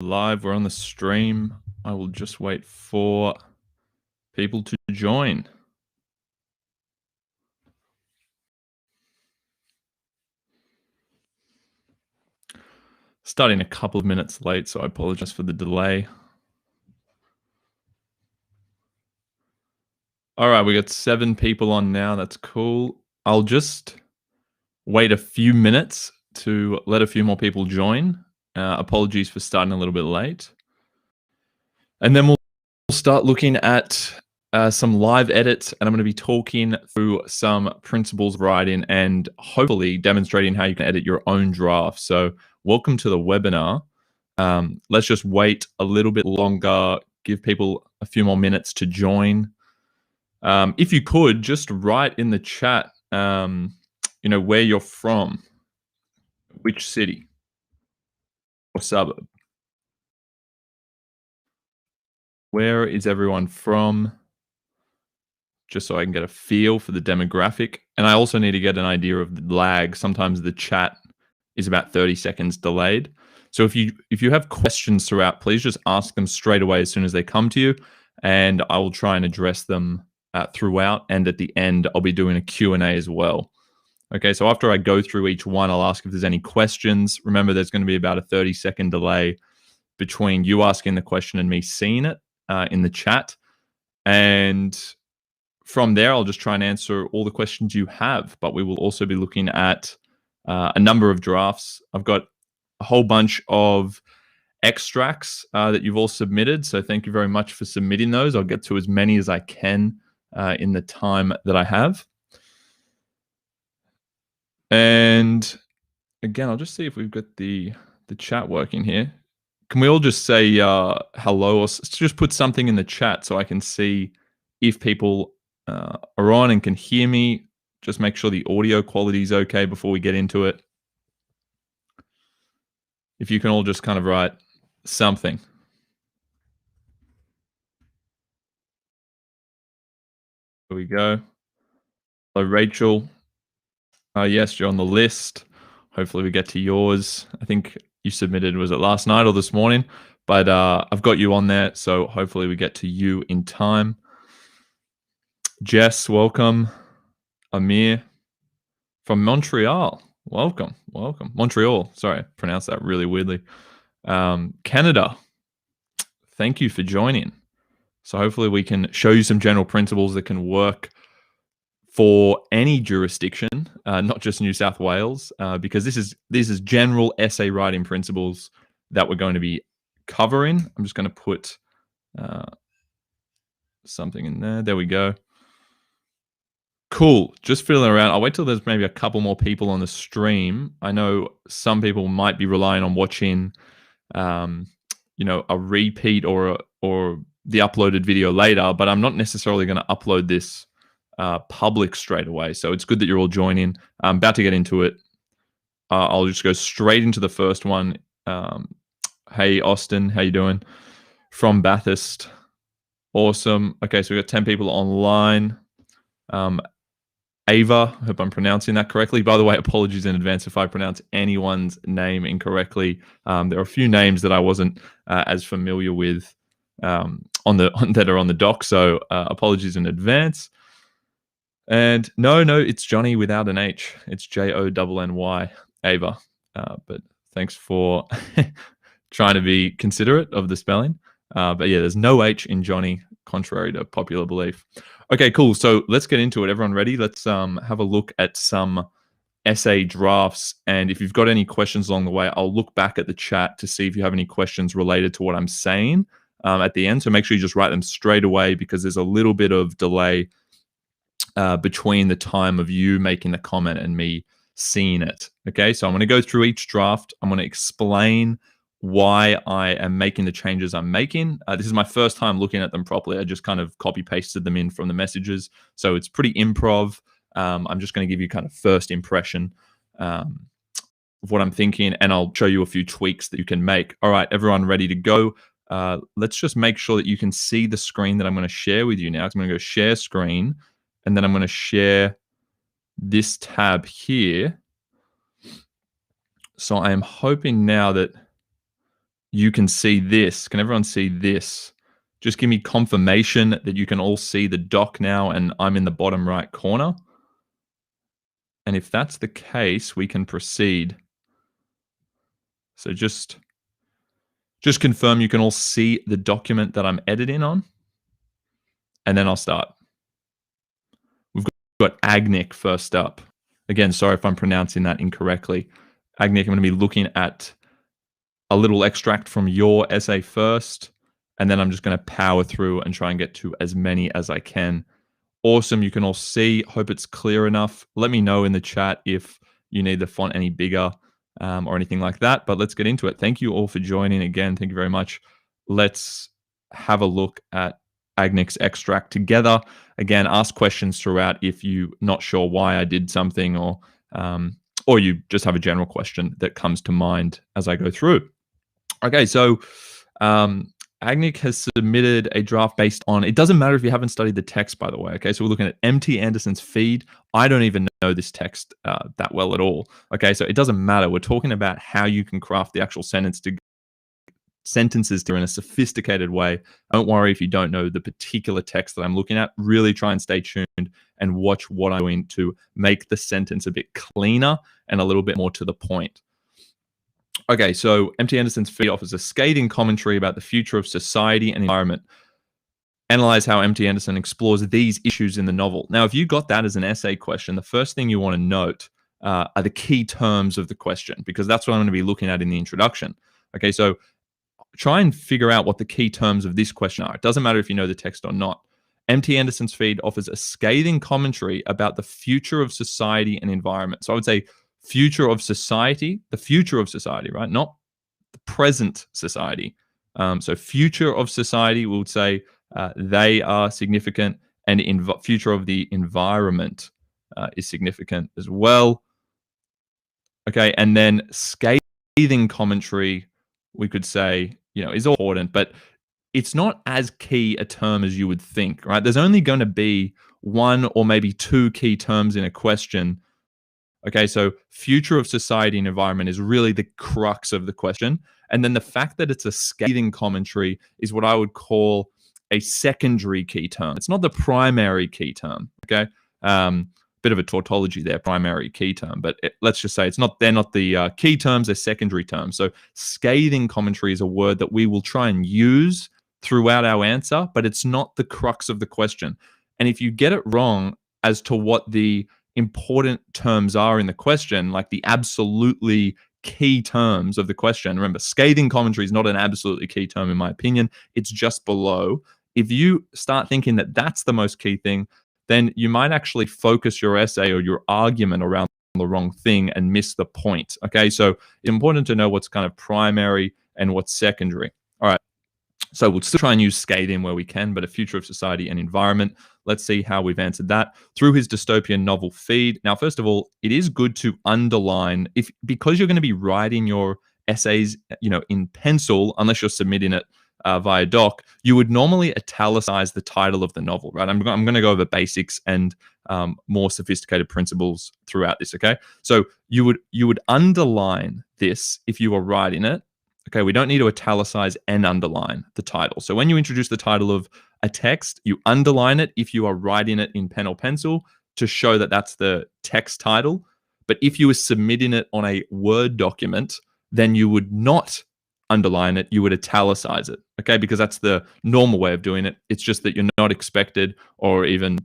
Live, we're on the stream. I will just wait for people to join. Starting a couple of minutes late, so I apologize for the delay. All right, we got 7 people on now. That's cool. I'll just wait a few minutes to let a few more people join. Apologies for starting a little bit late. And then we'll start looking at some live edits, and I'm going to be talking through some principles of writing and hopefully demonstrating how you can edit your own draft. So welcome to the webinar. Let's just wait a little bit longer, give people a few more minutes to join. If you could, just write in the chat, where you're from, which city or suburb. Where is everyone from? Just so I can get a feel for the demographic. And I also need to get an idea of the lag. Sometimes the chat is about 30 seconds delayed. So if you have questions throughout, please just ask them straight away as soon as they come to you, and I will try and address them throughout. And at the end, I'll be doing a Q&A as well. Okay, so after I go through each one, I'll ask if there's any questions. Remember, there's going to be about a 30-second delay between you asking the question and me seeing it in the chat. And from there, I'll just try and answer all the questions you have, but we will also be looking at a number of drafts. I've got a whole bunch of extracts that you've all submitted, so thank you very much for submitting those. I'll get to as many as I can in the time that I have. And again, I'll just see if we've got the chat working here. Can we all just say hello, or just put something in the chat so I can see if people are on and can hear me? Just make sure the audio quality is okay before we get into it. If you can all just kind of write something. There we go. Hello, Rachel. Yes, you're on the list. Hopefully we get to yours. I think you submitted, was it last night or this morning? But I've got you on there, so hopefully we get to you in time. Jess, welcome. Amir from Montreal, welcome. Montreal, sorry, I pronounced that really weirdly. Canada, thank you for joining. So hopefully we can show you some general principles that can work for any jurisdiction, not just New South Wales, because this is general essay writing principles that we're going to be covering. I'm just going to put something in there. There we go. Cool. Just fiddling around. I'll wait till there's maybe a couple more people on the stream. I know some people might be relying on watching, a repeat or the uploaded video later, but I'm not necessarily going to upload this public straight away. So it's good that you're all joining. I'm about to get into it. I'll just go straight into the first one. Hey, Austin, how you doing? From Bathurst. Awesome. Okay, so we've got 10 people online. Ava, I hope I'm pronouncing that correctly. By the way, apologies in advance if I pronounce anyone's name incorrectly. There are a few names that I wasn't as familiar with that are on the doc, so apologies in advance. And no, it's Jonny without an H. It's Jonny, Ava. But thanks for trying to be considerate of the spelling. But yeah, there's no H in Jonny, contrary to popular belief. Okay, cool. So let's get into it. Everyone ready? Let's have a look at some essay drafts. And if you've got any questions along the way, I'll look back at the chat to see if you have any questions related to what I'm saying at the end. So make sure you just write them straight away, because there's a little bit of delay between the time of you making the comment and me seeing it. Okay, so I'm going to go through each draft. I'm going to explain why I am making the changes I'm making. This is my first time looking at them properly. I just kind of copy pasted them in from the messages. So it's pretty improv. I'm just going to give you kind of first impression of what I'm thinking, and I'll show you a few tweaks that you can make. All right, everyone ready to go? Let's just make sure that you can see the screen that I'm going to share with you now. I'm going to go share screen, and then I'm going to share this tab here. So I am hoping now that you can see this. Can everyone see this? Just give me confirmation that you can all see the doc now and I'm in the bottom right corner. And if that's the case, we can proceed. So just confirm you can all see the document that I'm editing on. And then I'll start. We've got AGNIK first up. Again, sorry if I'm pronouncing that incorrectly. AGNIK, I'm going to be looking at a little extract from your essay first, and then I'm just going to power through and try and get to as many as I can. Awesome. You can all see. Hope it's clear enough. Let me know in the chat if you need the font any bigger or anything like that. But let's get into it. Thank you all for joining again. Thank you very much. Let's have a look at AGNIK's extract together. Again, ask questions throughout if you're not sure why I did something or you just have a general question that comes to mind as I go through. Okay, so AGNIK has submitted a draft based on, it doesn't matter if you haven't studied the text, by the way. Okay, so we're looking at MT Anderson's feed. I don't even know this text that well at all. Okay, so it doesn't matter. We're talking about how you can craft the actual sentences in a sophisticated way. Don't worry if you don't know the particular text that I'm looking at. Really try and stay tuned and watch what I'm doing to make the sentence a bit cleaner and a little bit more to the point. Okay, so MT Anderson's feed offers a scathing commentary about the future of society and environment. Analyze how MT Anderson explores these issues in the novel. Now, if you got that as an essay question, the first thing you want to note are the key terms of the question, because that's what I'm going to be looking at in the introduction. Okay, so try and figure out what the key terms of this question are. It doesn't matter if you know the text or not. MT Anderson's feed offers a scathing commentary about the future of society and environment. So I would say future of society, the future of society, right? Not the present society. So future of society, we would say they are significant, and future of the environment is significant as well. Okay, and then scathing commentary, we could say, is important, but it's not as key a term as you would think, right? There's only going to be one or maybe two key terms in a question. Okay, so future of society and environment is really the crux of the question. And then the fact that it's a scathing commentary is what I would call a secondary key term. It's not the primary key term, okay? Bit of a tautology there, primary key term, but let's just say they're not the key terms, they're secondary terms. So scathing commentary is a word that we will try and use throughout our answer, but it's not the crux of the question. And if you get it wrong as to what the important terms are in the question, like the absolutely key terms of the question. Remember, scathing commentary is not an absolutely key term in my opinion. It's just below. If you start thinking that that's the most key thing, then you might actually focus your essay or your argument around the wrong thing and miss the point. Okay, so it's important to know what's kind of primary and what's secondary. All right. So we'll still try and use scathing where we can, but a future of society and environment. Let's see how we've answered that through his dystopian novel feed. Now, first of all, it is good to underline because you're going to be writing your essays, in pencil, unless you're submitting it via doc, you would normally italicize the title of the novel, right? I'm going to go over basics and more sophisticated principles throughout this. Okay, so you would underline this if you were writing it. Okay, we don't need to italicize and underline the title. So when you introduce the title of a text, you underline it if you are writing it in pen or pencil to show that that's the text title. But if you were submitting it on a Word document, then you would not underline it, you would italicize it, okay? Because that's the normal way of doing it. It's just that you're not expected or even,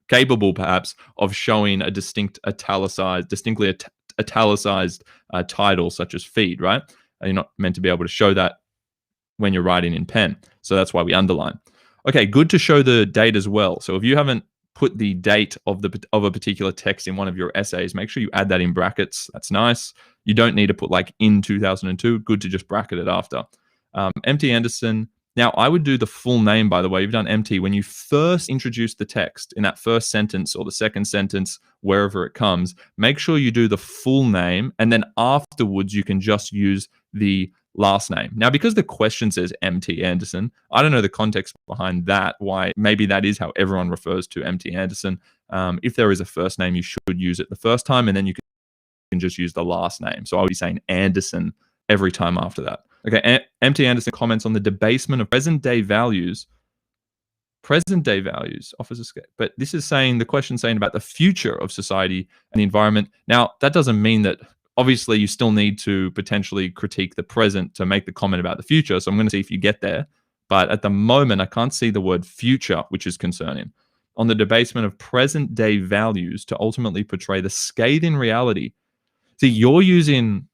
capable perhaps of showing a distinctly italicized title such as feed, right? You're not meant to be able to show that when you're writing in pen. So that's why we underline. Okay, good to show the date as well. So if you haven't put the date of a particular text in one of your essays, make sure you add that in brackets. That's nice. You don't need to put like in 2002. Good to just bracket it after. MT Anderson. Now, I would do the full name, by the way. You've done MT. When you first introduce the text in that first sentence or the second sentence, wherever it comes, make sure you do the full name. And then afterwards, you can just use the last name. Now, because the question says MT Anderson, I don't know the context behind that, why maybe that is how everyone refers to MT Anderson. If there is a first name, you should use it the first time, and then you can just use the last name. So I would be saying Anderson every time after that. Okay, MT Anderson comments on the debasement of present-day values. Present-day values offers escape. But this is saying, the question saying about the future of society and the environment. Now, that doesn't mean that, obviously, you still need to potentially critique the present to make the comment about the future. So I'm going to see if you get there. But at the moment, I can't see the word future, which is concerning. On the debasement of present-day values to ultimately portray the scathing reality. See, you're using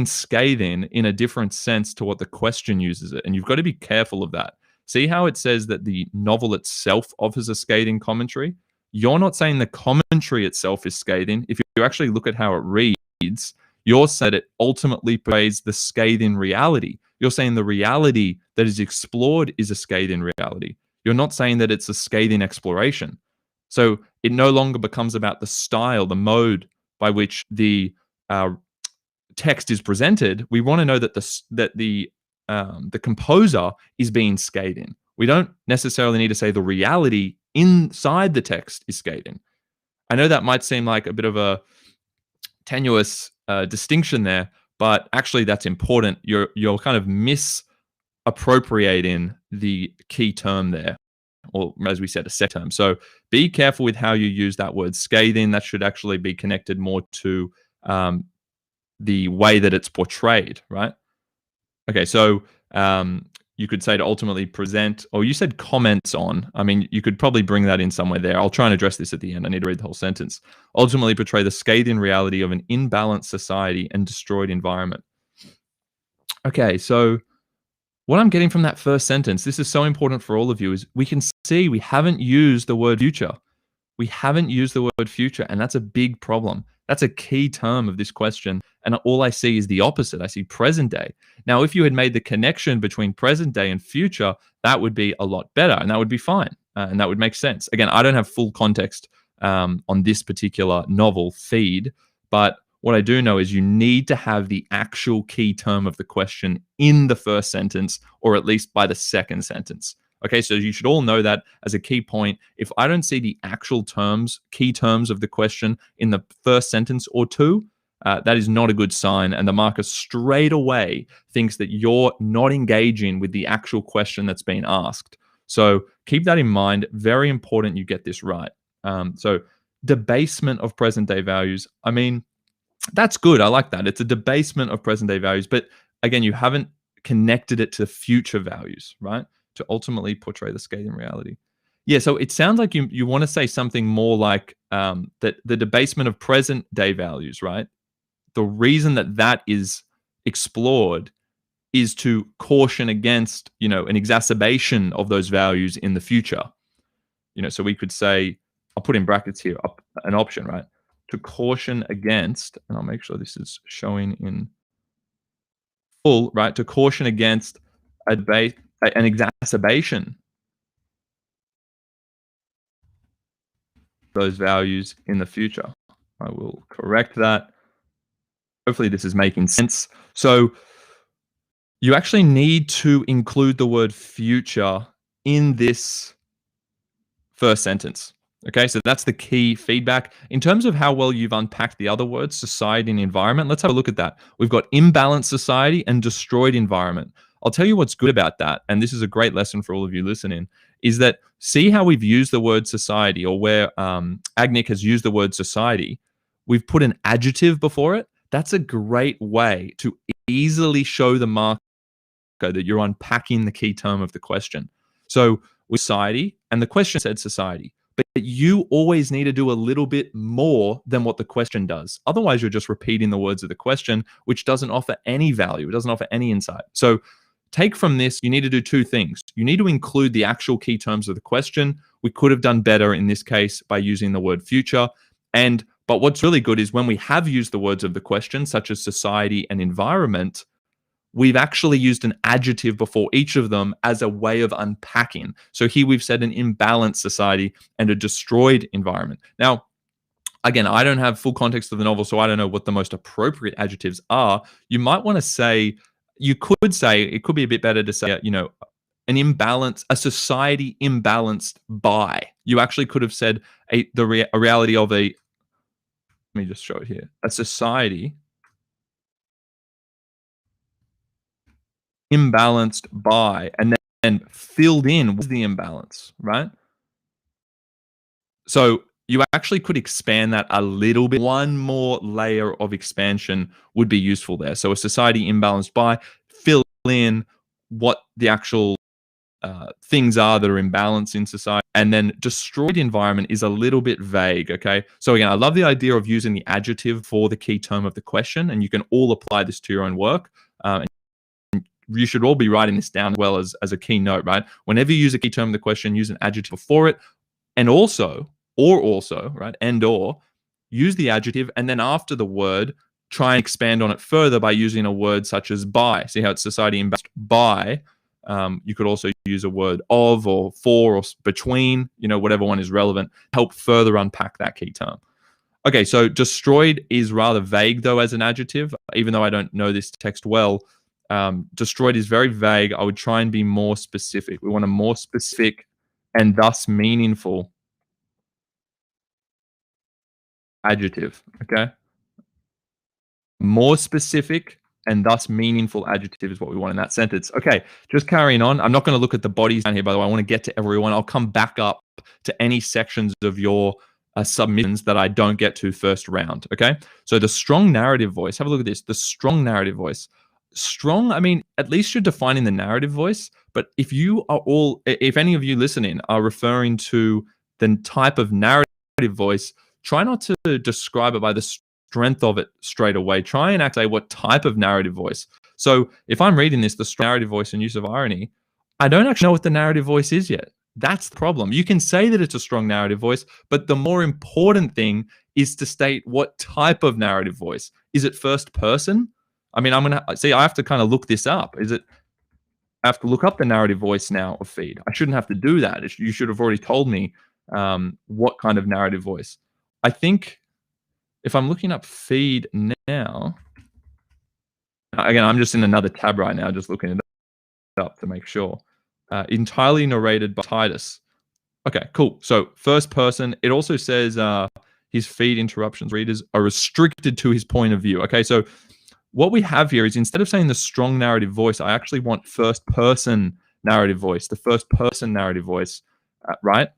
scathing in a different sense to what the question uses it, and you've got to be careful of that. See how it says that the novel itself offers a scathing commentary? You're not saying the commentary itself is scathing. If you actually look at how it reads, you're saying it ultimately portrays the scathing reality. You're saying the reality that is explored is a scathing reality. You're not saying that it's a scathing exploration. So it no longer becomes about the style, the mode by which the text is presented. We want to know that the composer is being scathing. We don't necessarily need to say the reality inside the text is scathing. I know that might seem like a bit of a tenuous distinction there, but actually that's important. You're kind of misappropriating the key term there, or as we said, a set term. So be careful with how you use that word scathing. That should actually be connected more to the way that it's portrayed, right? Okay, so you could say to ultimately present, or you said comments on. I mean, you could probably bring that in somewhere there. I'll try and address this at the end. I need to read the whole sentence. Ultimately portray the scathing reality of an imbalanced society and destroyed environment. Okay, so what I'm getting from that first sentence, this is so important for all of you, is we can see we haven't used the word future. We haven't used the word future, and that's a big problem. That's a key term of this question, and all I see is the opposite. I see present day. Now, if you had made the connection between present day and future, that would be a lot better, and that would be fine, and that would make sense. Again, I don't have full context on this particular novel feed, but what I do know is you need to have the actual key term of the question in the first sentence, or at least by the second sentence. Okay, so you should all know that as a key point. If I don't see the actual terms, key terms of the question in the first sentence or two, that is not a good sign. And the marker straight away thinks that you're not engaging with the actual question that's been asked. So keep that in mind. Very important you get this right. So debasement of present day values. I mean, that's good. I like that. It's a debasement of present day values. But again, you haven't connected it to future values, right? To ultimately portray the scathing reality. Yeah, so it sounds like you want to say something more like that the debasement of present day values, right? The reason that is explored is to caution against, an exacerbation of those values in the future. So we could say, I'll put in brackets here, an option, right? To caution against, and I'll make sure this is showing in full, right? To caution against a debate, an exacerbation of those values in the future. I will correct that. Hopefully this is making sense. So you actually need to include the word future in this first sentence. Okay, so that's the key feedback. In terms of how well you've unpacked the other words, society and environment, let's have a look at that. We've got imbalanced society and destroyed environment. I'll tell you what's good about that, and this is a great lesson for all of you listening, is that see how we've used the word society, or where AGNIK has used the word society, we've put an adjective before it. That's a great way to easily show the marker that you're unpacking the key term of the question. So with society, and the question said society, but you always need to do a little bit more than what the question does. Otherwise, you're just repeating the words of the question, which doesn't offer any value. It doesn't offer any insight. So take from this, you need to do two things. You need to include the actual key terms of the question. We could have done better in this case by using the word future. But what's really good is when we have used the words of the question, such as society and environment, we've actually used an adjective before each of them as a way of unpacking. So here we've said an imbalanced society and a destroyed environment. Now, again, I don't have full context of the novel, so I don't know what the most appropriate adjectives are. You might want to say, it could be a bit better to say, an imbalance, a society imbalanced by. You actually could have said a reality of a, let me just show it here, a society imbalanced by, and then filled in was the imbalance, right? So you actually could expand that a little bit. One more layer of expansion would be useful there. So a society imbalanced by, fill in what the actual things are that are imbalanced in society, and then destroyed environment is a little bit vague. Okay, so again, I love the idea of using the adjective for the key term of the question, and you can all apply this to your own work. And you should all be writing this down as well as a key note, right? Whenever you use a key term of the question, use an adjective before it, and also, right, and or use the adjective, and then after the word, try and expand on it further by using a word such as by. See how it's society imbalanced by. You could also use a word of or for or between, whatever one is relevant, help further unpack that key term. Okay, so destroyed is rather vague, though, as an adjective, even though I don't know this text well. Destroyed is very vague. I would try and be more specific. We want a more specific and thus meaningful adjective, okay? More specific and thus meaningful adjective is what we want in that sentence. Okay, just carrying on. I'm not going to look at the bodies down here, by the way. I want to get to everyone. I'll come back up to any sections of your submissions that I don't get to first round, okay? So the strong narrative voice, have a look at this. The strong narrative voice. Strong, I mean, at least you're defining the narrative voice, but if any of you listening are referring to the type of narrative voice, try not to describe it by the strength of it straight away. Try and say what type of narrative voice. So if I'm reading this, the strong narrative voice and use of irony, I don't actually know what the narrative voice is yet. That's the problem. You can say that it's a strong narrative voice, but the more important thing is to state what type of narrative voice. Is it first person? I mean, I have to kind of look this up. I have to look up the narrative voice now of feed. I shouldn't have to do that. You should have already told me what kind of narrative voice. I think if I'm looking up feed now, again, I'm just in another tab right now, just looking it up to make sure. Entirely narrated by Titus. Okay, cool. So first person. It also says his feed interruptions readers are restricted to his point of view. Okay, so what we have here is, instead of saying the strong narrative voice, I actually want first person narrative voice, the first person narrative voice, right?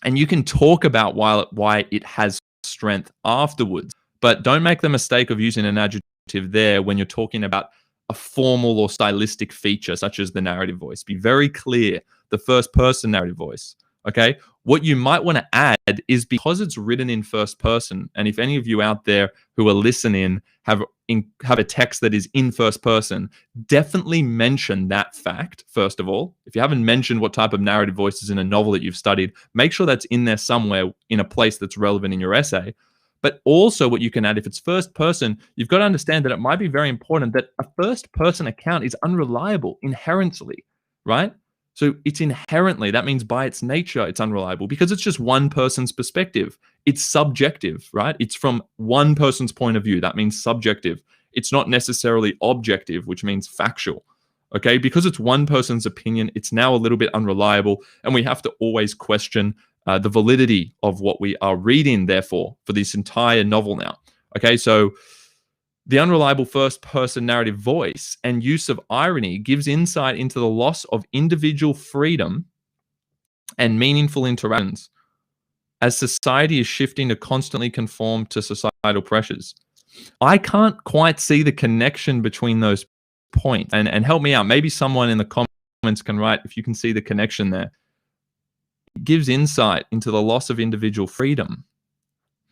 And you can talk about why it has strength afterwards, but don't make the mistake of using an adjective there when you're talking about a formal or stylistic feature such as the narrative voice. Be very clear, the first person narrative voice. Okay, what you might want to add is, because it's written in first person, and if any of you out there who are listening have a text that is in first person, definitely mention that fact first of all. If you haven't mentioned what type of narrative voice is in a novel that you've studied, make sure that's in there somewhere in a place that's relevant in your essay. But also what you can add, if it's first person, you've got to understand that it might be very important that a first person account is unreliable inherently, right? So it's inherently, that means by its nature, it's unreliable because it's just one person's perspective. It's subjective, right? It's from one person's point of view. That means subjective. It's not necessarily objective, which means factual. Okay, because it's one person's opinion, it's now a little bit unreliable, and we have to always question the validity of what we are reading, therefore, for this entire novel now. Okay, so the unreliable first-person narrative voice and use of irony gives insight into the loss of individual freedom and meaningful interactions as society is shifting to constantly conform to societal pressures. I can't quite see the connection between those points. And help me out. Maybe someone in the comments can write if you can see the connection there. It gives insight into the loss of individual freedom.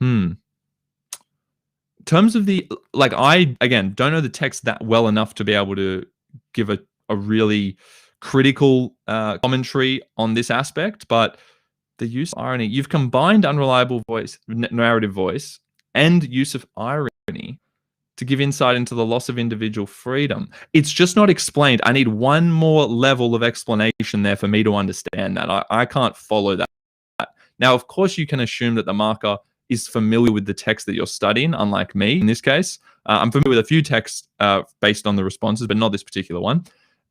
In terms of I, again, don't know the text that well enough to be able to give a really critical commentary on this aspect, but the use of irony, you've combined unreliable narrative voice and use of irony to give insight into the loss of individual freedom. It's just not explained. I need one more level of explanation there for me to understand that. I can't follow that. Now, of course, you can assume that the marker is familiar with the text that you're studying, unlike me in this case. I'm familiar with a few texts based on the responses, but not this particular one.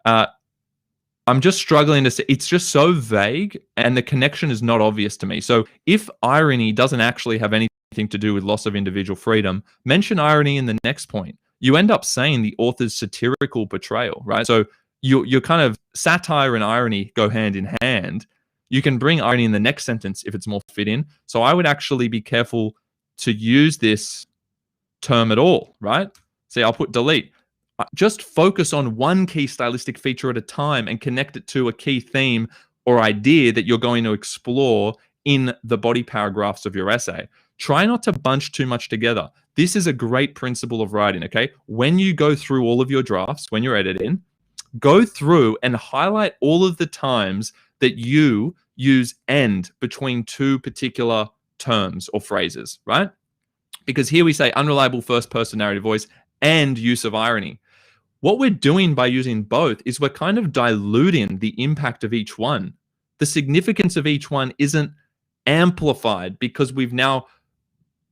I'm just struggling to see. It's just so vague, and the connection is not obvious to me. So if irony doesn't actually have anything to do with loss of individual freedom, mention irony in the next point. You end up saying the author's satirical portrayal, right? So you're kind of satire and irony go hand in hand. You can bring irony in the next sentence if it's more fit in. So I would actually be careful to use this term at all, right? See, I'll put delete. Just focus on one key stylistic feature at a time and connect it to a key theme or idea that you're going to explore in the body paragraphs of your essay. Try not to bunch too much together. This is a great principle of writing, okay? When you go through all of your drafts, when you're editing, go through and highlight all of the times that you use and between two particular terms or phrases, right? Because here we say unreliable first person narrative voice and use of irony. What we're doing by using both is we're kind of diluting the impact of each one. The significance of each one isn't amplified because we've now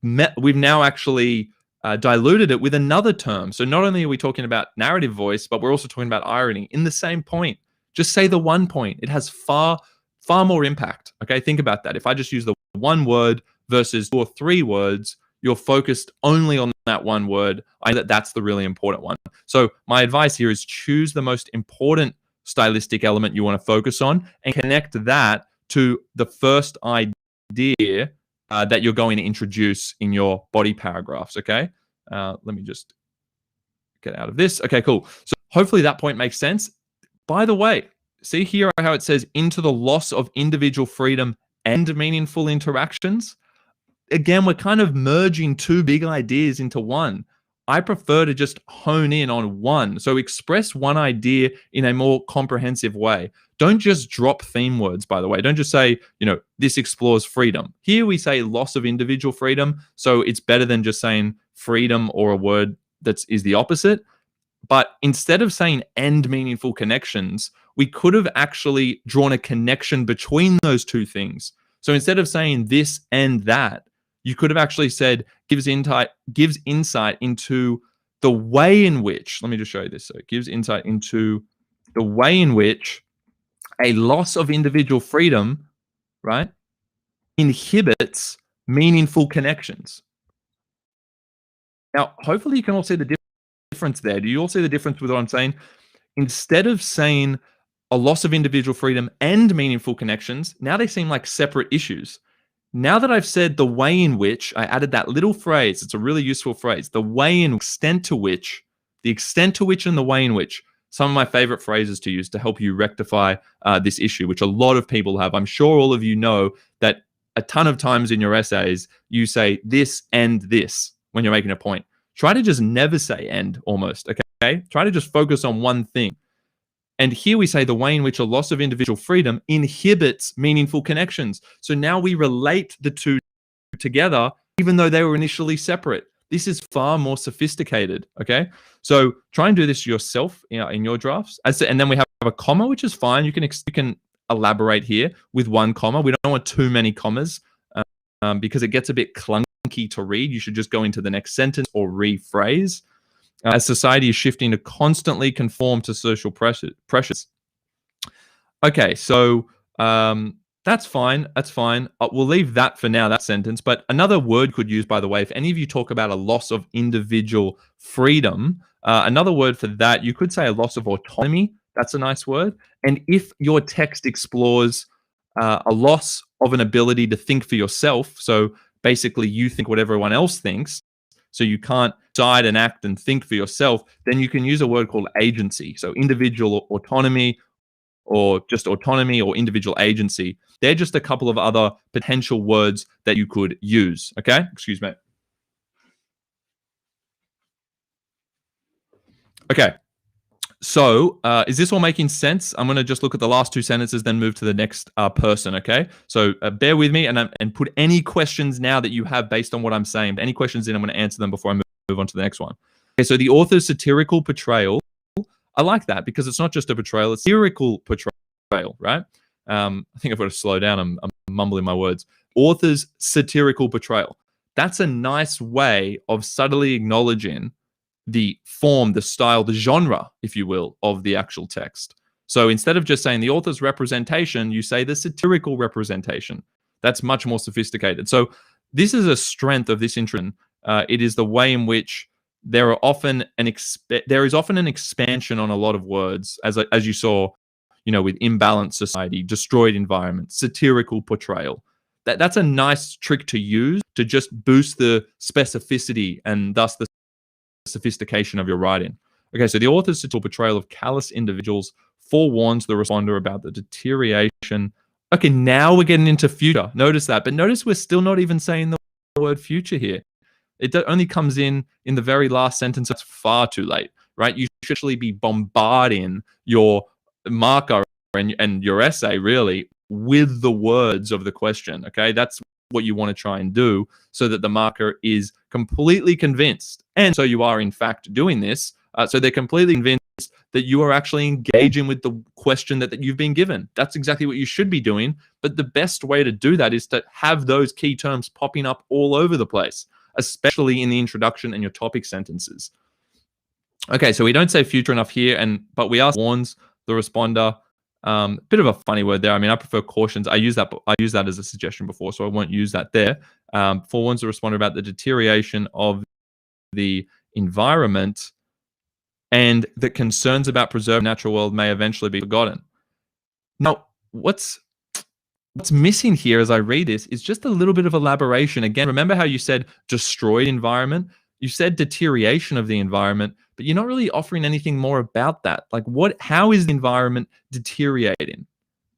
actually diluted it with another term. So not only are we talking about narrative voice, but we're also talking about irony in the same point. Just say the one point. It has far more impact. Okay, think about that. If I just use the one word versus 2 or 3 words, you're focused only on that one word. I know that that's the really important one. So my advice here is choose the most important stylistic element you want to focus on and connect that to the first idea that you're going to introduce in your body paragraphs, okay? Let me just get out of this. Okay, cool. So hopefully that point makes sense. By the way, see here how it says into the loss of individual freedom and meaningful interactions? Again, we're kind of merging two big ideas into one. I prefer to just hone in on one. So express one idea in a more comprehensive way. Don't just drop theme words, by the way. Don't just say, this explores freedom. Here we say loss of individual freedom. So it's better than just saying freedom or a word that is the opposite. But instead of saying end meaningful connections, we could have actually drawn a connection between those two things. So instead of saying this and that, you could have actually said gives insight into the way in which, let me just show you this. So it gives insight into the way in which a loss of individual freedom, right, inhibits meaningful connections. Now, hopefully you can all see the difference there. Do you all see the difference with what I'm saying? Instead of saying a loss of individual freedom and meaningful connections, now they seem like separate issues. Now that I've said the way in which, I added that little phrase, it's a really useful phrase, the way in extent to which and the way in which, some of my favorite phrases to use to help you rectify this issue, which a lot of people have. I'm sure all of you know that a ton of times in your essays, you say this and this when you're making a point. Try to just never say and almost, okay? Try to just focus on one thing. And here we say the way in which a loss of individual freedom inhibits meaningful connections. So now we relate the two together, even though they were initially separate. This is far more sophisticated, okay? So try and do this yourself in your drafts. And then we have a comma, which is fine. You can elaborate here with one comma. We don't want too many commas because it gets a bit clunky to read. You should just go into the next sentence or rephrase. As society is shifting to constantly conform to social pressures. Okay, so that's fine. That's fine. We'll leave that for now, that sentence. But another word could use, by the way, if any of you talk about a loss of individual freedom, another word for that, you could say a loss of autonomy. That's a nice word. And if your text explores a loss of an ability to think for yourself, so basically you think what everyone else thinks, so you can't decide and act and think for yourself, then you can use a word called agency. So individual autonomy or just autonomy or individual agency. They're just a couple of other potential words that you could use, okay? Excuse me. Okay, so is this all making sense? I'm going to just look at the last 2 sentences, then move to the next person, okay? So bear with me and put any questions now that you have based on what I'm saying. Any questions in, I'm going to answer them before I move on to the next one. Okay, so the author's satirical portrayal, I like that because it's not just a portrayal, it's satirical portrayal, right? I think I've got to slow down. I'm mumbling my words. Author's satirical portrayal. That's a nice way of subtly acknowledging the form, the style, the genre, if you will, of the actual text. So instead of just saying the author's representation, you say the satirical representation. That's much more sophisticated. So this is a strength of this intro. It is the way in which there is often an expansion on a lot of words, as you saw, with imbalanced society, destroyed environment, satirical portrayal. That's a nice trick to use to just boost the specificity and thus the sophistication of your writing. Okay, so the author's satirical portrayal of callous individuals forewarns the responder about the deterioration. Okay, now we're getting into future. Notice that. But notice we're still not even saying the word future here. It only comes in the very last sentence. It's far too late, right? You should actually be bombarding your marker and your essay, really, with the words of the question, okay? That's what you want to try and do so that the marker is completely convinced. And so you are, in fact, doing this. So they're completely convinced that you are actually engaging with the question that you've been given. That's exactly what you should be doing. But the best way to do that is to have those key terms popping up all over the place, especially in the introduction and your topic sentences. Okay, so we don't say future enough here, but we ask warns the responder. Bit of a funny word there. I mean, I prefer cautions. I use that as a suggestion before, so I won't use that there. Forewarns the responder about the deterioration of the environment, and that concerns about preserving the natural world may eventually be forgotten. Now, what's missing here as I read this is just a little bit of elaboration. Again, remember how you said destroyed environment? You said deterioration of the environment, but you're not really offering anything more about that. Like, how is the environment deteriorating?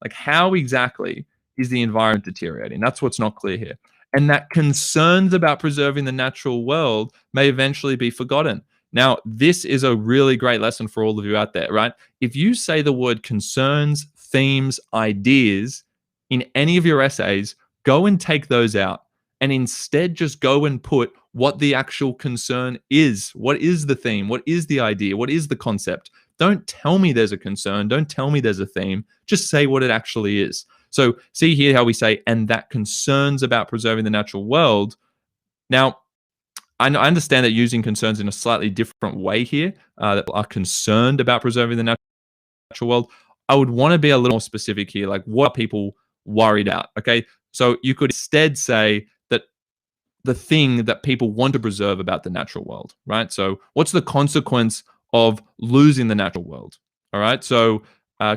Like, how exactly is the environment deteriorating? That's what's not clear here. And that concerns about preserving the natural world may eventually be forgotten. Now, this is a really great lesson for all of you out there, right? If you say the word concerns, themes, ideas in any of your essays, go and take those out and instead just go and put what the actual concern is. What is the theme? What is the idea? What is the concept? Don't tell me there's a concern. Don't tell me there's a theme. Just say what it actually is. So see here how we say, and that concerns about preserving the natural world. Now, I understand that using concerns in a slightly different way here, that are concerned about preserving the natural world. I would want to be a little more specific here. Like, what are people worried about? Okay, so you could instead say that the thing that people want to preserve about the natural world, right? So what's the consequence of losing the natural world? All right, so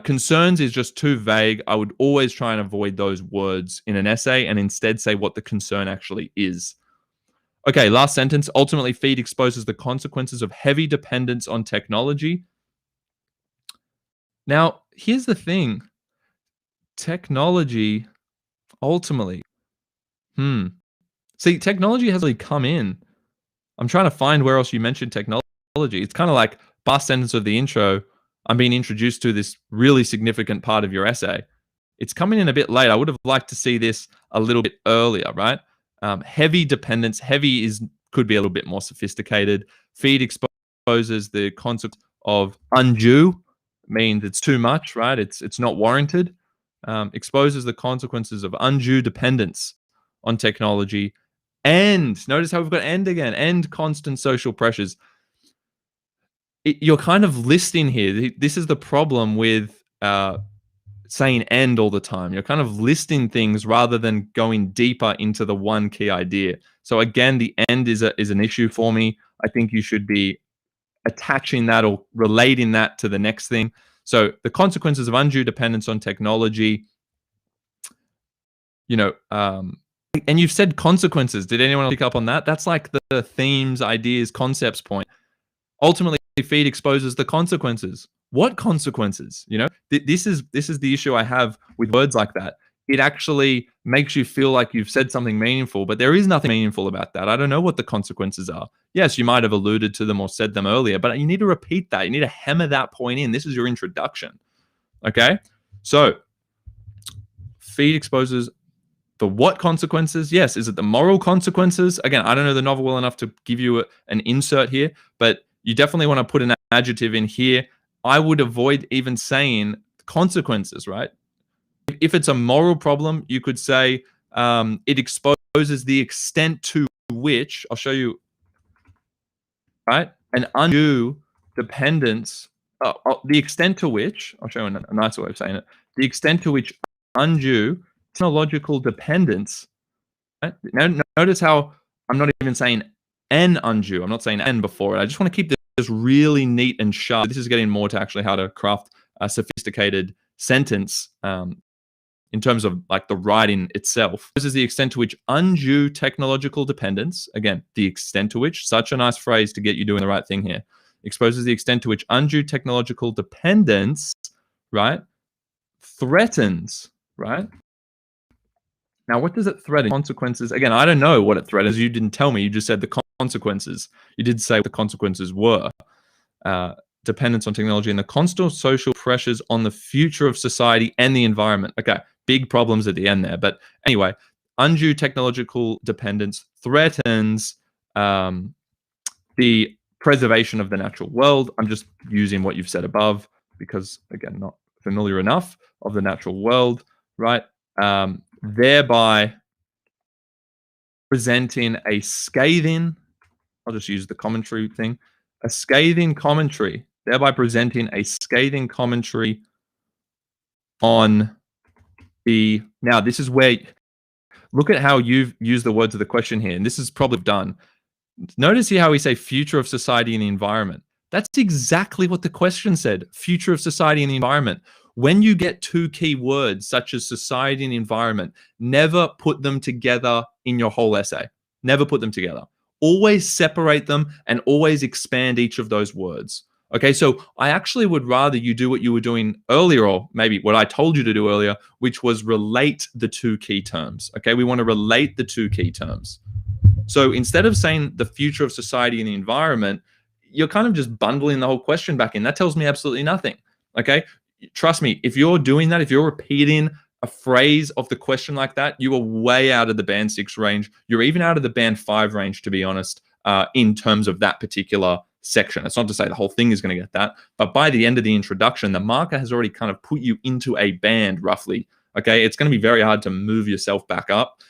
concerns is just too vague. I would always try and avoid those words in an essay and instead say what the concern actually is. Okay, last sentence. Ultimately, feed exposes the consequences of heavy dependence on technology. Now, here's the thing. Technology, ultimately. See, technology has really come in. I'm trying to find where else you mentioned technology. It's kind of like last sentence of the intro. I'm being introduced to this really significant part of your essay. It's coming in a bit late. I would have liked to see this a little bit earlier, right? Heavy dependence. Heavy could be a little bit more sophisticated. Feed exposes the concept of undue, means it's too much, right? It's not warranted. Exposes the consequences of undue dependence on technology. And notice how we've got and again, and constant social pressures. You're kind of listing here. This is the problem with saying and all the time. You're kind of listing things rather than going deeper into the one key idea. So again, the end is an issue for me. I think you should be attaching that or relating that to the next thing. So the consequences of undue dependence on technology, and you've said consequences. Did anyone pick up on that? That's like the themes, ideas, concepts point. Ultimately, feed exposes the consequences. What consequences? This is the issue I have with words like that. It actually makes you feel like you've said something meaningful, but there is nothing meaningful about that. I don't know what the consequences are. Yes, you might have alluded to them or said them earlier, but you need to repeat that. You need to hammer that point in. This is your introduction. Okay? So, feed exposes the what consequences? Yes. Is it the moral consequences? Again, I don't know the novel well enough to give you an insert here, but you definitely want to put an adjective in here. I would avoid even saying consequences, right? If it's a moral problem, you could say it exposes the extent to which, I'll show you, right? An undue dependence, the extent to which, I'll show you a nicer way of saying it, the extent to which undue technological dependence, right? Now, notice how I'm not even saying N undue. I'm not saying N before it. I just want to keep this really neat and sharp. This is getting more to actually how to craft a sophisticated sentence in terms of like the writing itself. This is the extent to which undue technological dependence, again, the extent to which, such a nice phrase to get you doing the right thing here, exposes the extent to which undue technological dependence, right, threatens, right? Now, what does it threaten? Consequences. Again, I don't know what it threatens. You didn't tell me. You just said the consequences. You did say what the consequences were. Dependence on technology and the constant social pressures on the future of society and the environment. Okay, big problems at the end there. But anyway, undue technological dependence threatens the preservation of the natural world. I'm just using what you've said above because, again, not familiar enough of the natural world, right? Thereby presenting a scathing, I'll just use the commentary thing, a scathing commentary, thereby presenting a scathing commentary on the, now this is where, look at how you've used the words of the question here, and this is probably done. Notice here how we say future of society and the environment. That's exactly what the question said, future of society and the environment. When you get two key words such as society and environment, never put them together in your whole essay. Never put them together. Always separate them and always expand each of those words. Okay, so I actually would rather you do what you were doing earlier, or maybe what I told you to do earlier, which was relate the two key terms. Okay, we want to relate the two key terms. So instead of saying the future of society and the environment, you're kind of just bundling the whole question back in. That tells me absolutely nothing. Okay, trust me, if you're doing that, if you're repeating a phrase of the question like that, you are way out of the band 6 range. You're even out of the band 5 range, to be honest, in terms of that particular section. It's not to say the whole thing is going to get that, but by the end of the introduction, the marker has already kind of put you into a band roughly. Okay, it's going to be very hard to move yourself back up.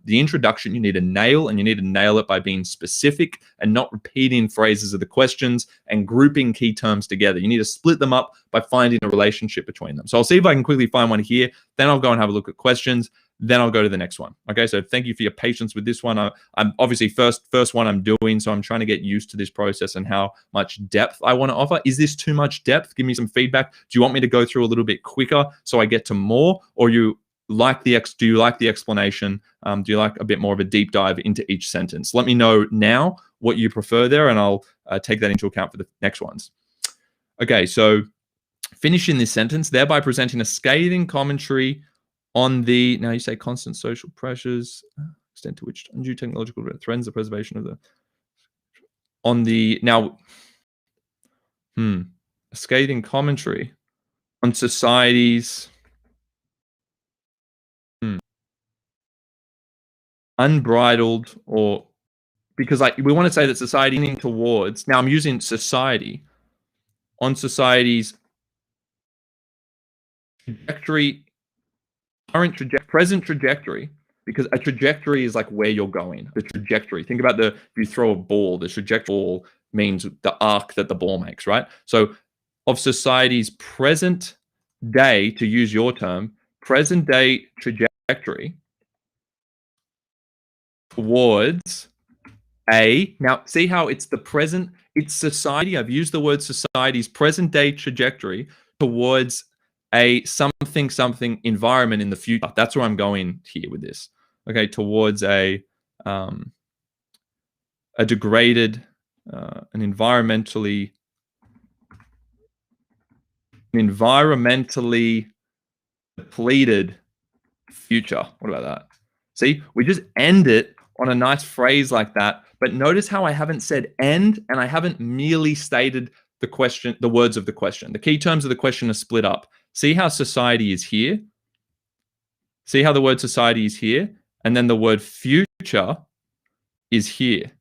The introduction you need to nail, and you need to nail it by being specific and not repeating phrases of the questions and grouping key terms together. You need to split them up by finding a relationship between them. So I'll see if I can quickly find one here. Then I'll go and have a look at questions. Then I'll go to the next one. Okay, so thank you for your patience with this one. I'm obviously first one I'm doing, so I'm trying to get used to this process and how much depth I want to offer. Is this too much depth? Give me some feedback. Do you want me to go through a little bit quicker so I get to more, or do you like the explanation? Do you like a bit more of a deep dive into each sentence? Let me know now what you prefer there, and I'll take that into account for the next ones. Okay, so finishing this sentence, thereby presenting a scathing commentary on the, now you say constant social pressures, extent to which undue technological threatens the preservation of the, on the, now, a scathing commentary on society's unbridled, or because like we want to say that society leaning towards, now I'm using society, on society's trajectory, present trajectory, because a trajectory is like where you're going, the trajectory. Think about if you throw a ball, the trajectory ball means the arc that the ball makes, right? So of society's present day, to use your term, present day trajectory towards a, now see how it's the present, it's society. I've used the word society's present day trajectory towards a something environment in the future. That's where I'm going here with this. Okay, towards a degraded, an environmentally depleted future. What about that? See, we just end it on a nice phrase like that. But notice how I haven't said end, and I haven't merely stated the question, the words of the question. The key terms of the question are split up. See how society is here? See how the word society is here? And then the word future is here.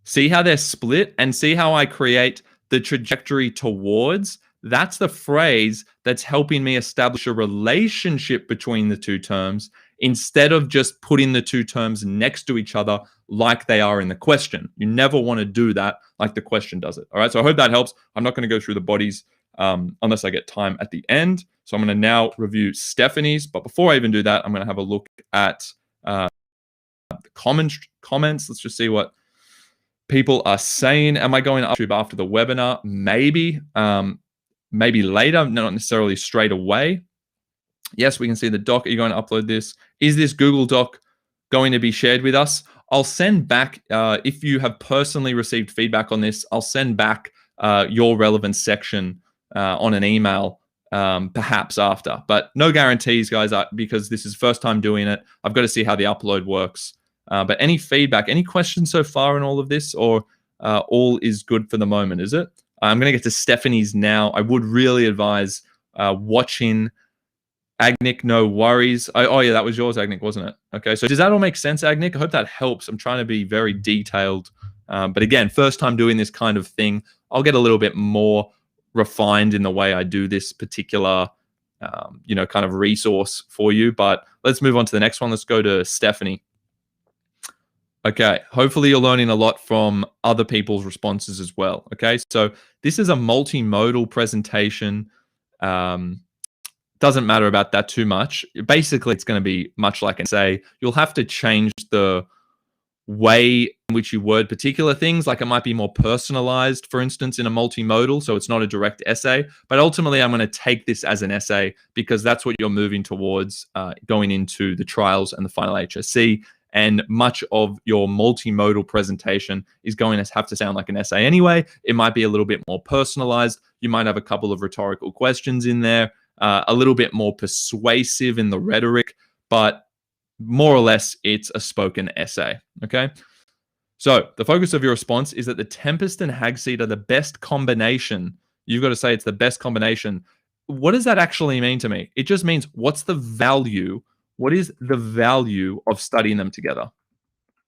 See how they're split? And see how I create the trajectory towards? That's the phrase that's helping me establish a relationship between the two terms instead of just putting the two terms next to each other like they are in the question. You never want to do that like the question does it. All right, so I hope that helps. I'm not going to go through the bodies unless I get time at the end. So I'm going to now review Stephanie's. But before I even do that, I'm going to have a look at the comments. Let's just see what People are saying, am I going to YouTube after the webinar? Maybe. Maybe later, not necessarily straight away. Yes, we can see the doc. Are you going to upload this? Is this Google Doc going to be shared with us? I'll send back, if you have personally received feedback on this, I'll send back your relevant section on an email perhaps after. But no guarantees, guys, because this is first time doing it. I've got to see how the upload works. But any feedback, any questions so far in all of this, or all is good for the moment, is it? I'm going to get to Stephanie's now. I would really advise watching AGNIK, no worries. Oh, yeah, that was yours, AGNIK, wasn't it? Okay, so does that all make sense, AGNIK? I hope that helps. I'm trying to be very detailed. But again, first time doing this kind of thing. I'll get a little bit more refined in the way I do this particular, kind of resource for you. But let's move on to the next one. Let's go to Stephanie. Okay, hopefully you're learning a lot from other people's responses as well. Okay, so this is a multimodal presentation. Doesn't matter about that too much. Basically, it's going to be much like an essay. You'll have to change the way in which you word particular things. Like it might be more personalized, for instance, in a multimodal, so it's not a direct essay. But ultimately, I'm going to take this as an essay because that's what you're moving towards going into the trials and the final HSC. And much of your multimodal presentation is going to have to sound like an essay anyway. It might be a little bit more personalized. You might have a couple of rhetorical questions in there, a little bit more persuasive in the rhetoric, but more or less it's a spoken essay, okay? So the focus of your response is that the Tempest and Hagseed are the best combination. You've got to say it's the best combination. What does that actually mean to me? It just means what's the value? What is the value of studying them together?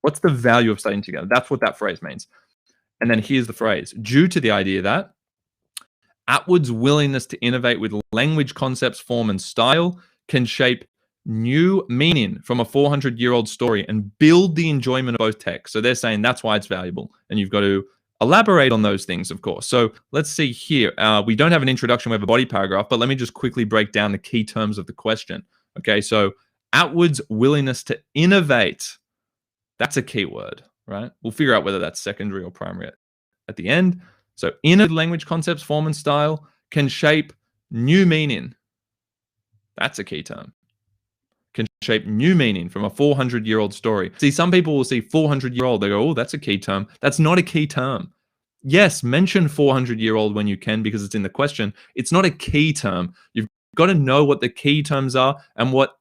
What's the value of studying together? That's what that phrase means. And then here's the phrase. Due to the idea that Atwood's willingness to innovate with language, concepts, form, and style can shape new meaning from a 400-year-old story and build the enjoyment of both texts. So they're saying that's why it's valuable. And you've got to elaborate on those things, of course. So let's see here. We don't have an introduction. We have a body paragraph, but let me just quickly break down the key terms of the question. Okay, so Atwood's willingness to innovate, that's a key word, right? We'll figure out whether that's secondary or primary at the end. So inner language, concepts, form, and style can shape new meaning. That's a key term. Can shape new meaning from a 400-year-old story. See, some people will see 400-year-old. They go, oh, that's a key term. That's not a key term. Yes, mention 400-year-old when you can because it's in the question. It's not a key term. You've got to know what the key terms are and what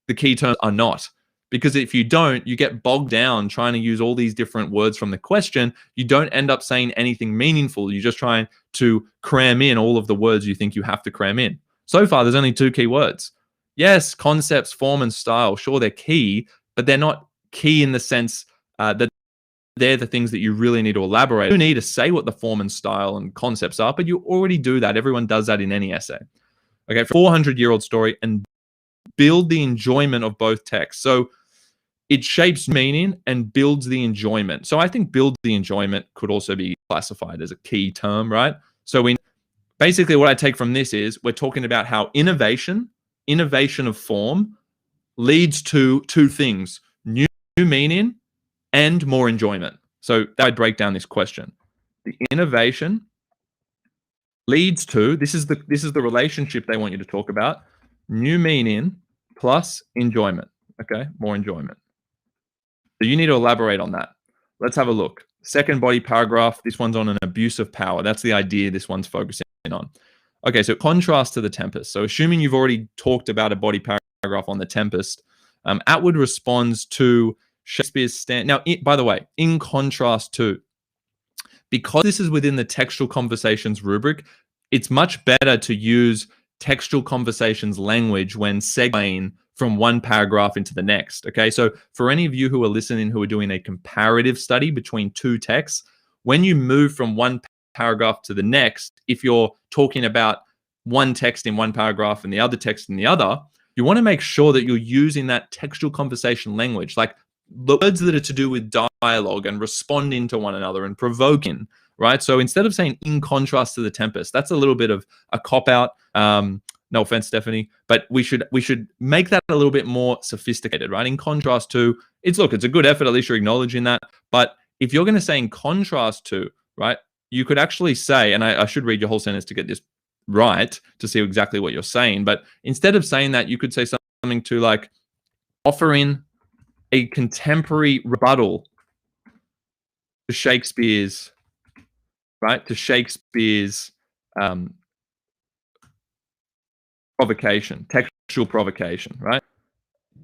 the key terms are not. Because if you don't, you get bogged down trying to use all these different words from the question. You don't end up saying anything meaningful. You're just trying to cram in all of the words you think you have to cram in. So far, there's only 2 key words. Yes, concepts, form, and style, sure, they're key, but they're not key in the sense that they're the things that you really need to elaborate. You need to say what the form and style and concepts are, but you already do that. Everyone does that in any essay. Okay, 400-year-old story and build the enjoyment of both texts. So it shapes meaning and builds the enjoyment. So I think build the enjoyment could also be classified as a key term, right? So basically what I take from this is we're talking about how innovation of form leads to 2 things, new meaning and more enjoyment. So that would break down this question. The innovation leads to, this is the relationship they want you to talk about, new meaning plus enjoyment, okay? More enjoyment. So you need to elaborate on that. Let's have a look. Second body paragraph, this one's on an abuse of power. That's the idea this one's focusing on. Okay, so contrast to the Tempest. So assuming you've already talked about a body paragraph on the Tempest, Atwood responds to Shakespeare's stand. Now, by the way, in contrast to, because this is within the Textual Conversations rubric, it's much better to use Textual Conversations language when segueing from one paragraph into the next. Okay, so for any of you who are listening who are doing a comparative study between 2 texts, when you move from one paragraph to the next, if you're talking about one text in one paragraph and the other text in the other, you want to make sure that you're using that textual conversation language, like the words that are to do with dialogue and responding to one another and provoking, right? So instead of saying in contrast to the Tempest, that's a little bit of a cop-out. No offense, Stephanie, but we should make that a little bit more sophisticated, right? In contrast to, it's a good effort, at least you're acknowledging that, but if you're going to say in contrast to, right, you could actually say, and I should read your whole sentence to get this right, to see exactly what you're saying. But instead of saying that, you could say something to like, offer in a contemporary rebuttal to Shakespeare's, right, to Shakespeare's provocation, textual provocation, right?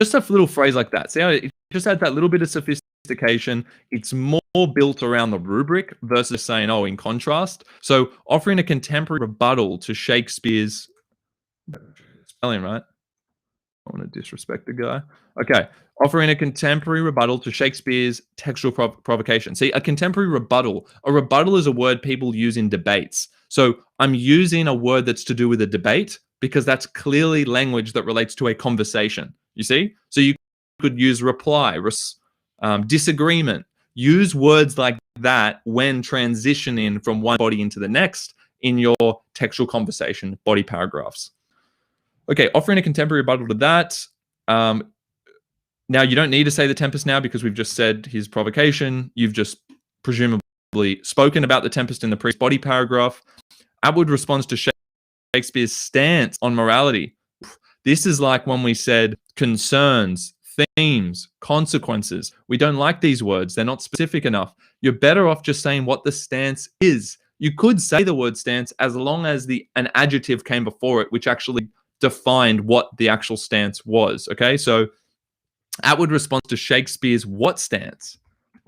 Just a little phrase like that. See how it just adds that little bit of sophistication. It's more built around the rubric versus saying, oh, in contrast. So offering a contemporary rebuttal to Shakespeare's spelling, right? I want to disrespect the guy. Okay. Offering a contemporary rebuttal to Shakespeare's textual provocation. See, a contemporary rebuttal. A rebuttal is a word people use in debates. So I'm using a word that's to do with a debate because that's clearly language that relates to a conversation. You see? So you could use reply, disagreement. Use words like that when transitioning from one body into the next in your textual conversation body paragraphs. Okay, offering a contemporary rebuttal to that. Now, you don't need to say the Tempest now because we've just said his provocation. You've just presumably spoken about the Tempest in the previous body paragraph. Atwood responds to Shakespeare's stance on morality. This is like when we said concerns, themes, consequences. We don't like these words. They're not specific enough. You're better off just saying what the stance is. You could say the word stance as long as an adjective came before it, which actually defined what the actual stance was. Okay, so Atwood responds to Shakespeare's what stance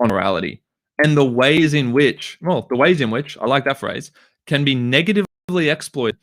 on morality and the ways in which, I like that phrase, can be negatively exploited.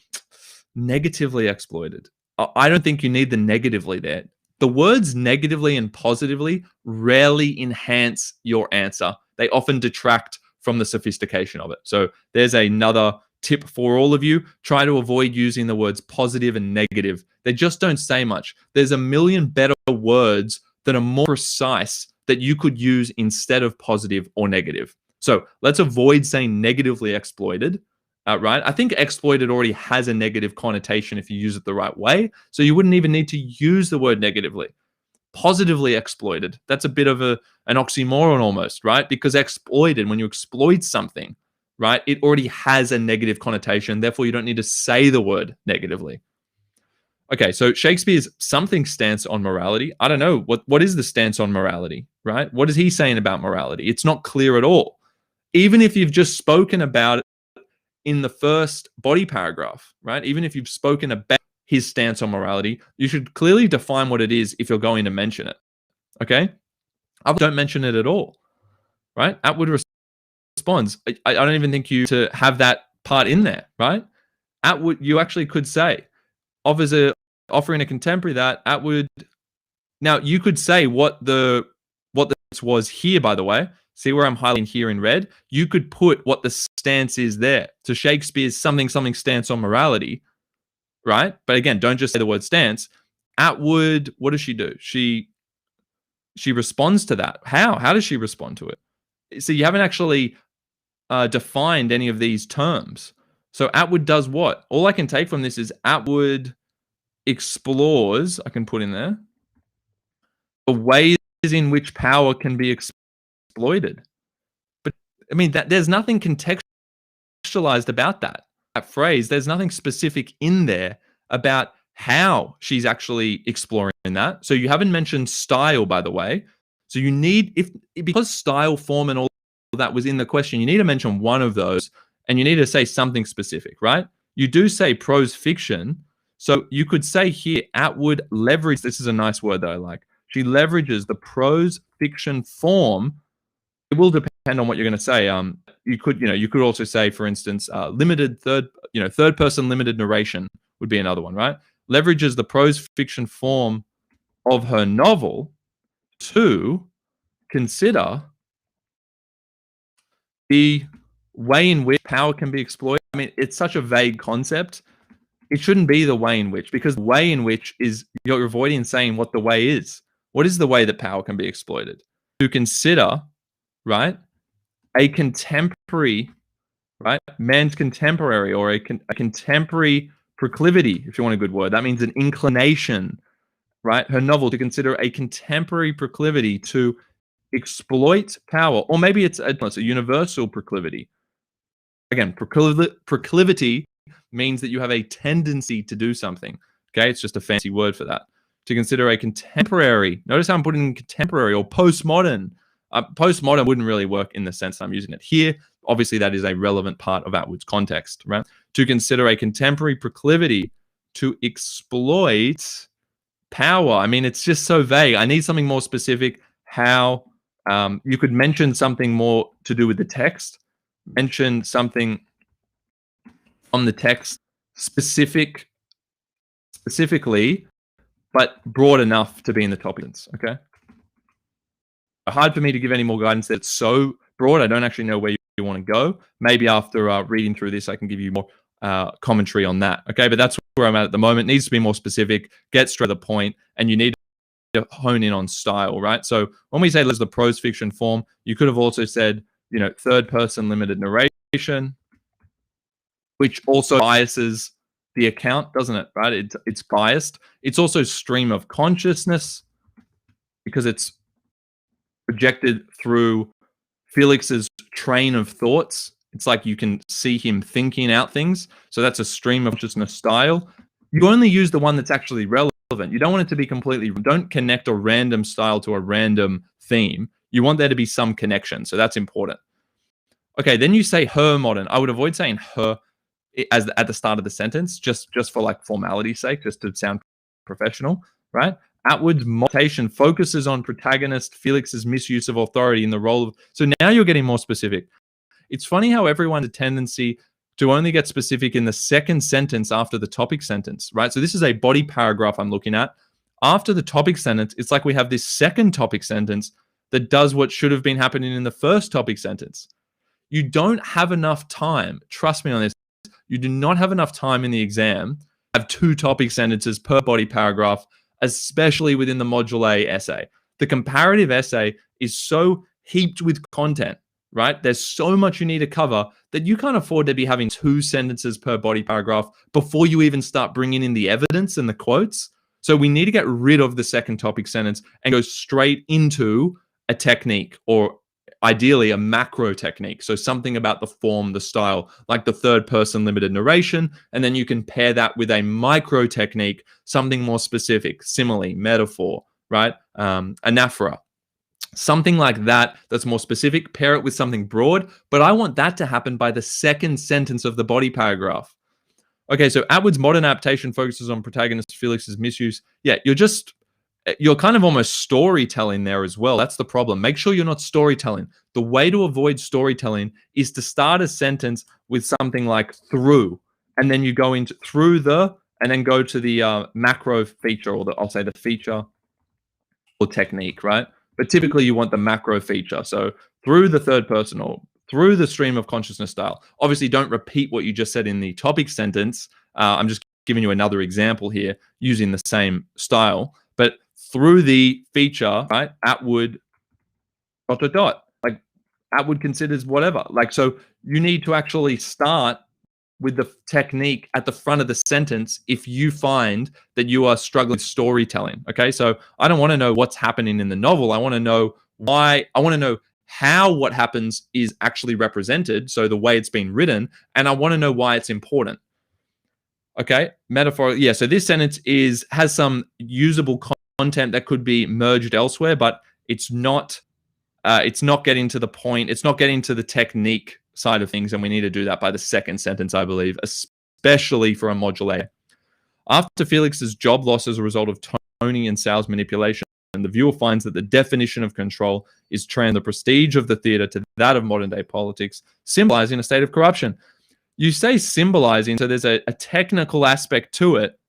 Negatively exploited. I don't think you need the negatively there. The words negatively and positively rarely enhance your answer. They often detract from the sophistication of it. So there's another tip for all of you. Try to avoid using the words positive and negative. They just don't say much. There's a million better words that are more precise that you could use instead of positive or negative. So let's avoid saying negatively exploited. Right? I think exploited already has a negative connotation if you use it the right way. So you wouldn't even need to use the word negatively. Positively exploited. That's a bit of an oxymoron almost, right? Because exploited, when you exploit something, right, it already has a negative connotation. Therefore, you don't need to say the word negatively. Okay, so Shakespeare's something stance on morality. I don't know. What is the stance on morality, right? What is he saying about morality? It's not clear at all. Even if you've just spoken about it in the first body paragraph, right? Even if you've spoken about his stance on morality, you should clearly define what it is if you're going to mention it, okay? Others don't mention it at all, right? Atwood responds, I don't even think you to have that part in there, right? Atwood, you actually could say, offering a contemporary that Atwood. Now, you could say what this was here, by the way. See where I'm highlighting here in red? You could put what the stance is there. So Shakespeare's something stance on morality, right? But again, don't just say the word stance. Atwood, what does she do? She responds to that. How? How does she respond to it? So you haven't actually defined any of these terms. So Atwood does what? All I can take from this is Atwood explores, I can put in there, the ways in which power can be exploited. But I mean, there's nothing contextualized about that phrase. There's nothing specific in there about how she's actually exploring that. So you haven't mentioned style, by the way. So you need, because style, form, and all that was in the question, you need to mention one of those, and you need to say something specific, right? You do say prose fiction. So you could say here, Atwood leverage. This is a nice word that I like. She leverages the prose fiction form. It will depend on what you're going to say. You could also say, for instance, limited third person limited narration would be another one, right? Leverages the prose fiction form of her novel to consider the way in which power can be exploited. I mean, it's such a vague concept. It shouldn't be the way in which, because the way in which is, you're avoiding saying what the way is. What is the way that power can be exploited? To consider, right, a contemporary, right, man's contemporary, or a contemporary proclivity, if you want a good word. That means an inclination, right? Her novel, to consider a contemporary proclivity to exploit power, or maybe it's a universal proclivity. Again, proclivity means that you have a tendency to do something. Okay, it's just a fancy word for that. To consider a contemporary, notice how I'm putting contemporary or postmodern. Postmodern wouldn't really work in the sense I'm using it here. Obviously, that is a relevant part of Atwood's context, right? To consider a contemporary proclivity to exploit power. I mean, it's just so vague. I need something more specific. How you could mention something more to do with the text, mention something on the text specifically, but broad enough to be in the topic. Okay. Hard for me to give any more guidance. That's so broad. I don't actually know where you want to go. Maybe after reading through this, I can give you more commentary on that. Okay, but that's where I'm at the moment. It needs to be more specific, get straight to the point, and you need to hone in on style, right? So when we say there's the prose fiction form, you could have also said, third person limited narration, which also biases the account, doesn't it? Right? It's biased. It's also stream of consciousness because it's projected through Felix's train of thoughts. It's like you can see him thinking out things. So that's a stream of consciousness style. You only use the one that's actually relevant. You don't want it to be don't connect a random style to a random theme. You want there to be some connection. So that's important. Okay, then you say her modern. I would avoid saying her at the start of the sentence, just for like formality's sake, just to sound professional, right? Atwood's motivation focuses on protagonist Felix's misuse of authority in the role of. So now you're getting more specific. It's funny how everyone has a tendency to only get specific in the second sentence after the topic sentence, right? So this is a body paragraph I'm looking at. After the topic sentence, it's like we have this second topic sentence that does what should have been happening in the first topic sentence. You don't have enough time. Trust me on this. You do not have enough time in the exam to have 2 topic sentences per body paragraph, especially within the Module A essay. The comparative essay is so heaped with content, right? There's so much you need to cover that you can't afford to be having 2 sentences per body paragraph before you even start bringing in the evidence and the quotes. So we need to get rid of the second topic sentence and go straight into a technique, or ideally a macro technique. So something about the form, the style, like the third person limited narration. And then you can pair that with a micro technique, something more specific, simile, metaphor, right? Anaphora. Something like that that's more specific, pair it with something broad, but I want that to happen by the second sentence of the body paragraph. Okay, so Atwood's modern adaptation focuses on protagonist Felix's misuse. Yeah, you're kind of almost storytelling there as well. That's the problem. Make sure you're not storytelling. The way to avoid storytelling is to start a sentence with something like through, and then you go into through the, and then go to the macro feature, or I'll say the feature or technique, right? But typically you want the macro feature. So through the third person, or through the stream of consciousness style. Obviously, don't repeat what you just said in the topic sentence. I'm just giving you another example here using the same style. But through the feature, right? Atwood ... Like Atwood considers whatever. Like, so you need to actually start with the technique at the front of the sentence if you find that you are struggling with storytelling. Okay, so I don't want to know what's happening in the novel. I want to know why. I want to know how what happens is actually represented, so the way it's been written, and I want to know why it's important. Okay, metaphor. Yeah, so this sentence has some usable content that could be merged elsewhere, but it's not getting to the point. It's not getting to the technique side of things, and we need to do that by the second sentence, I believe, especially for a Module A. After Felix's job loss as a result of Tony and Sal's manipulation, and the viewer finds that the definition of control is the prestige of the theater to that of modern day politics, symbolizing a state of corruption. You say symbolizing, so there's a technical aspect to it.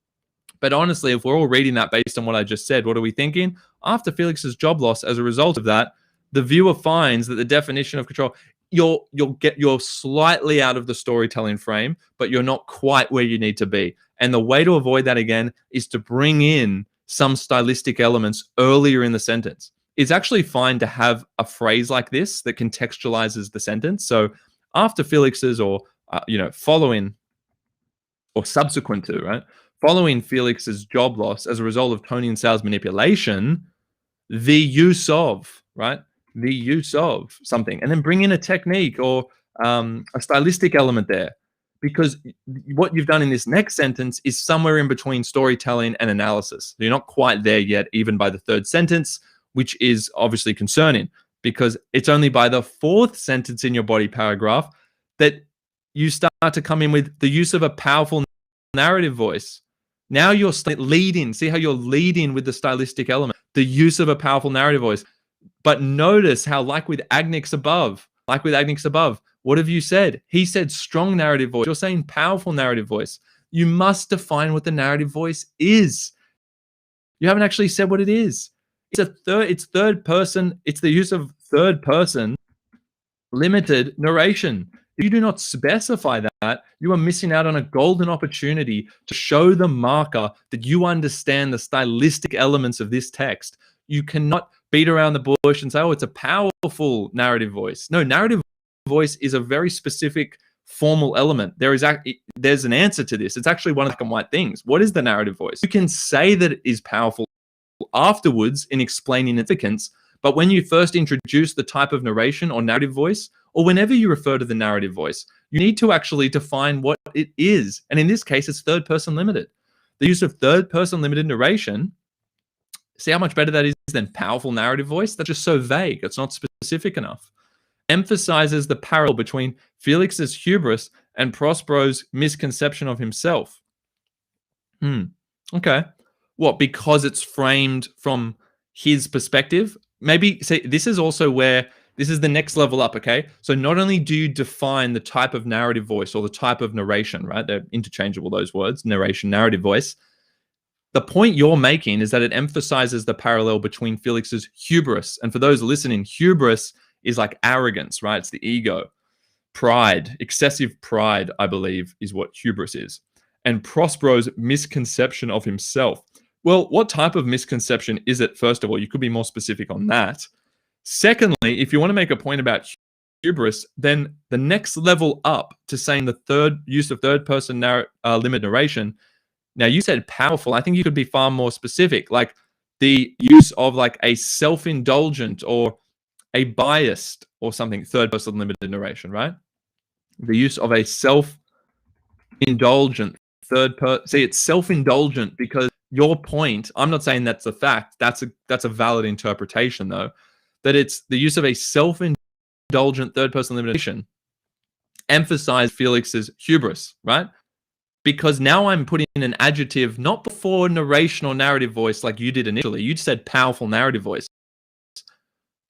But honestly, if we're all reading that based on what I just said, what are we thinking? After Felix's job loss as a result of that, the viewer finds that the definition of control, you're slightly out of the storytelling frame, but you're not quite where you need to be. And the way to avoid that, again, is to bring in some stylistic elements earlier in the sentence. It's actually fine to have a phrase like this that contextualizes the sentence. So after Felix's, or following or subsequent to, right? Following Felix's job loss as a result of Tony and Sal's manipulation, the use of, right? the use of something, and then bring in a technique or a stylistic element there. Because what you've done in this next sentence is somewhere in between storytelling and analysis. You're not quite there yet, even by the third sentence, which is obviously concerning, because it's only by the fourth sentence in your body paragraph that you start to come in with the use of a powerful narrative voice. Now you're leading. See how you're leading with the stylistic element, the use of a powerful narrative voice. But notice how, like with AGNIK's above, what have you said? He said strong narrative voice. You're saying powerful narrative voice. You must define what the narrative voice is. You haven't actually said what it is. It's third person. It's the use of third person limited narration. If you do not specify that, you are missing out on a golden opportunity to show the marker that you understand the stylistic elements of this text. You cannot beat around the bush and say, oh, it's a powerful narrative voice. No, narrative voice is a very specific formal element. There's an answer to this. It's actually one of the black and white things. What is the narrative voice? You can say that it is powerful afterwards in explaining its significance, but when you first introduce the type of narration or narrative voice, or whenever you refer to the narrative voice, you need to actually define what it is. And in this case, it's third person limited. The use of third person limited narration, see how much better that is than powerful narrative voice? That's just so vague. It's not specific enough. Emphasizes the parallel between Felix's hubris and Prospero's misconception of himself. Okay. What? Because it's framed from his perspective? Maybe, say, this is also where, this is the next level up, okay? So not only do you define the type of narrative voice or the type of narration, right? They're interchangeable, those words, narration, narrative voice. The point you're making is that it emphasizes the parallel between Felix's hubris. And for those listening, hubris is like arrogance, right? It's the ego. Pride, excessive pride, I believe, is what hubris is. And Prospero's misconception of himself. Well, what type of misconception is it? First of all, you could be more specific on that. Secondly, if you want to make a point about hubris, then the next level up to saying the third use of third person limited narration. Now, you said powerful. I think you could be far more specific, like the use of like a self-indulgent or a biased or something, third person limited narration, right? The use of a self-indulgent third person. See, it's self-indulgent because your point, I'm not saying that's a fact. That's a valid interpretation, though, that it's the use of a self-indulgent third person limitation emphasize Felix's hubris, right? Because now I'm putting in an adjective not before narration or narrative voice like you did initially. You said powerful narrative voice.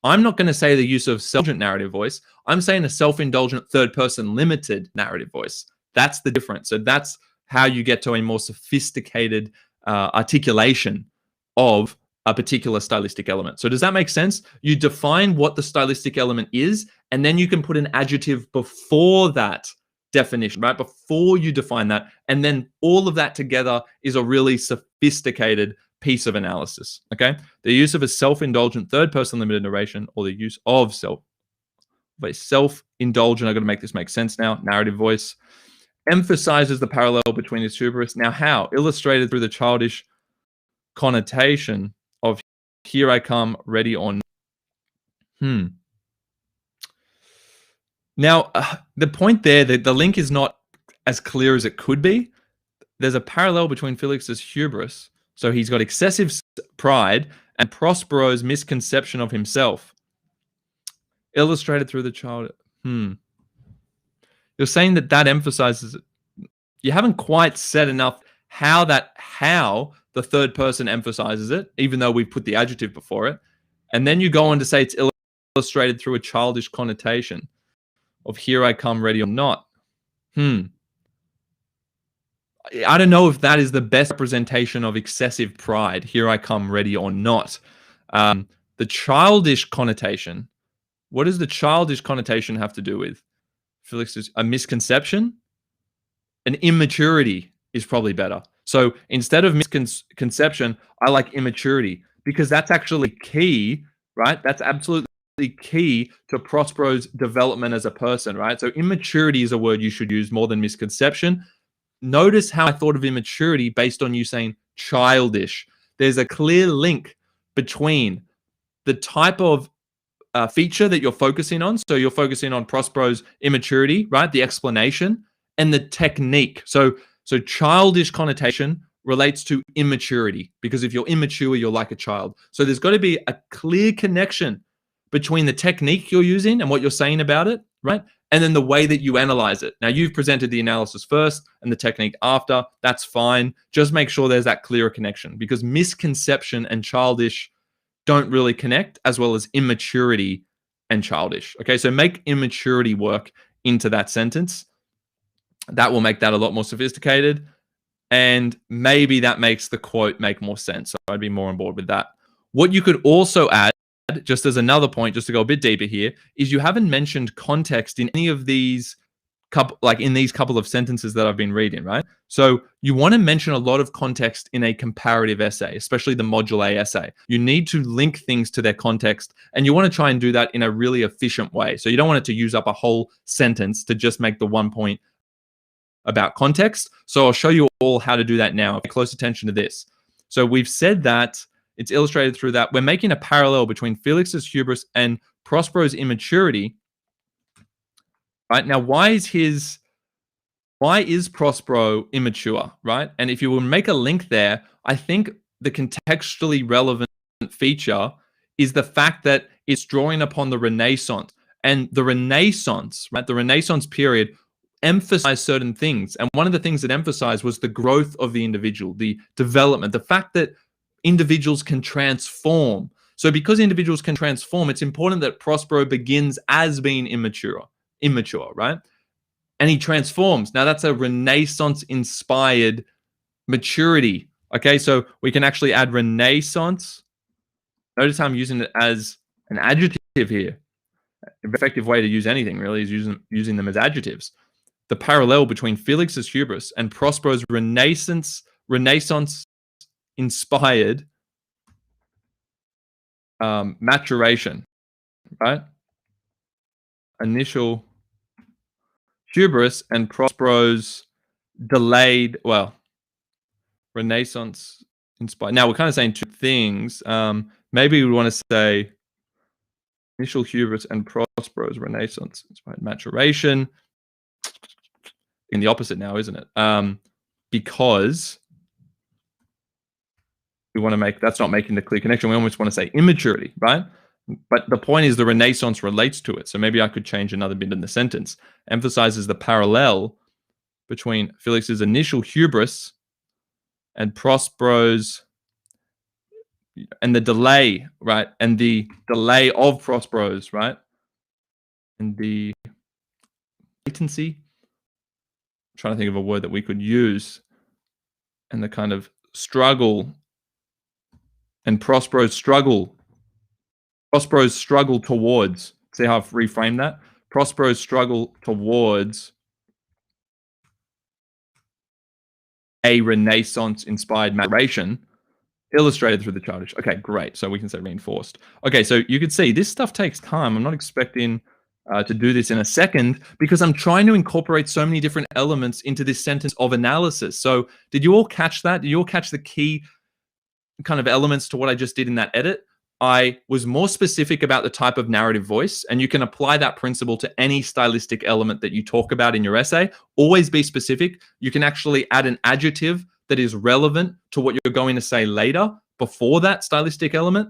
I'm not going to say the use of self-indulgent narrative voice. I'm saying a self-indulgent third-person limited narrative voice. That's the difference. So that's how you get to a more sophisticated articulation of a particular stylistic element. So does that make sense? You define what the stylistic element is, and then you can put an adjective before that definition, right? Before you define that, and then all of that together is a really sophisticated piece of analysis, okay? The use of a self-indulgent third-person limited narration, or the use of self-indulgent, I've got to make this make sense now, narrative voice, emphasizes the parallel between his hubris. Now, how? Illustrated through the childish connotation of here I come, ready or not. Now, the point there, the link is not as clear as it could be. There's a parallel between Felix's hubris, so he's got excessive pride, and Prospero's misconception of himself. Illustrated through the child. You're saying that emphasizes it. You haven't quite said enough how the third person emphasizes it, even though we've put the adjective before it. And then you go on to say it's illustrated through a childish connotation of here I come, ready or not. I don't know if that is the best representation of excessive pride. Here I come, ready or not. The childish connotation. What does the childish connotation have to do with? Felix's a misconception? An immaturity is probably better. So instead of misconception, I like immaturity because that's actually key, right? That's absolutely key to Prospero's development as a person, right? So immaturity is a word you should use more than misconception. Notice how I thought of immaturity based on you saying childish. There's a clear link between the type of feature that you're focusing on. So you're focusing on Prospero's immaturity, right? The explanation and the technique. So childish connotation relates to immaturity, because if you're immature, you're like a child. So there's got to be a clear connection between the technique you're using and what you're saying about it, right? And then the way that you analyze it. Now, you've presented the analysis first and the technique after. That's fine. Just make sure there's that clearer connection, because misconception and childish don't really connect, as well as immaturity and childish. Okay, so make immaturity work into that sentence. That will make that a lot more sophisticated. And maybe that makes the quote make more sense. So I'd be more on board with that. What you could also add, just as another point, just to go a bit deeper here, is you haven't mentioned context in any of these couple of sentences that I've been reading, right? So you want to mention a lot of context in a comparative essay, especially the Module A essay. You need to link things to their context, and you want to try and do that in a really efficient way. So you don't want it to use up a whole sentence to just make the one point about context. So I'll show you all how to do that now. Pay close attention to this. So we've said that it's illustrated through that we're making a parallel between Felix's hubris and Prospero's immaturity. Right now, why is Prospero immature, right? And if you will make a link there, I think the contextually relevant feature is the fact that it's drawing upon the Renaissance. And the Renaissance, right? The Renaissance period emphasized certain things. And one of the things it emphasized was the growth of the individual, the development, the fact that individuals can transform. So because individuals can transform, it's important that Prospero begins as being immature, right? And he transforms. Now that's a Renaissance-inspired maturity. Okay, so we can actually add Renaissance. Notice how I'm using it as an adjective here. An effective way to use anything really is using them as adjectives. The parallel between Felix's hubris and Prospero's Renaissance-inspired maturation, right? Initial hubris and Prospero's delayed, Renaissance inspired. Now we're kind of saying two things. Maybe we want to say initial hubris and Prospero's Renaissance inspired maturation. In the opposite now, isn't it? Because we want to make, that's not making the clear connection. We almost want to say immaturity, right? But the point is the Renaissance relates to it. So maybe I could change another bit in the sentence. Emphasizes the parallel between Felix's initial hubris and Prospero's, and the delay, right? And the delay of Prospero's, right? And the latency. I'm trying to think of a word that we could use. And the kind of struggle and Prospero's struggle towards, see how I've reframed that? Prospero's struggle towards a Renaissance-inspired maturation, illustrated through the childish. Okay, great. So we can say reinforced. Okay, so you can see this stuff takes time. I'm not expecting to do this in a second, because I'm trying to incorporate so many different elements into this sentence of analysis. So did you all catch that? Did you all catch the key kind of elements to what I just did in that edit? I was more specific about the type of narrative voice, and you can apply that principle to any stylistic element that you talk about in your essay. Always be specific. You can actually add an adjective that is relevant to what you're going to say later before that stylistic element.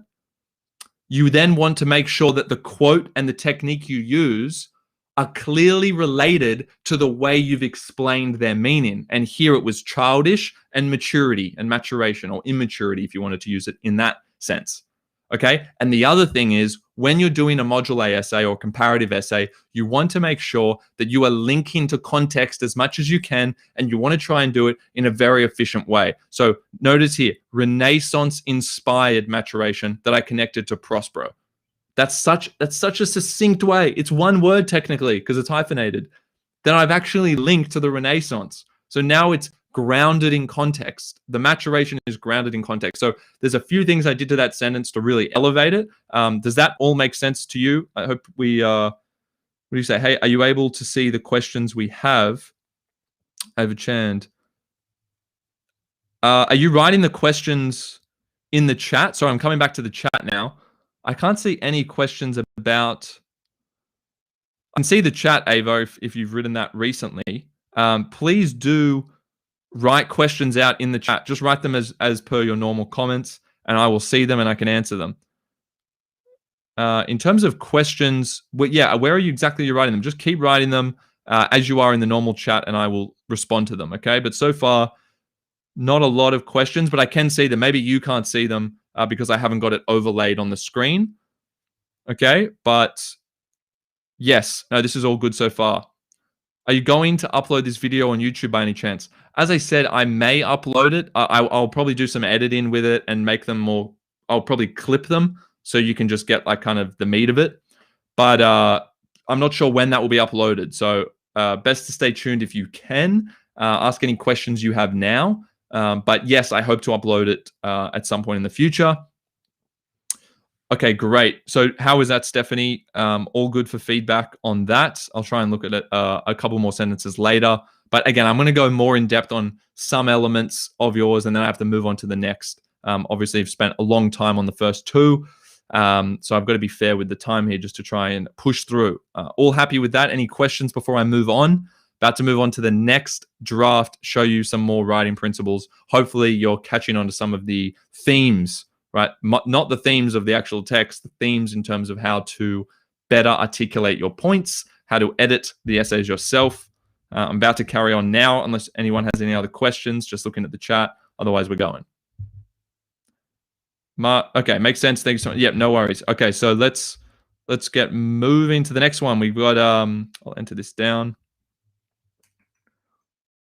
You then want to make sure that the quote and the technique you use are clearly related to the way you've explained their meaning. And here it was childish and maturity and maturation, or immaturity if you wanted to use it in that sense. Okay. And the other thing is, when you're doing a Module A essay or comparative essay, you want to make sure that you are linking to context as much as you can, and you want to try and do it in a very efficient way. So notice here, Renaissance-inspired maturation that I connected to Prospero. That's such a succinct way. It's one word technically because it's hyphenated. Then I've actually linked to the Renaissance. So now it's grounded in context. The maturation is grounded in context. So there's a few things I did to that sentence to really elevate it. Does that all make sense to you? I hope we, what do you say? Hey, are you able to see the questions we have over Chand? Are you writing the questions in the chat? Sorry, I'm coming back to the chat now. I can't see any questions about. I can see the chat, Avo, if you've written that recently. Please do write questions out in the chat. Just write them as per your normal comments, and I will see them and I can answer them. In terms of questions, where are you exactly writing them? Just keep writing them as you are in the normal chat, and I will respond to them, okay? But so far, not a lot of questions, but I can see them. Maybe you can't see them because I haven't got it overlaid on the screen, okay? But yes, no, this is all good so far. Are you going to upload this video on YouTube by any chance? As I said, I may upload it. I'll probably do some editing with it and make them more. I'll probably clip them so you can just get like kind of the meat of it. But I'm not sure when that will be uploaded. So best to stay tuned if you can. Ask any questions you have now. But yes, I hope to upload it at some point in the future. Okay, great. So how is that, Stephanie? All good for feedback on that. I'll try and look at it a couple more sentences later. But again, I'm going to go more in depth on some elements of yours, and then I have to move on to the next. Obviously, I've spent a long time on the first two, so I've got to be fair with the time here just to try and push through. All happy with that? Any questions before I move on? About to move on to the next draft, show you some more writing principles. Hopefully, you're catching on to some of the themes, right? Not the themes of the actual text, the themes in terms of how to better articulate your points, how to edit the essays yourself. I'm about to carry on now, unless anyone has any other questions, just looking at the chat. Otherwise, we're going. Okay, makes sense. Thanks so much. Yep, no worries. Okay, so let's get moving to the next one. We've got, I'll enter this down.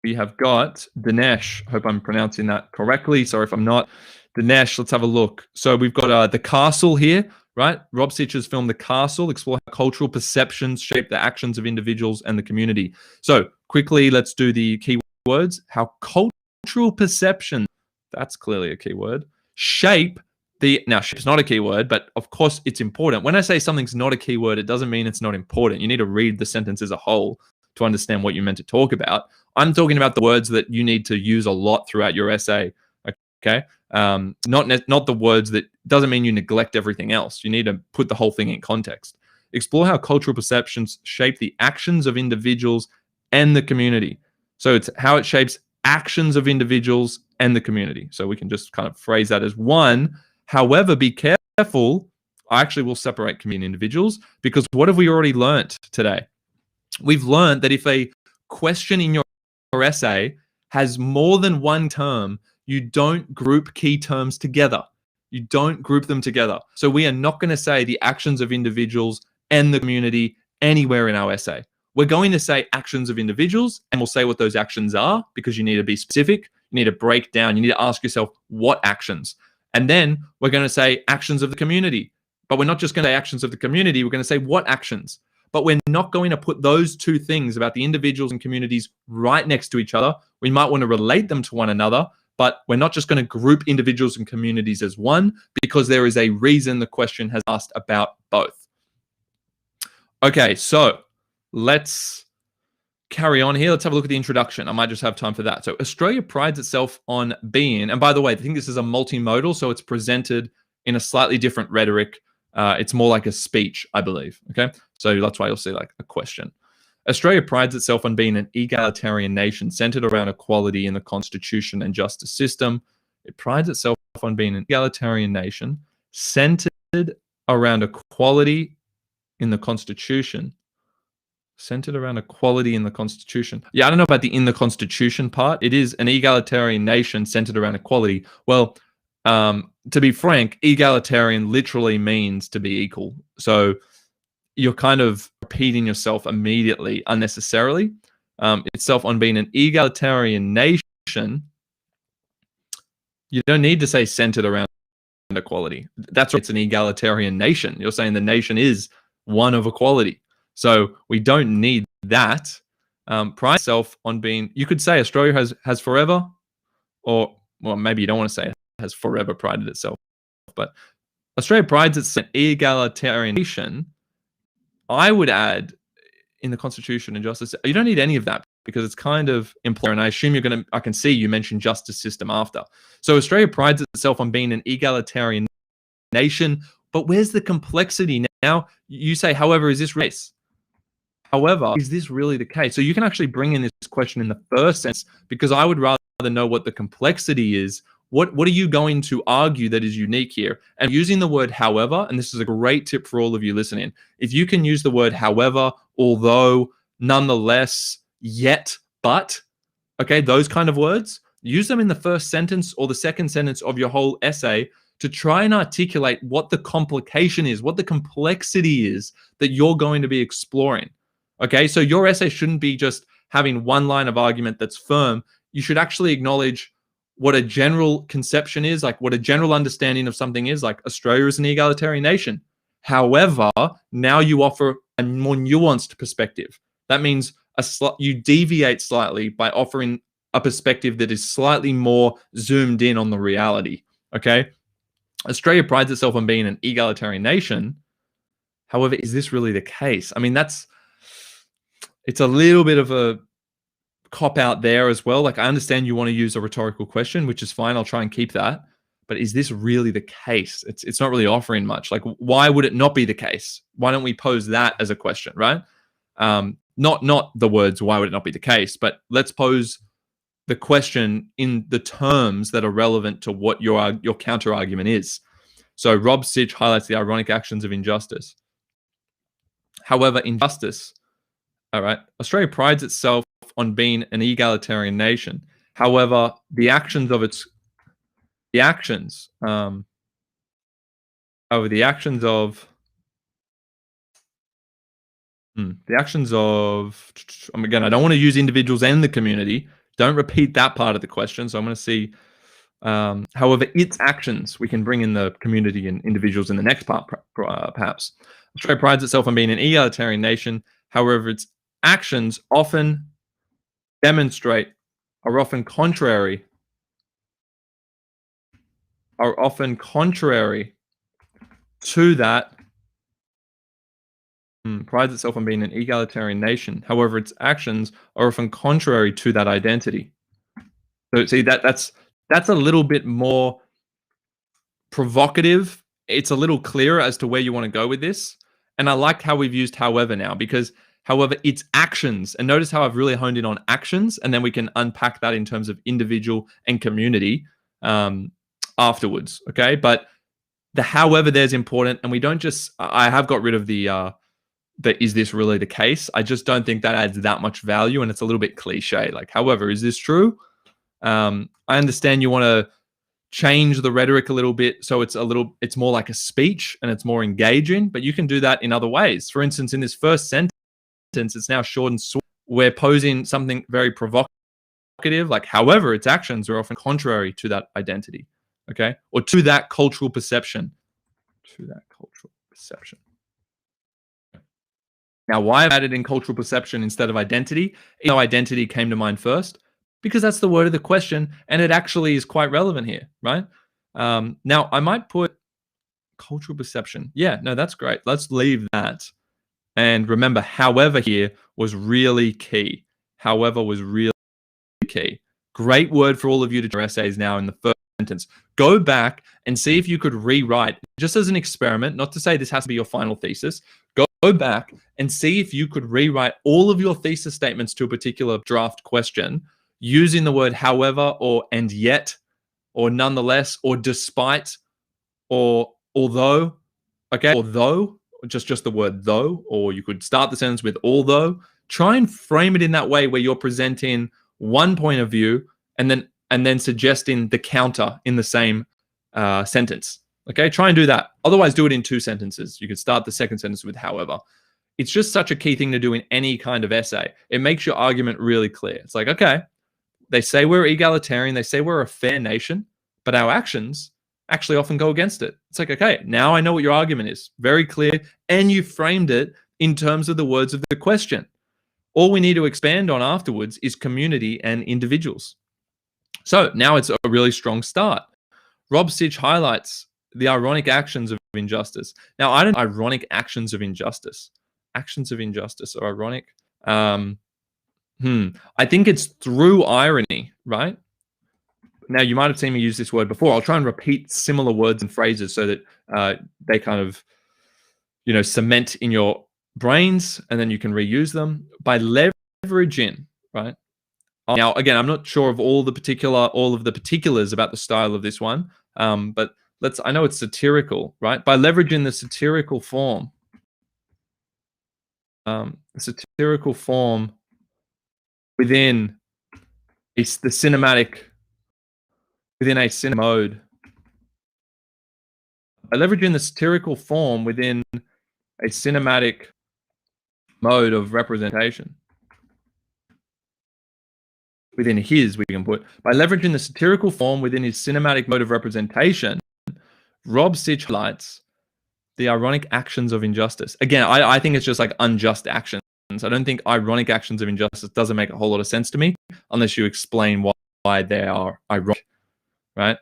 We have got Dinesh. Hope I'm pronouncing that correctly. Sorry if I'm not. Dinesh, let's have a look. So we've got The Castle here, right? Rob Sitch's film The Castle, explore how cultural perceptions shape the actions of individuals and the community. So quickly, let's do the keywords. How cultural perception, that's clearly a keyword, shape the, now shape's not a keyword, but of course it's important. When I say something's not a keyword, it doesnokay mean it's not important. You need to read the sentence as a whole to understand what you meant to talk about. I'm talking about the words that you need to use a lot throughout your essay, okay? Not the words that doesn't mean you neglect everything else. You need to put the whole thing in context. Explore how cultural perceptions shape the actions of individuals and the community. So it's how it shapes actions of individuals and the community. So we can just kind of phrase that as one. However, be careful. I actually will separate community and individuals, because what have we already learned today? We've learned that if a question in your essay has more than one term, you don't group key terms together. You don't group them together. So we are not going to say the actions of individuals and the community anywhere in our essay. We're going to say actions of individuals, and we'll say what those actions are, because you need to be specific. You need to break down. You need to ask yourself what actions. And then we're going to say actions of the community. But we're not just going to say actions of the community. We're going to say what actions. But we're not going to put those two things about the individuals and communities right next to each other. We might want to relate them to one another, but we're not just going to group individuals and communities as one, because there is a reason the question has asked about both. Okay, so let's carry on here. Let's have a look at the introduction. I might just have time for that. So Australia prides itself on being, and by the way, I think this is a multimodal, so it's presented in a slightly different rhetoric. It's more like a speech, I believe. Okay, so that's why you'll see like a question. Australia prides itself on being an egalitarian nation centered around equality in the constitution and justice system. It prides itself on being an egalitarian nation centered around equality in the constitution. Centered around equality in the constitution. Yeah, I don't know about the in the constitution part. It is an egalitarian nation centered around equality. Well, to be frank, egalitarian literally means to be equal. So you're kind of repeating yourself immediately, unnecessarily. Itself on being an egalitarian nation, you don't need to say centered around equality. That's why it's an egalitarian nation. You're saying the nation is one of equality. So we don't need that. Pride itself on being, you could say Australia has forever, or well, maybe you don't want to say it has forever prided itself, but Australia prides itself an egalitarian nation. I would add in the constitution and justice. You don't need any of that, because it's kind of implied. And I assume you're going to, I can see you mentioned justice system after. So Australia prides itself on being an egalitarian nation But where's the complexity? Now you say, however, is this race? However, is this really the case? So you can actually bring in this question in the first sense, because I would rather know what the complexity is. What are you going to argue that is unique here? And using the word however, and this is a great tip for all of you listening, if you can use the word however, although, nonetheless, yet, but, okay, those kind of words, use them in the first sentence or the second sentence of your whole essay to try and articulate what the complication is, what the complexity is that you're going to be exploring. Okay, so your essay shouldn't be just having one line of argument that's firm. You should actually acknowledge what a general conception is, like what a general understanding of something is, like Australia is an egalitarian nation. However, now you offer a more nuanced perspective. That means you deviate slightly by offering a perspective that is slightly more zoomed in on the reality. Okay, Australia prides itself on being an egalitarian nation. However, is this really the case? I mean, it's a little bit of a cop out there as well. Like, I understand you want to use a rhetorical question, which is fine. I'll try and keep that. But is this really the case? It's not really offering much. Like, why would it not be the case? Why don't we pose that as a question, right? Not the words, why would it not be the case? But let's pose the question in the terms that are relevant to what your counter argument is. So Rob Sitch highlights the ironic actions of injustice. However, injustice, all right, Australia prides itself on being an egalitarian nation. However, the actions of again, I don't want to use individuals and the community. Don't repeat that part of the question. So I'm going to see, however, its actions, we can bring in the community and individuals in the next part, perhaps. Australia prides itself on being an egalitarian nation. However, its actions often are often contrary to that. Prides itself on being an egalitarian nation. However, its actions are often contrary to that identity. So see, that's a little bit more provocative. It's a little clearer as to where you want to go with this. And I like how we've used however now, because however, its actions, and notice how I've really honed in on actions, and then we can unpack that in terms of individual and community afterwards, okay? But the however there's important, and we don't just, I have got rid of the is this really the case? I just don't think that adds that much value, and it's a little bit cliche. Like, however, is this true? I understand you want to change the rhetoric a little bit so it's more like a speech and it's more engaging, but you can do that in other ways. For instance, in this first sentence, it's now short and sweet. We're posing something very provocative, like, however, its actions are often contrary to that identity, okay? Or to that cultural perception. Now, why I've added in cultural perception instead of identity? You know, identity came to mind first, because that's the word of the question, and it actually is quite relevant here, right? Now, I might put cultural perception. Yeah, no, that's great. Let's leave that. And remember, however here was really key. However was really key. Great word for all of you to do your essays now in the first sentence. Go back and see if you could rewrite, just as an experiment, not to say this has to be your final thesis. Go back and see if you could rewrite all of your thesis statements to a particular draft question using the word however, or and yet, or nonetheless, or despite, or although, okay, or though, just the word though, or you could start the sentence with although. Try and frame it in that way where you're presenting one point of view and then suggesting the counter in the same sentence. Okay, try and do that. Otherwise, do it in two sentences. You could start the second sentence with however. It's just such a key thing to do in any kind of essay. It makes your argument really clear. It's like, okay, they say we're egalitarian, they say we're a fair nation, but our actions actually often go against it. It's like, okay, now I know what your argument is. Very clear. And you framed it in terms of the words of the question. All we need to expand on afterwards is community and individuals. So now it's a really strong start. Rob Sitch highlights the ironic actions of injustice. Now, I don't know ironic actions of injustice. Actions of injustice are ironic. I think it's through irony, right? Now, you might have seen me use this word before. I'll try and repeat similar words and phrases so that they kind of, cement in your brains, and then you can reuse them by leveraging, right? Now, again, I'm not sure of all of the particulars about the style of this one, but I know it's satirical, right? By leveraging the satirical form, within the cinematic, within a cinema mode. By leveraging the satirical form within a cinematic mode of representation. Within his, we can put, by leveraging the satirical form within his cinematic mode of representation, Rob Sitch highlights the ironic actions of injustice. Again, I think it's just like unjust actions. I don't think ironic actions of injustice doesn't make a whole lot of sense to me unless you explain why they are ironic, right?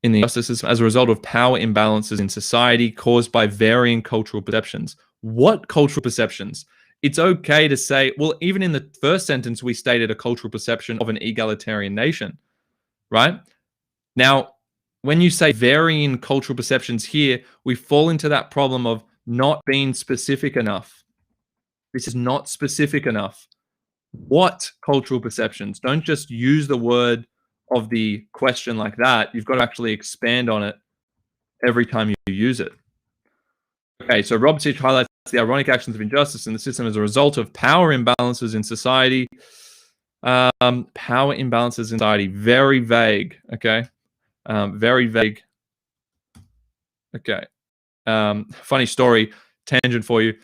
In the injustices as a result of power imbalances in society caused by varying cultural perceptions. What cultural perceptions? It's okay to say, well, even in the first sentence, we stated a cultural perception of an egalitarian nation, right? Now, when you say varying cultural perceptions here, we fall into that problem of not being specific enough. This is not specific enough. What cultural perceptions? Don't just use the word of the question like that. You've got to actually expand on it every time you use it. Okay, so Rob Sitch highlights the ironic actions of injustice in the system as a result of power imbalances in society. Power imbalances in society, very vague, okay? Very vague. Okay. Funny story, tangent for you.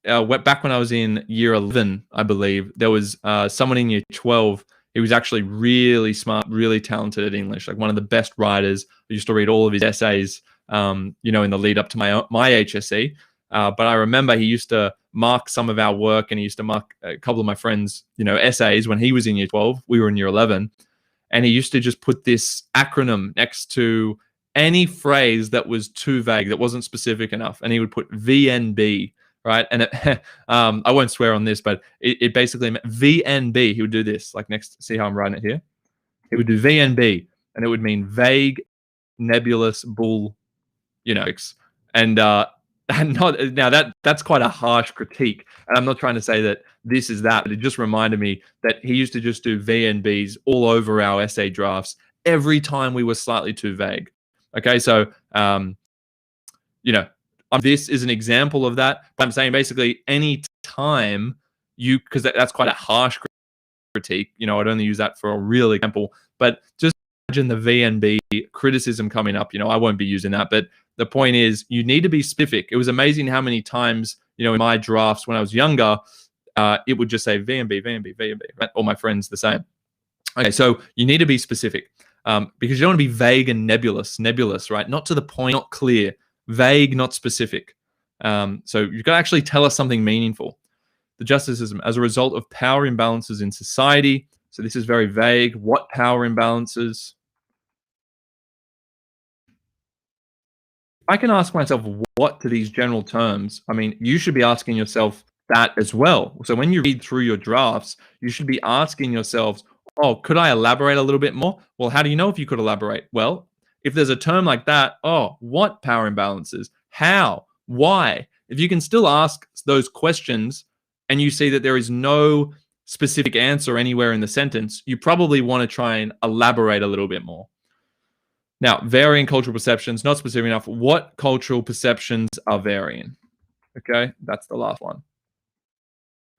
Back when I was in year 11, I believe, there was someone in year 12. He was actually really smart, really talented at English, like one of the best writers. I used to read all of his essays, in the lead up to my HSC. But I remember he used to mark some of our work, and he used to mark a couple of my friends, essays when he was in year 12. We were in year 11. And he used to just put this acronym next to any phrase that was too vague, that wasn't specific enough. And he would put VNB, right? And I won't swear on this, but it basically meant VNB. He would do this, like next, see how I'm writing it here? He would do VNB, and it would mean vague, nebulous, bull, and that's quite a harsh critique. And I'm not trying to say that this is that, but it just reminded me that he used to just do VNBs all over our essay drafts every time we were slightly too vague. Okay, so this is an example of that. But I'm saying basically any time because that's quite a harsh critique. I'd only use that for a real example. But just imagine the VNB criticism coming up. I won't be using that, but the point is, you need to be specific. It was amazing how many times, in my drafts when I was younger, it would just say VNB, VNB, VNB, right? All my friends the same. Okay, so you need to be specific because you don't want to be vague and nebulous, right? Not to the point, not clear, vague, not specific. So you've got to actually tell us something meaningful. The justice system as a result of power imbalances in society. So this is very vague. What power imbalances? I can ask myself what to these general terms. I mean, you should be asking yourself that as well. So when you read through your drafts, you should be asking yourselves, oh, could I elaborate a little bit more? Well, how do you know if you could elaborate? Well, if there's a term like that, oh, what power imbalances? How? Why? If you can still ask those questions and you see that there is no specific answer anywhere in the sentence, you probably want to try and elaborate a little bit more. Now, varying cultural perceptions, not specific enough. What cultural perceptions are varying? Okay, that's the last one.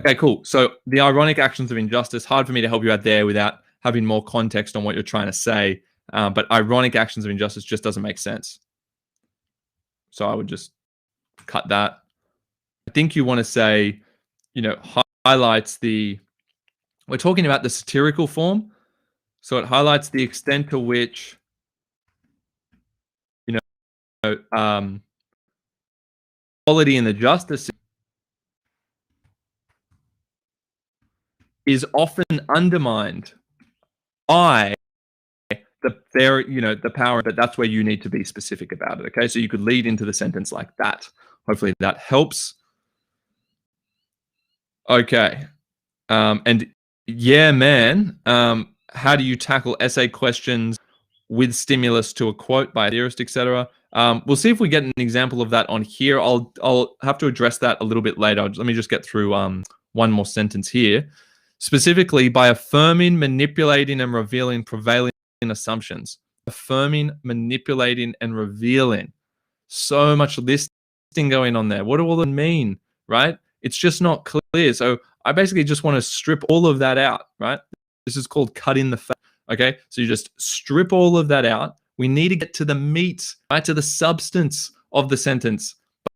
Okay, cool. So the ironic actions of injustice, hard for me to help you out there without having more context on what you're trying to say. But ironic actions of injustice just doesn't make sense. So I would just cut that. I think you want to say, highlights we're talking about the satirical form. So it highlights the extent to which, quality in the justice is often undermined by the power, but that's where you need to be specific about it. Okay, so you could lead into the sentence like that. Hopefully that helps. Okay, and yeah, man, how do you tackle essay questions with stimulus to a quote by a theorist, etc. We'll see if we get an example of that on here. I'll have to address that a little bit later. Let me just get through one more sentence here. Specifically, by affirming, manipulating, and revealing prevailing assumptions. Affirming, manipulating, and revealing. So much listing going on there. What do all that mean, right? It's just not clear. So I basically just want to strip all of that out, right? This is called cutting the fat. Okay, so you just strip all of that out. We need to get to the meat, right, to the substance of the sentence.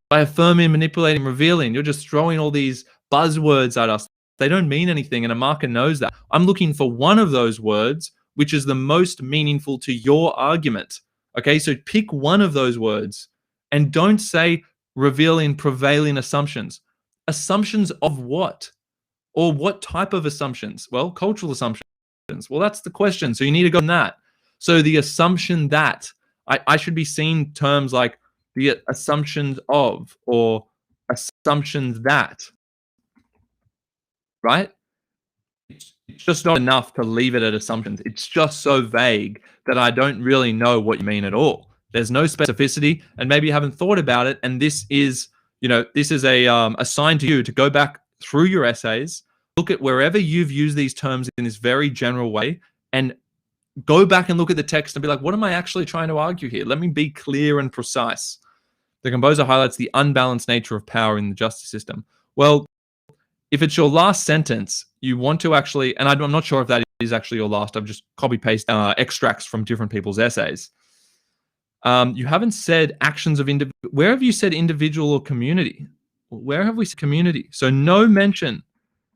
By affirming, manipulating, revealing, you're just throwing all these buzzwords at us. They don't mean anything, and a marker knows that. I'm looking for one of those words, which is the most meaningful to your argument. Okay, so pick one of those words and don't say revealing prevailing assumptions. Assumptions of what? Or what type of assumptions? Well, cultural assumptions. Well, that's the question. So you need to go on that. So the assumption that I should be seeing terms like the assumptions of or assumptions that, right? It's just not enough to leave it at assumptions. It's just so vague that I don't really know what you mean at all. There's no specificity, and maybe you haven't thought about it. And this is, this is a sign to you to go back through your essays, look at wherever you've used these terms in this very general way, and go back and look at the text and be like, what am I actually trying to argue here? Let me be clear and precise. The composer highlights the unbalanced nature of power in the justice system. Well, if it's your last sentence, you want to actually, and I'm not sure if that is actually your last, I've just copy-paste extracts from different people's essays. You haven't said actions of where have you said individual or community? Where have we said community? So no mention.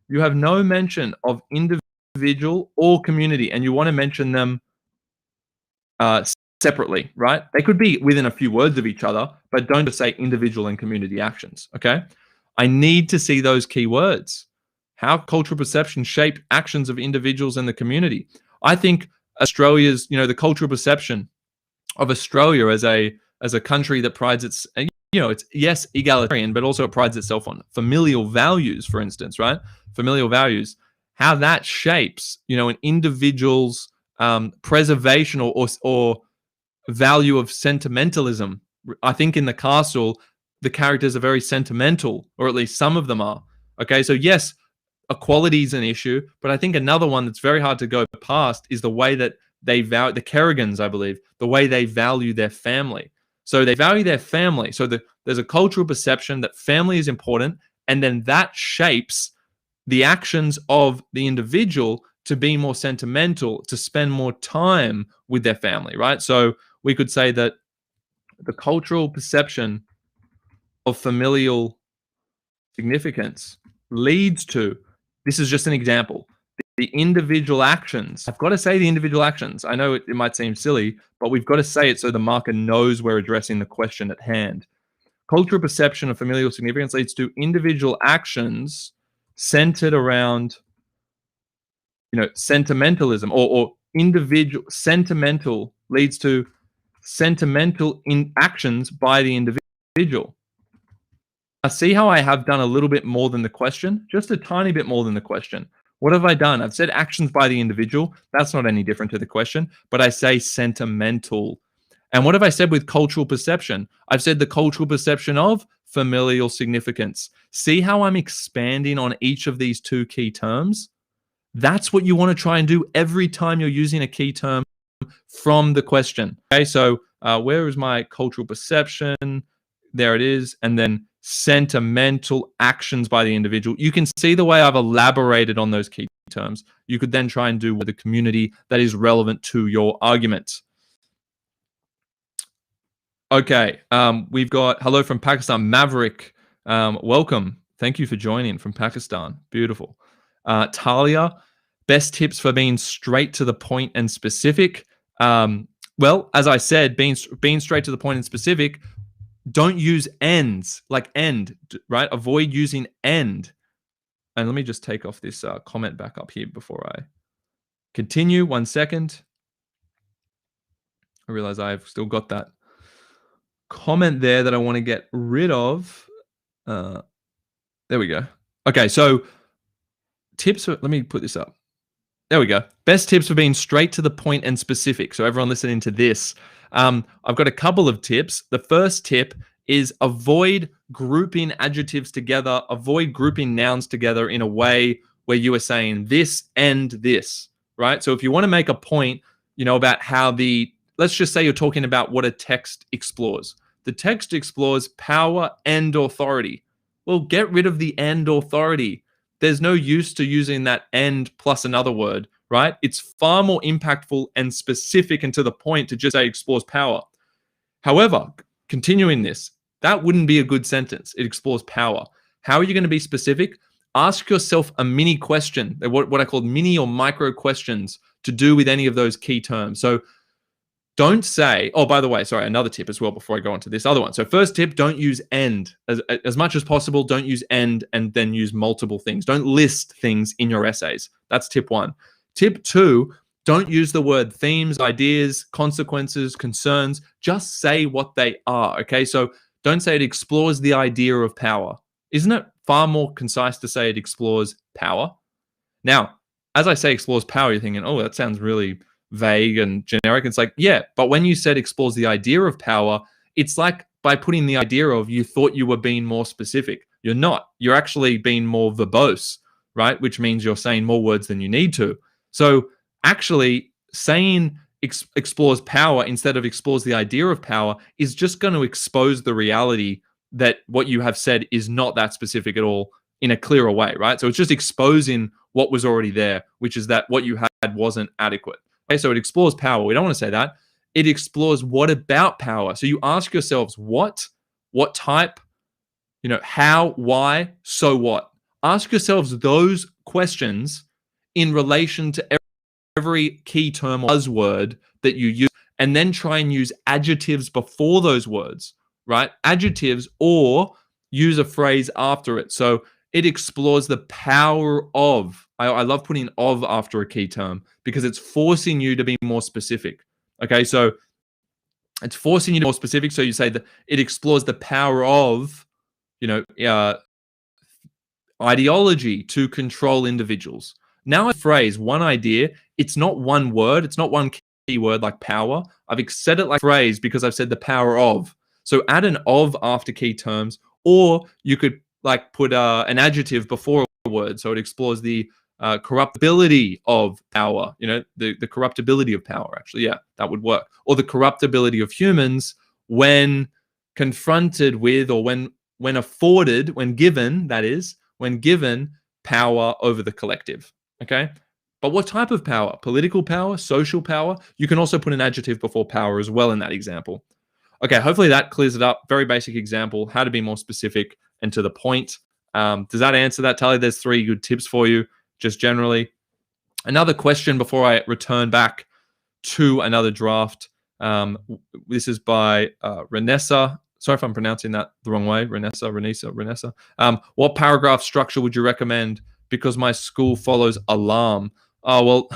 You have no mention of individual or community, and you want to mention them separately, right? They could be within a few words of each other, but don't just say individual and community actions, okay? I need to see those key words. How cultural perception shaped actions of individuals and the community. I think Australia's, the cultural perception of Australia as a country that prides its, it's, yes, egalitarian, but also it prides itself on familial values, for instance, right? Familial values, how that shapes, an individual's preservation or value of sentimentalism. I think in The Castle, the characters are very sentimental, or at least some of them are. Okay, so yes, equality is an issue, but I think another one that's very hard to go past is the way that they value, the Kerrigans, I believe, the way they value their family. So they value their family. So there's a cultural perception that family is important, and then that shapes the actions of the individual to be more sentimental, to spend more time with their family, right? So we could say that the cultural perception of familial significance leads to, this is just an example, the individual actions. I've got to say the individual actions. I know it might seem silly, but we've got to say it so the marker knows we're addressing the question at hand. Cultural perception of familial significance leads to individual actions centered around, sentimentalism, or individual sentimental leads to sentimental actions by the individual. Now, see how I have done a little bit more than the question? Just a tiny bit more than the question. What have I done? I've said actions by the individual. That's not any different to the question, but I say sentimental. And what have I said with cultural perception? I've said the cultural perception of familial significance. See how I'm expanding on each of these two key terms? That's what you want to try and do every time you're using a key term from the question. Okay, so where is my cultural perception? There it is. And then sentimental actions by the individual. You can see the way I've elaborated on those key terms. You could then try and do with the community that is relevant to your argument. Okay, we've got hello from Pakistan, Maverick. Welcome. Thank you for joining from Pakistan. Beautiful. Talia, best tips for being straight to the point and specific. Well, as I said, being straight to the point and specific, don't use ends, like end, right? Avoid using end. And let me just take off this comment back up here before I continue. 1 second. I realize I've still got that comment there that I want to get rid of. There we go. Okay, so tips. Let me put this up. There we go. Best tips for being straight to the point and specific. So everyone listening to this, I've got a couple of tips. The first tip is avoid grouping adjectives together, avoid grouping nouns together in a way where you are saying this and this, right? So if you want to make a point, about how let's just say you're talking about what a text explores. The text explores power and authority. Well, get rid of the and authority. There's no use to using that and plus another word, right? It's far more impactful and specific and to the point to just say explores power. However, continuing this, that wouldn't be a good sentence. It explores power. How are you going to be specific? Ask yourself a mini question, what I call mini or micro questions to do with any of those key terms. So don't say, oh, by the way, sorry, another tip as well before I go on to this other one. So first tip, don't use and. As much as possible, don't use and then use multiple things. Don't list things in your essays. That's tip one. Tip two, don't use the word themes, ideas, consequences, concerns. Just say what they are, okay? So don't say it explores the idea of power. Isn't it far more concise to say it explores power? Now, as I say explores power, you're thinking, oh, that sounds really vague and generic. It's like, yeah, but when you said explores the idea of power, it's like by putting the idea of, you thought you were being more specific. You're not. You're actually being more verbose, right? Which means you're saying more words than you need to. So actually saying explores power instead of explores the idea of power is just going to expose the reality that what you have said is not that specific at all in a clearer way, right? So it's just exposing what was already there, which is that what you had wasn't adequate. Okay, so it explores power. We don't want to say that. It explores what about power. So you ask yourselves what type, how, why, so what. Ask yourselves those questions in relation to every key term or buzzword that you use, and then try and use adjectives before those words, right? Adjectives, or use a phrase after it. So it explores the power of. I love putting of after a key term because it's forcing you to be more specific. Okay, so it's forcing you to be more specific. So you say that it explores the power of, ideology to control individuals. Now a phrase, one idea, it's not one word, it's not one key word like power. I've said it like phrase because I've said the power of. So add an of after key terms, or you could like put an adjective before a word. So it explores the corruptibility of power, the corruptibility of power, actually. Yeah, that would work. Or the corruptibility of humans when confronted with, or when afforded, when given, that is, when given power over the collective. Okay. But what type of power? Political power, social power? You can also put an adjective before power as well in that example. Okay, hopefully that clears it up. Very basic example, how to be more specific and to the point. Does that answer that, Tally? There's 3 good tips for you, just generally. Another question before I return back to another draft. This is by Renessa. Sorry if I'm pronouncing that the wrong way. Renessa. What paragraph structure would you recommend? Because my school follows ALARM. Oh, well,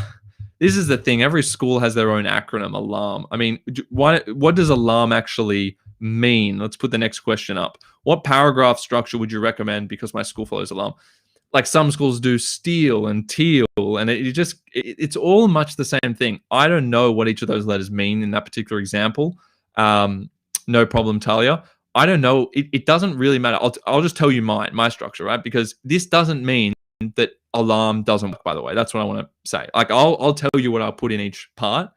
this is the thing. Every school has their own acronym, ALARM. I mean, what does ALARM actually mean? Let's put the next question up. What paragraph structure would you recommend? Because my school follows ALARM. Like some schools do steel and teal, and it's all much the same thing. I don't know what each of those letters mean in that particular example. No problem, Talia. I don't know. It doesn't really matter. I'll just tell you my structure, right? Because this doesn't mean that alarm doesn't work, by the way. That's what I want to say. Like I'll tell you what I'll put in each part.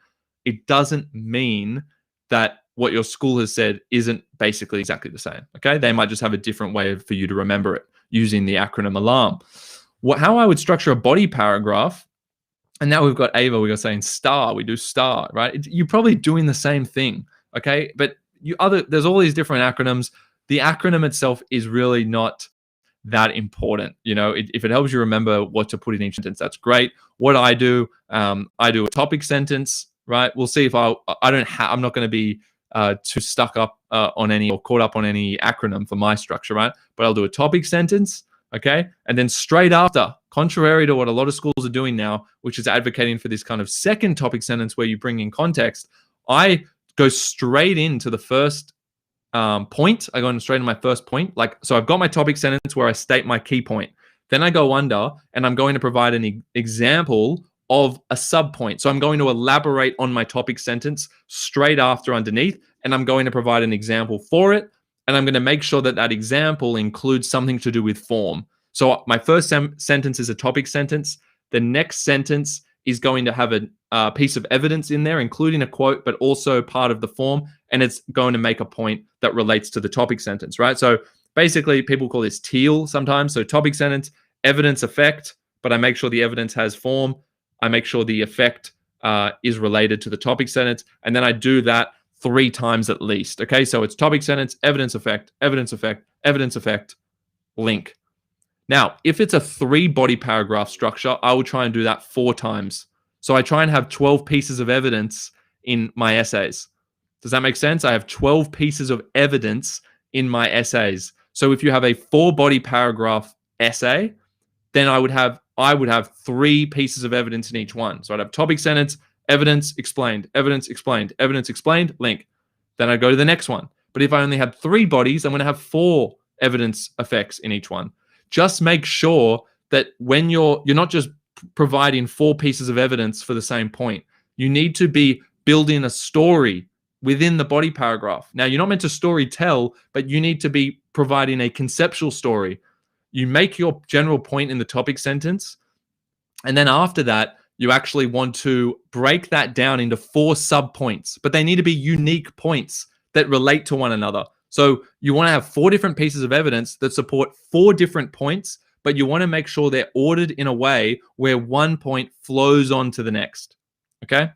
It doesn't mean that what your school has said isn't basically exactly the same. Okay. They might just have a different way for you to remember it using the acronym ALARM. How I would structure a body paragraph, and now we've got Ava, we're saying star, we do star, right? You're probably doing the same thing. Okay. But there's all these different acronyms. The acronym itself is really not that important. If it helps you remember what to put in each sentence, that's great. What I do a topic sentence, right? We'll see if I'm not going to be too stuck up on any or caught up on any acronym for my structure, right? But I'll do a topic sentence, okay? And then straight after, contrary to what a lot of schools are doing now, which is advocating for this kind of second topic sentence where you bring in context, I go straight into the first point. I go straight into my first point. So I've got my topic sentence where I state my key point. Then I go under and I'm going to provide an example of a subpoint. So I'm going to elaborate on my topic sentence straight after underneath, and I'm going to provide an example for it. And I'm going to make sure that that example includes something to do with form. So my first sentence is a topic sentence. The next sentence is going to have a piece of evidence in there, including a quote, but also part of the form. And it's going to make a point that relates to the topic sentence, right? So basically, people call this teal sometimes. So topic sentence, evidence, effect, but I make sure the evidence has form. I make sure the effect is related to the topic sentence. And then I do that 3 times at least. Okay, so it's topic sentence, evidence, effect, evidence, effect, evidence, effect, link. Now, if it's a 3-body paragraph structure, I will try and do that 4 times. So I try and have 12 pieces of evidence in my essays. Does that make sense? I have 12 pieces of evidence in my essays. So if you have a 4-body paragraph essay, then I would have 3 pieces of evidence in each one. So I'd have topic sentence, evidence explained, evidence explained, evidence explained, link. Then I go to the next one. But if I only had 3 bodies, I'm going to have 4 evidence effects in each one. Just make sure that when you're not just providing 4 pieces of evidence for the same point. You need to be building a story within the body paragraph. Now, you're not meant to story tell, but you need to be providing a conceptual story. You make your general point in the topic sentence, and then after that, you actually want to break that down into 4 subpoints, but they need to be unique points that relate to one another. So you want to have 4 different pieces of evidence that support 4 different points, but you want to make sure they're ordered in a way where one point flows on to the next. Okay?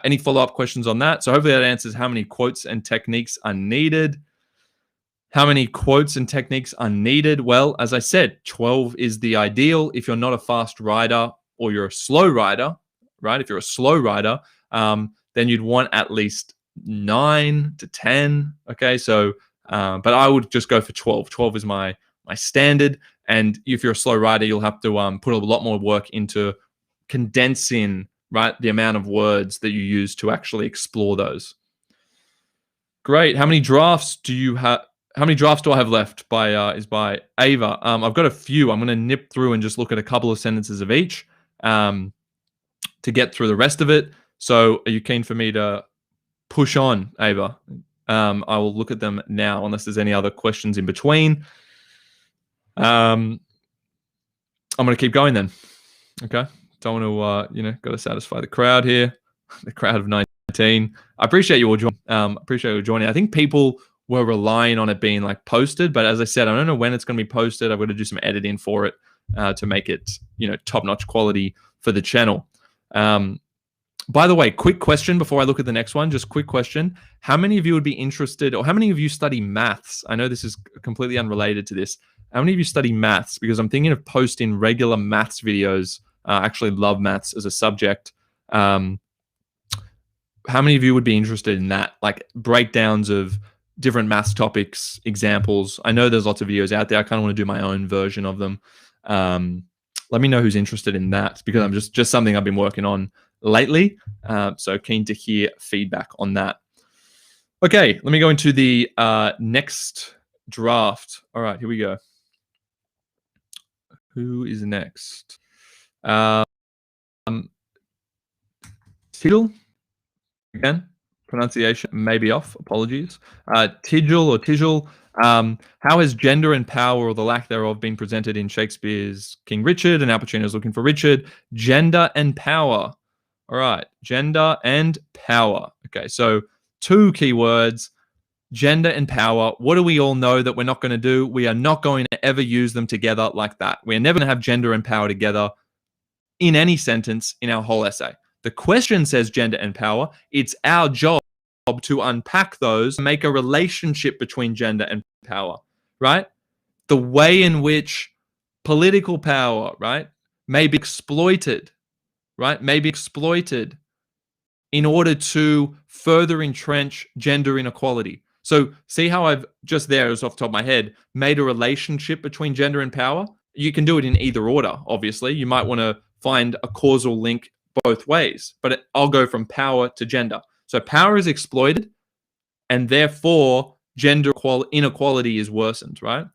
Any follow-up questions on that? So hopefully that answers how many quotes and techniques are needed. How many quotes and techniques are needed? Well, as I said, 12 is the ideal. If you're not a fast writer or you're a slow writer, right? If you're a slow writer, then you'd want at least 9 to 10. Okay, so but I would just go for 12. 12 is my standard. And if you're a slow writer, you'll have to put a lot more work into condensing, right, the amount of words that you use to actually explore those. Great. How many drafts do you have? How many drafts do I have left? Is by Ava. I've got a few. I'm going to nip through and just look at a couple of sentences of each to get through the rest of it. So are you keen for me to push on, Ava? I will look at them now, unless there's any other questions in between. I'm going to keep going then. Okay. Don't want to, got to satisfy the crowd here, the crowd of 19. I appreciate you all joining. I think people were relying on it being like posted, but as I said, I don't know when it's going to be posted. I've got to do some editing for it to make it, top-notch quality for the channel. By the way, quick question before I look at the next one, just quick question. How many of you would be interested, or how many of you study maths? I know this is completely unrelated to this. How many of you study maths? Because I'm thinking of posting regular maths videos. I actually love maths as a subject. How many of you would be interested in that? Like breakdowns of different maths topics, examples. I know there's lots of videos out there. I kind of want to do my own version of them. Let me know who's interested in that, because I'm just something I've been working on lately. So keen to hear feedback on that. Okay, let me go into the next draft. All right, here we go. Who is next? Tidal. Again, pronunciation may be off. Apologies. Tidal or Tijal. How has gender and power, or the lack thereof, been presented in Shakespeare's King Richard and Al Pacino's Looking for Richard? Gender and power. All right, gender and power. Okay, so 2 keywords, gender and power. What do we all know that we're not going to do? We are not going to ever use them together like that. We're never going to have gender and power together in any sentence in our whole essay. The question says gender and power. It's our job to unpack those, make a relationship between gender and power, right? The way in which political power, right, may be exploited, right, may be exploited in order to further entrench gender inequality. So see how I've just there, off the top of my head, made a relationship between gender and power? You can do it in either order, obviously. You might want to find a causal link both ways, but I'll go from power to gender. So power is exploited, and therefore gender inequality is worsened, right?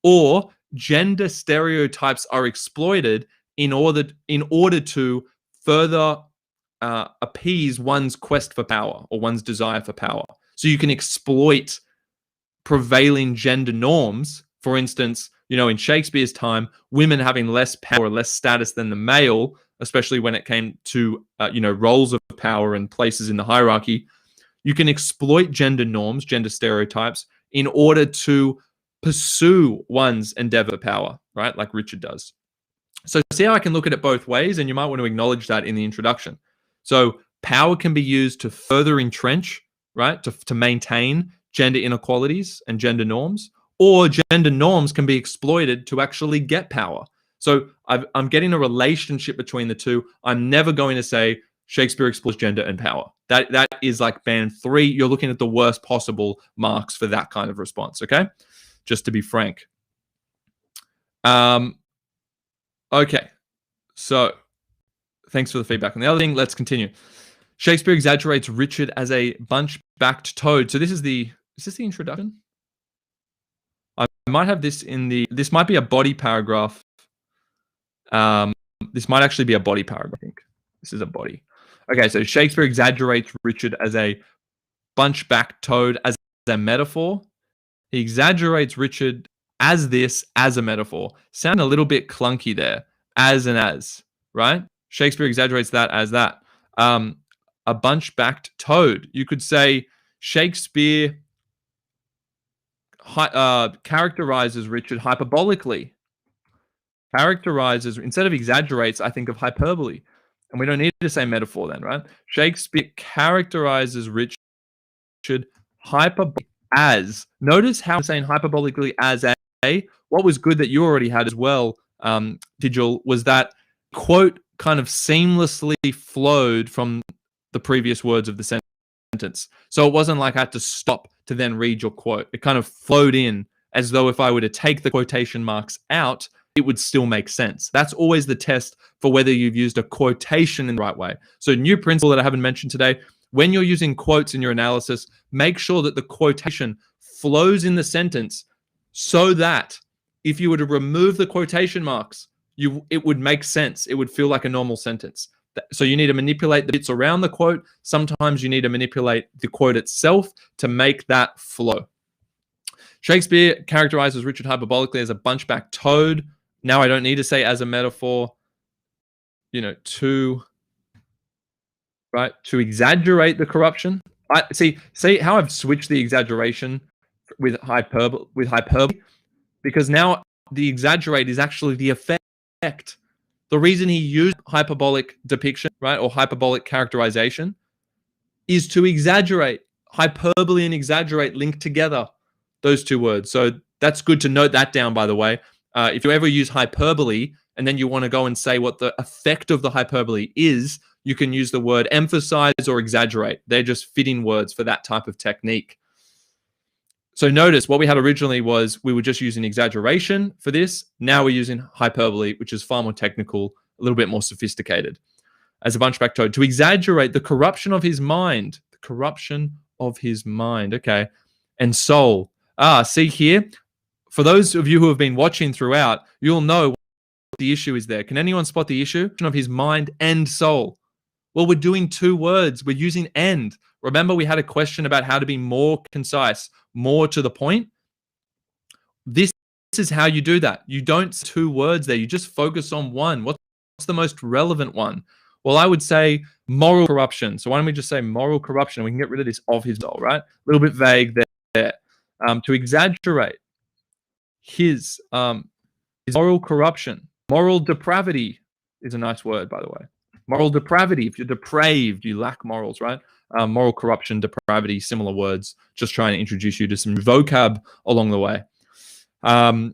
Or gender stereotypes are exploited in order to further appease one's quest for power or one's desire for power. So you can exploit prevailing gender norms. For instance, in Shakespeare's time, women having less power, less status than the male, especially when it came to roles of power and places in the hierarchy. You can exploit gender norms, gender stereotypes, in order to pursue one's endeavor for power, right? Like Richard does. So see how I can look at it both ways, and you might want to acknowledge that in the introduction. So power can be used to further entrench, right? To maintain gender inequalities and gender norms, or gender norms can be exploited to actually get power. So I'm getting a relationship between the two. I'm never going to say Shakespeare explores gender and power. That is like band 3. You're looking at the worst possible marks for that kind of response, okay? Just to be frank. Okay, so thanks for the feedback. And the other thing, let's continue. Shakespeare exaggerates Richard as a bunch-backed toad. So is this the introduction? I might have this this might be a body paragraph. This might actually be a body paragraph, I think. This is a body. Okay, so Shakespeare exaggerates Richard as a bunch-backed toad as a metaphor. He exaggerates Richard as a metaphor. Sound a little bit clunky there. As, right? Shakespeare exaggerates that as that. A bunch-backed toad. You could say Shakespeare characterizes Richard hyperbolically. Instead of exaggerates, I think of hyperbole. And we don't need to say metaphor then, right? Shakespeare characterizes Richard hyperbolically as. Notice how I'm saying hyperbolically as a. What was good that you already had as well, Digil, was that quote kind of seamlessly flowed from the previous words of the sentence. So it wasn't like I had to stop to then read your quote. It kind of flowed in as though if I were to take the quotation marks out, it would still make sense. That's always the test for whether you've used a quotation in the right way. So new principle that I haven't mentioned today, when you're using quotes in your analysis, make sure that the quotation flows in the sentence so that if you were to remove the quotation marks, it would make sense. It would feel like a normal sentence. So you need to manipulate the bits around the quote. Sometimes you need to manipulate the quote itself to make that flow. Shakespeare characterizes Richard hyperbolically as a bunchback toad. Now I don't need to say as a metaphor, to exaggerate the corruption. I see how I've switched the exaggeration with hyperbole, because now the exaggerate is actually the effect. The reason he used hyperbolic depiction, right, or hyperbolic characterization, is to exaggerate. Hyperbole and exaggerate link together, those two words. So that's good to note that down, by the way. If you ever use hyperbole and then you want to go and say what the effect of the hyperbole is, you can use the word emphasize or exaggerate. They're just fitting words for that type of technique. So notice what we had originally was we were just using exaggeration for this. Now we're using hyperbole, which is far more technical, a little bit more sophisticated. As a bunchback toad, to exaggerate the corruption of his mind. The corruption of his mind, okay. And soul. See here, for those of you who have been watching throughout, you'll know what the issue is there. Can anyone spot the issue of his mind and soul? Well, we're doing two words. We're using and. Remember, we had a question about how to be more concise, more to the point. This is how you do that. You don't say two words there. You just focus on one. What's the most relevant one? Well, I would say moral corruption. So why don't we just say moral corruption? We can get rid of this of his soul, right? A little bit vague there. To exaggerate his moral corruption. Moral depravity is a nice word, by the way. Moral depravity. If you're depraved, you lack morals, right? Moral corruption, depravity, similar words. Just trying to introduce you to some vocab along the way. To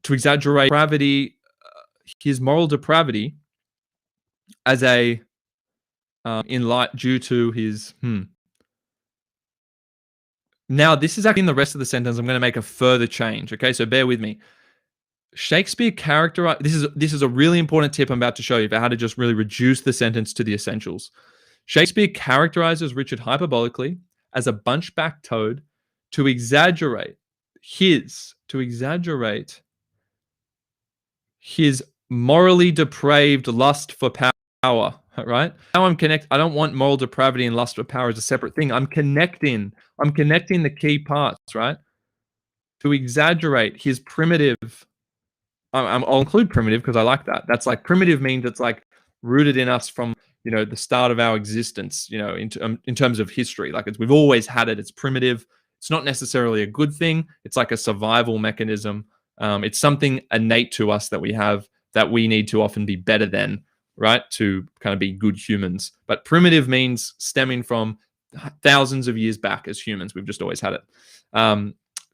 exaggerate depravity, his moral depravity as a in light due to his Now, this is actually in the rest of the sentence. I'm going to make a further change. Okay, so bear with me. Shakespeare characterized. This is a really important tip I'm about to show you about how to just really reduce the sentence to the essentials. Shakespeare characterizes Richard hyperbolically as a bunchback toad to exaggerate his morally depraved lust for power, right? Now I'm connect. I don't want moral depravity and lust for power as a separate thing. I'm connecting the key parts, right? To exaggerate his primitive. I'll include primitive because I like that. That's like primitive means it's like rooted in us from the start of our existence. In terms of history, like we've always had it. It's primitive. It's not necessarily a good thing. It's like a survival mechanism. It's something innate to us that we have that we need to often be better than, right? To kind of be good humans. But primitive means stemming from thousands of years back as humans. We've just always had it.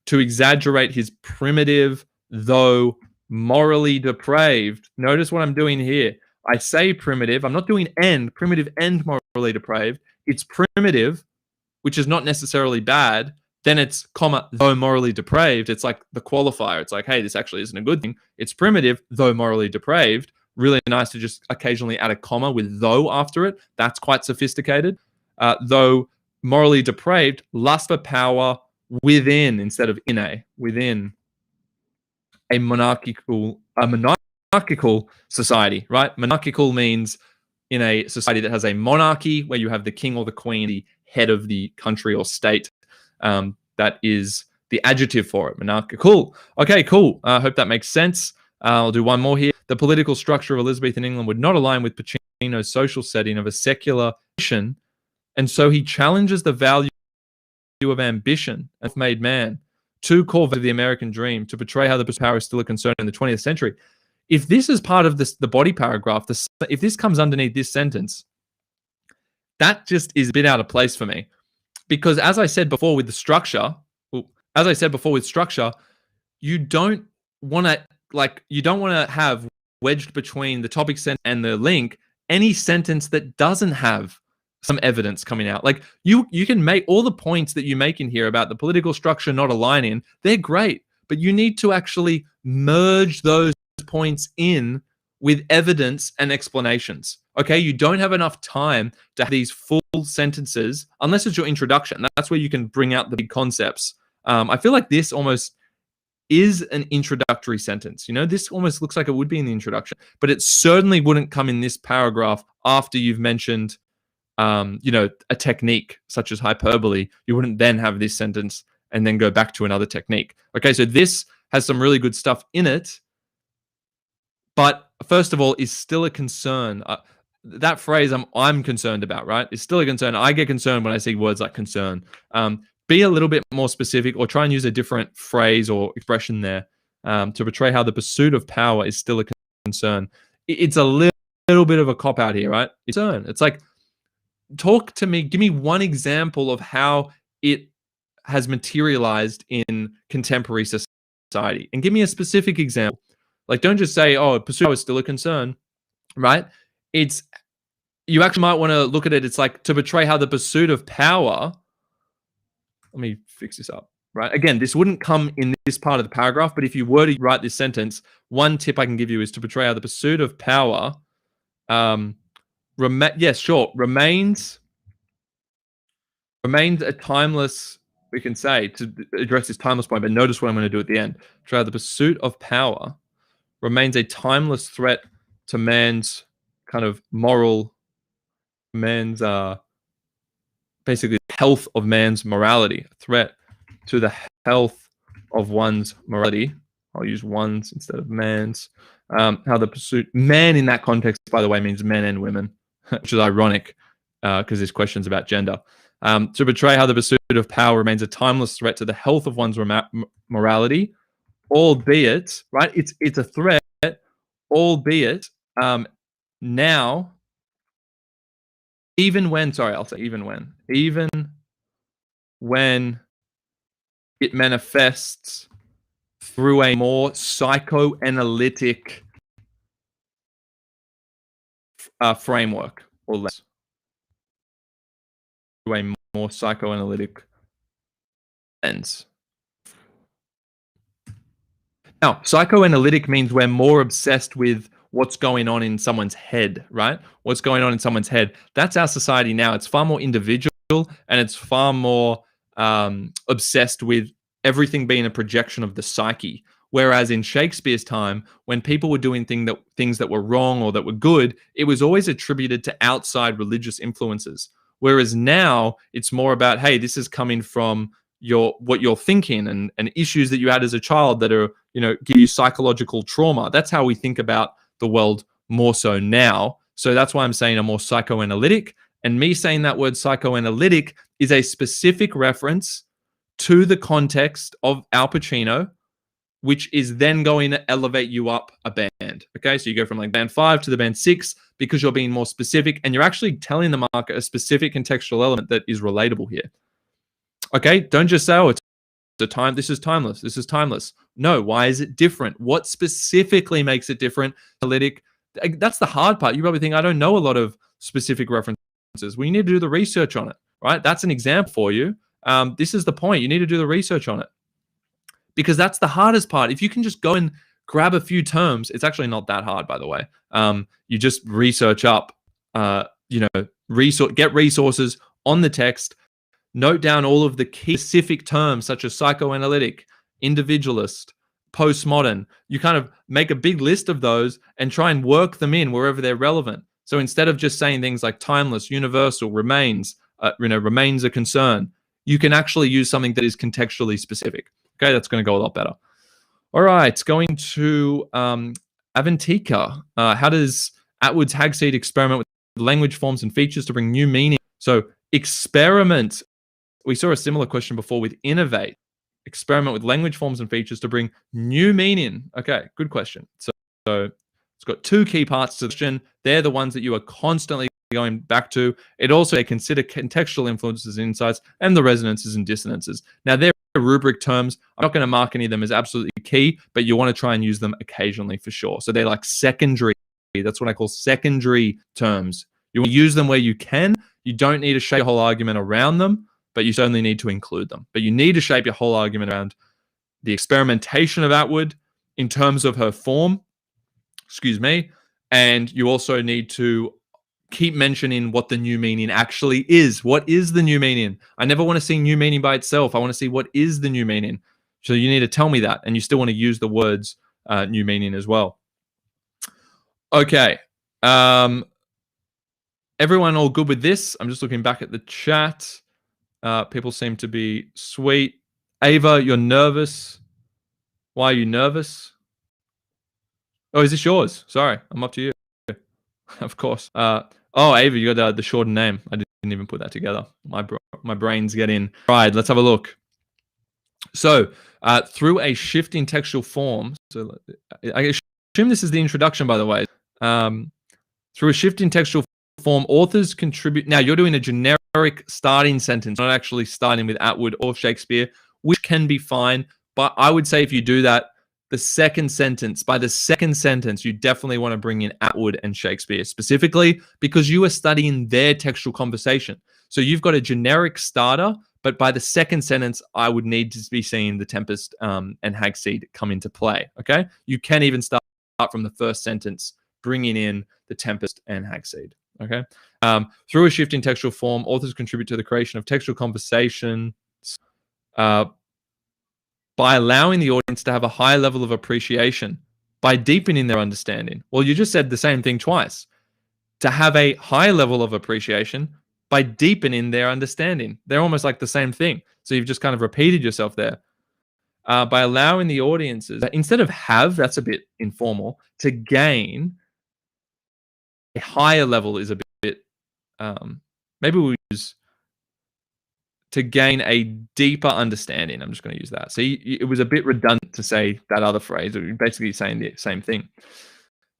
To exaggerate his primitive, though morally depraved. Notice what I'm doing here. I say primitive. I'm not doing primitive and morally depraved. It's primitive, which is not necessarily bad. Then it's comma, though morally depraved. It's like the qualifier. It's like, hey, this actually isn't a good thing. It's primitive, though morally depraved. Really nice to just occasionally add a comma with though after it. That's quite sophisticated. Though morally depraved, lust for power within instead of within a monarchical society, right? Monarchical means in a society that has a monarchy where you have the king or the queen, the head of the country or state. That is the adjective for it, monarchical. Okay, cool. I hope that makes sense. I'll do one more here. The political structure of Elizabethan England would not align with Pacino's social setting of a secular nation, and so he challenges the value of ambition and made man. Two core values of the American dream to portray how the power is still a concern in the 20th century. If this is part of the body paragraph, if this comes underneath this sentence, that just is a bit out of place for me. Because as I said before with structure, you don't want to have wedged between the topic sentence and the link any sentence that doesn't have some evidence coming out. Like you can make all the points that you make in here about the political structure not aligning. They're great, but you need to actually merge those points in with evidence and explanations. Okay, you don't have enough time to have these full sentences unless it's your introduction. That's where you can bring out the big concepts. I feel like this almost is an introductory sentence. This almost looks like it would be in the introduction, but it certainly wouldn't come in this paragraph after you've mentioned a technique such as hyperbole. You wouldn't then have this sentence and then go back to another technique. Okay, so this has some really good stuff in it, but first of all, is still a concern. That phrase I'm concerned about, right, is still a concern. I get concerned when I see words like concern. Be a little bit more specific or try and use a different phrase or expression there to portray how the pursuit of power is still a concern. It's a little bit of a cop-out here, right? It's like, talk to me, give me one example of how it has materialized in contemporary society and give me a specific example. Like, don't just say, oh, pursuit is still a concern, right? You actually might want to look at it. It's like to portray how the pursuit of power, let me fix this up, right? Again, this wouldn't come in this part of the paragraph, but if you were to write this sentence, one tip I can give you is to portray how the pursuit of power, remains a timeless, we can say, to address this timeless point, but notice what I'm going to do at the end. Try the pursuit of power remains a timeless threat to man's kind of basically health of man's morality, a threat to the health of one's morality. I'll use one's instead of man's. How the pursuit, man in that context, by the way, means men and women, which is ironic because this question's about gender. To portray how the pursuit of power remains a timeless threat to the health of one's morality, albeit, right, it's a threat, albeit now, even when it manifests through a more psychoanalytic framework, or less, through a more psychoanalytic lens. Now, psychoanalytic means we're more obsessed with what's going on in someone's head, right? What's going on in someone's head. That's our society now. It's far more individual and it's far more obsessed with everything being a projection of the psyche. Whereas in Shakespeare's time, when people were doing things that were wrong or that were good, it was always attributed to outside religious influences. Whereas now it's more about, hey, this is coming from what you're thinking and issues that you had as a child that are, give you psychological trauma. That's how we think about the world more so now. So that's why I'm saying I'm more psychoanalytic. And me saying that word psychoanalytic is a specific reference to the context of Al Pacino, which is then going to elevate you up a band. Okay, so you go from like band 5 to the band 6 because you're being more specific and you're actually telling the market a specific contextual element that is relatable here. Okay, don't just say, oh, this is timeless. This is timeless. No, why is it different? What specifically makes it different? Analytic. That's the hard part. You probably think, I don't know a lot of specific references. Well, you need to do the research on it, right? That's an example for you. This is the point. You need to do the research on it because that's the hardest part. If you can just go and grab a few terms, it's actually not that hard, by the way. You just research up, get resources on the text, note down all of the key specific terms such as psychoanalytic, individualist, postmodern. You kind of make a big list of those and try and work them in wherever they're relevant. So instead of just saying things like timeless, universal, remains a concern, you can actually use something that is contextually specific. Okay, that's going to go a lot better. All right, going to Avantika. How does Atwood's Hagseed experiment with language forms and features to bring new meaning? So experiment. We saw a similar question before with innovate. Experiment with language forms and features to bring new meaning. Okay, good question. So it's got two key parts to the question. They're the ones that you are constantly going back to. It also consider contextual influences and insights and the resonances and dissonances. Now, they're rubric terms. I'm not going to mark any of them as absolutely key, but you want to try and use them occasionally for sure. So they're like secondary. That's what I call secondary terms. You want to use them where you can. You don't need to shape your whole argument around them, but you certainly need to include them. But you need to shape your whole argument around the experimentation of Atwood in terms of her form, and you also need to keep mentioning what the new meaning actually is. What is the new meaning? I never want to see new meaning by itself. I want to see what is the new meaning. So you need to tell me that, and you still want to use the words new meaning as well. Okay. Everyone all good with this? I'm just looking back at the chat. People seem to be sweet. Ava, you're nervous. Why are you nervous? Oh, is this yours? Sorry, I'm up to you. Of course. Ava, you got the shortened name. I didn't even put that together. My brain's getting fried. Let's have a look. So, through a shift in textual form. So, I assume this is the introduction, by the way. Through a shift in textual form, authors contribute. Now, you're doing a generic starting sentence, not actually starting with Atwood or Shakespeare, which can be fine. But I would say if you do that, by the second sentence, you definitely want to bring in Atwood and Shakespeare specifically because you are studying their textual conversation. So you've got a generic starter, but by the second sentence, I would need to be seeing the Tempest and Hagseed come into play. Okay, you can even start from the first sentence, bringing in the Tempest and Hagseed. Okay, through a shift in textual form, authors contribute to the creation of textual conversations. By allowing the audience to have a higher level of appreciation, by deepening their understanding. Well, you just said the same thing twice. To have a higher level of appreciation by deepening their understanding. They're almost like the same thing. So you've just kind of repeated yourself there. By allowing the audiences, instead of have, that's a bit informal, to gain a higher level is a bit, maybe we'll use to gain a deeper understanding. I'm just going to use that. See, it was a bit redundant to say that other phrase. It was basically saying the same thing.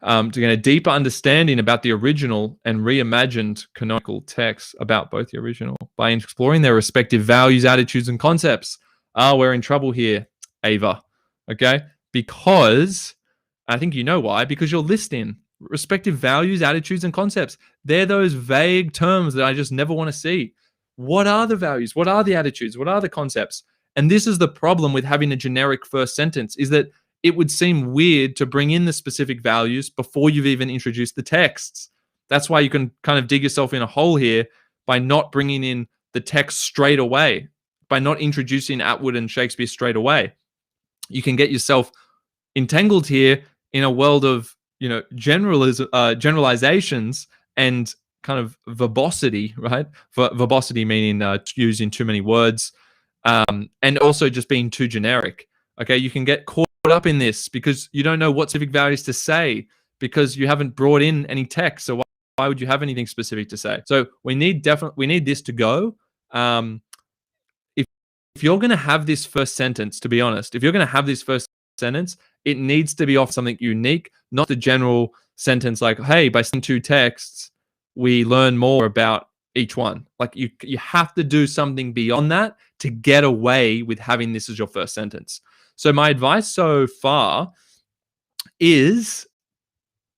To gain a deeper understanding about the original and reimagined canonical texts about both the original by exploring their respective values, attitudes, and concepts. We're in trouble here, Ava. Okay? Because, I think you know why, because you're listing respective values, attitudes, and concepts. They're those vague terms that I just never want to see. What are the values? What are the attitudes? What are the concepts? And this is the problem with having a generic first sentence, is that it would seem weird to bring in the specific values before you've even introduced the texts. That's why you can kind of dig yourself in a hole here by not bringing in the text straight away, by not introducing Atwood and Shakespeare straight away. You can get yourself entangled here in a world of, generalizations and kind of verbosity, right? Verbosity meaning using too many words, and also just being too generic. Okay, you can get caught up in this because you don't know what specific values to say because you haven't brought in any text. So why would you have anything specific to say? So we need this to go. If you're going to have this first sentence, to be honest, if you're going to have this first sentence, it needs to be off something unique, not the general sentence like, hey, by seeing two texts, we learn more about each one. Like you have to do something beyond that to get away with having this as your first sentence. So my advice so far is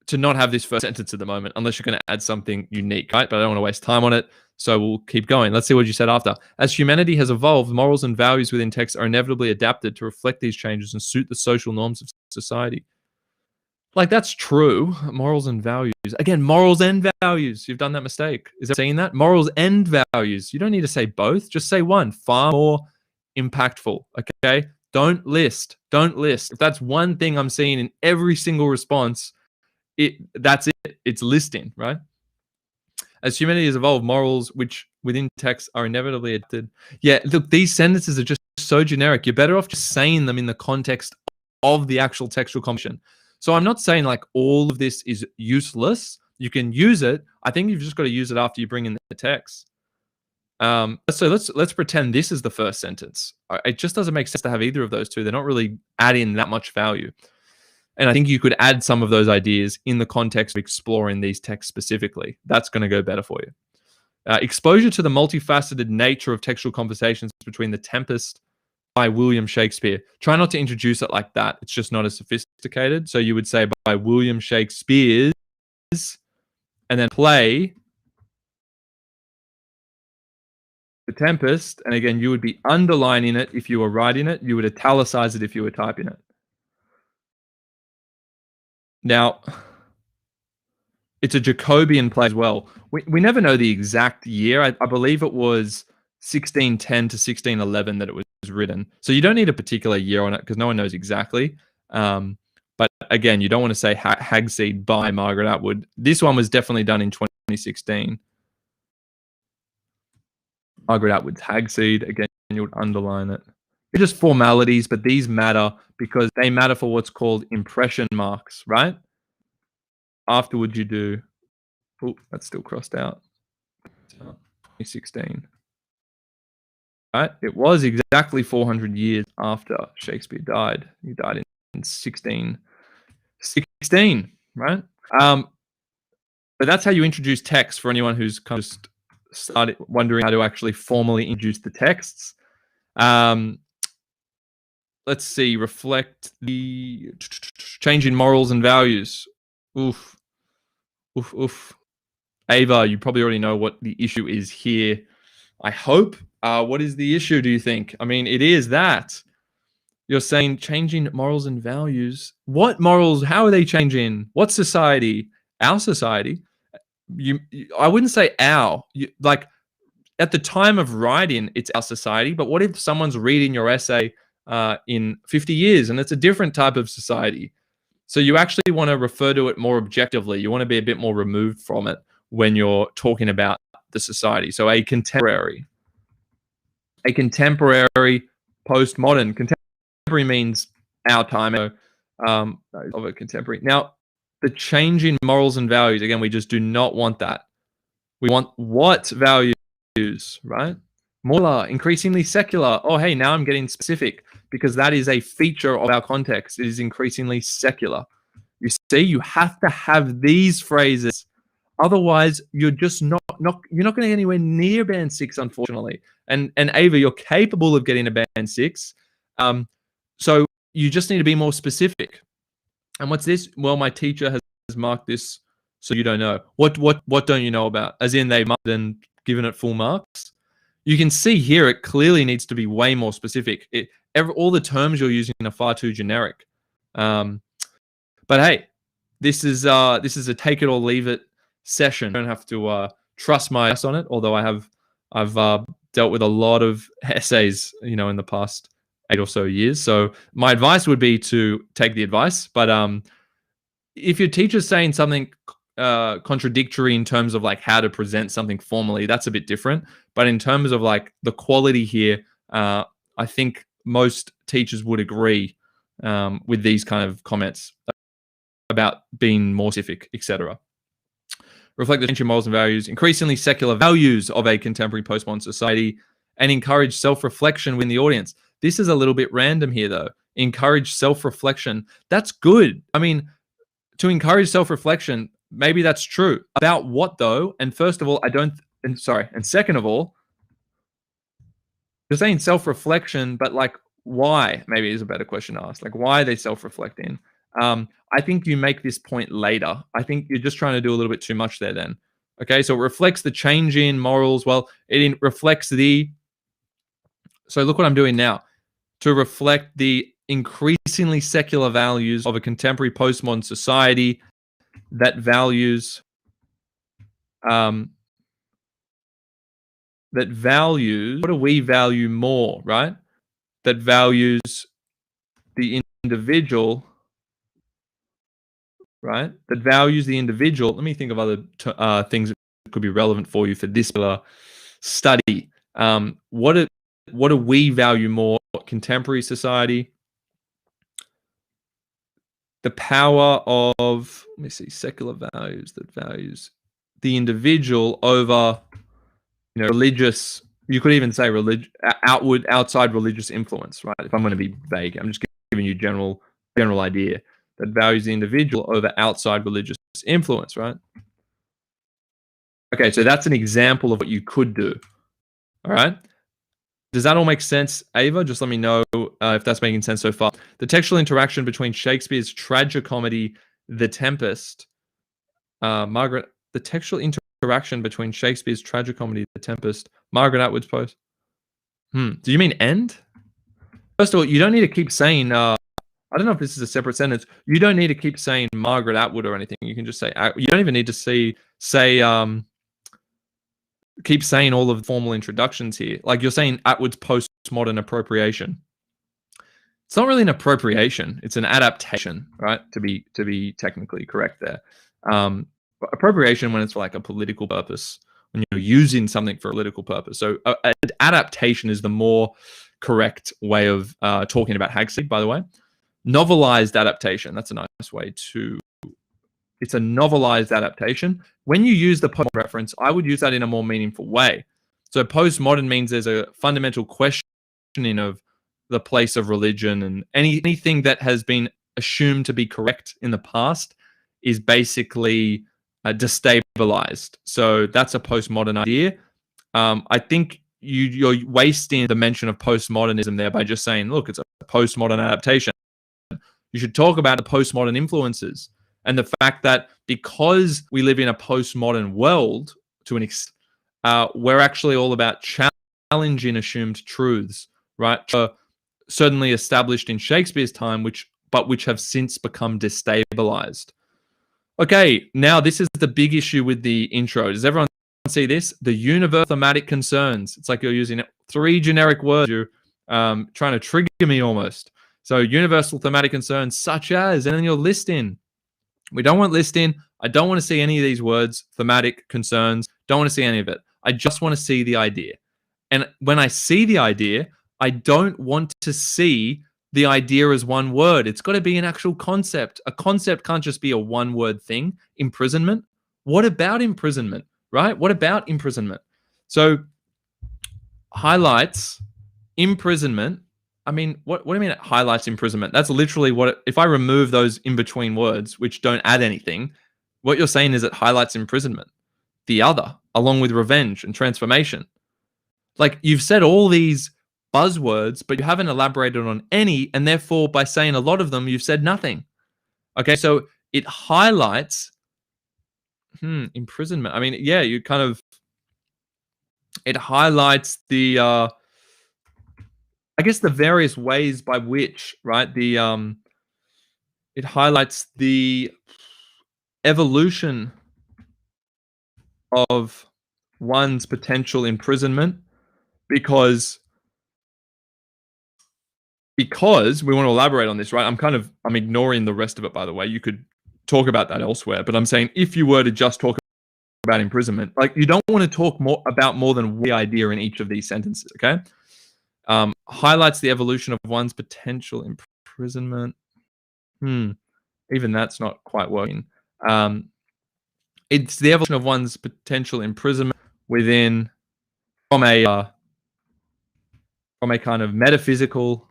to not have this first sentence at the moment, unless you're going to add something unique, right? But I don't want to waste time on it. So we'll keep going. Let's see what you said after. As humanity has evolved, morals and values within text are inevitably adapted to reflect these changes and suit the social norms of society. Like, that's true. Morals and values. Again, morals and values. You've done that mistake. Is that saying that? Morals and values. You don't need to say both. Just say one. Far more impactful. Okay? Don't list. Don't list. If that's one thing I'm seeing in every single response, that's it. It's listing, right? As humanity has evolved, morals which within text are inevitably adapted. Yeah, look, these sentences are just so generic. You're better off just saying them in the context of the actual textual conversation. So I'm not saying like all of this is useless. You can use it. I think you've just got to use it after you bring in the text. So let's pretend this is the first sentence. It just doesn't make sense to have either of those two. They're not really adding that much value. And I think you could add some of those ideas in the context of exploring these texts specifically. That's going to go better for you. Exposure to the multifaceted nature of textual conversations between The Tempest by William Shakespeare. Try not to introduce it like that. It's just not as sophisticated. So you would say by William Shakespeare's, and then play The Tempest. And again, you would be underlining it if you were writing it. You would italicize it if you were typing it. Now, it's a Jacobean play as well. We never know the exact year. I believe it was 1610 to 1611 that it was written. So you don't need a particular year on it because no one knows exactly. But again, you don't want to say Hagseed by Margaret Atwood. This one was definitely done in 2016. Margaret Atwood's Hagseed. Again, you would underline it. They're just formalities, but these matter because they matter for what's called impression marks, right? Afterwards, you do. Oh, that's still crossed out. 2016. Right? It was exactly 400 years after Shakespeare died. He died in 1616, right? But that's how you introduce text for anyone who's kind of just started wondering how to actually formally introduce the texts. Let's see. Reflect the change in morals and values. Oof. Oof, oof. Ava, you probably already know what the issue is here. I hope. What is the issue, do you think? I mean, it is that you're saying changing morals and values. What morals? How are they changing? What society? Our society? I wouldn't say our. Like, at the time of writing, it's our society. But what if someone's reading your essay in 50 years and it's a different type of society? So you actually want to refer to it more objectively. You want to be a bit more removed from it when you're talking about the society. So a contemporary, postmodern. Contemporary means our time of a contemporary. Now, the change in morals and values, again, we just do not want that. We want what values, right? More increasingly secular. Oh, hey, now I'm getting specific because that is a feature of our context. It is increasingly secular. You see, you have to have these phrases. Otherwise, you're just not you're not going to get anywhere near band 6, unfortunately. And Ava, you're capable of getting a band 6. So you just need to be more specific. And what's this? Well, my teacher has marked this, so you don't know. What don't you know about? As in, they've marked and given it full marks. You can see here it clearly needs to be way more specific. All the terms you're using are far too generic. But hey, this is a take it or leave it session. You don't have to trust my ass on it. Although I've dealt with a lot of essays, in the past 8 or so years. So my advice would be to take the advice. But if your teacher's saying something contradictory in terms of like how to present something formally, that's a bit different. But in terms of like the quality here, I think most teachers would agree with these kind of comments about being more specific, etc. Reflect the changing morals and values, increasingly secular values of a contemporary postmodern society, and encourage self-reflection within the audience. This is a little bit random here, though. Encourage self-reflection. That's good. I mean, to encourage self-reflection, maybe that's true. About what, though? And first of all, and second of all, you're saying self-reflection, but like why? Maybe is a better question to ask. Like, why are they self-reflecting? I think you make this point later. I think you're just trying to do a little bit too much there then. Okay, so it reflects the change in morals. Well, it reflects so look what I'm doing now. To reflect the increasingly secular values of a contemporary postmodern society that values what do we value more, right? That values the individual, right? That values the individual. Let me think of other things that could be relevant for you for this study. What do we value more? Contemporary society. The power of, let me see, secular values that values the individual over, religious. You could even say outside religious influence, right? If I'm going to be vague, I'm just giving you general idea that values the individual over outside religious influence, right? Okay, so that's an example of what you could do. All right. Does that all make sense, Ava? Just let me know if that's making sense so far. The textual interaction between Shakespeare's tragicomedy, The Tempest, Margaret. The textual interaction between Shakespeare's tragicomedy, The Tempest, Margaret Atwood's post. Do you mean end? First of all, you don't need to keep saying. I don't know if this is a separate sentence. You don't need to keep saying Margaret Atwood or anything. You can just say. You don't even need to say. Keep saying all of the formal introductions here. Like you're saying Atwood's postmodern appropriation. It's not really an appropriation. It's an adaptation, right? To be technically correct there. Appropriation when it's for like a political purpose, when you're using something for a political purpose. So an adaptation is the more correct way of talking about Hagsig, by the way. Novelized adaptation. That's a nice way to... It's a novelized adaptation. When you use the postmodern reference, I would use that in a more meaningful way. So postmodern means there's a fundamental questioning of the place of religion, and anything that has been assumed to be correct in the past is basically destabilized. So that's a postmodern idea. I think you're wasting the mention of postmodernism there by just saying, look, it's a postmodern adaptation. You should talk about the postmodern influences. And the fact that because we live in a postmodern world, to an extent, we're actually all about challenging assumed truths, right? Certainly established in Shakespeare's time, which have since become destabilized. Okay, now this is the big issue with the intro. Does everyone see this? The universal thematic concerns. It's like you're using 3 generic words. You're trying to trigger me almost. So universal thematic concerns such as, and then you're listing. We don't want listing. I don't want to see any of these words, thematic concerns. Don't want to see any of it. I just want to see the idea. And when I see the idea, I don't want to see the idea as one word. It's got to be an actual concept. A concept can't just be a one-word thing. Imprisonment. What about imprisonment, right? What about imprisonment? So highlights imprisonment. I mean, what do you mean it highlights imprisonment? That's literally if I remove those in-between words, which don't add anything, what you're saying is it highlights imprisonment. The other, along with revenge and transformation. Like, you've said all these buzzwords, but you haven't elaborated on any, and therefore, by saying a lot of them, you've said nothing. Okay, so it highlights imprisonment. I mean, yeah, it highlights the... I guess the various ways by which, right, it highlights the evolution of one's potential imprisonment, because because we want to elaborate on this, right? I'm ignoring the rest of it, by the way. You could talk about that elsewhere, but I'm saying if you were to just talk about imprisonment, like you don't want to talk more than one idea in each of these sentences, okay? Highlights the evolution of one's potential imprisonment. Even that's not quite working. It's the evolution of one's potential imprisonment within from a kind of metaphysical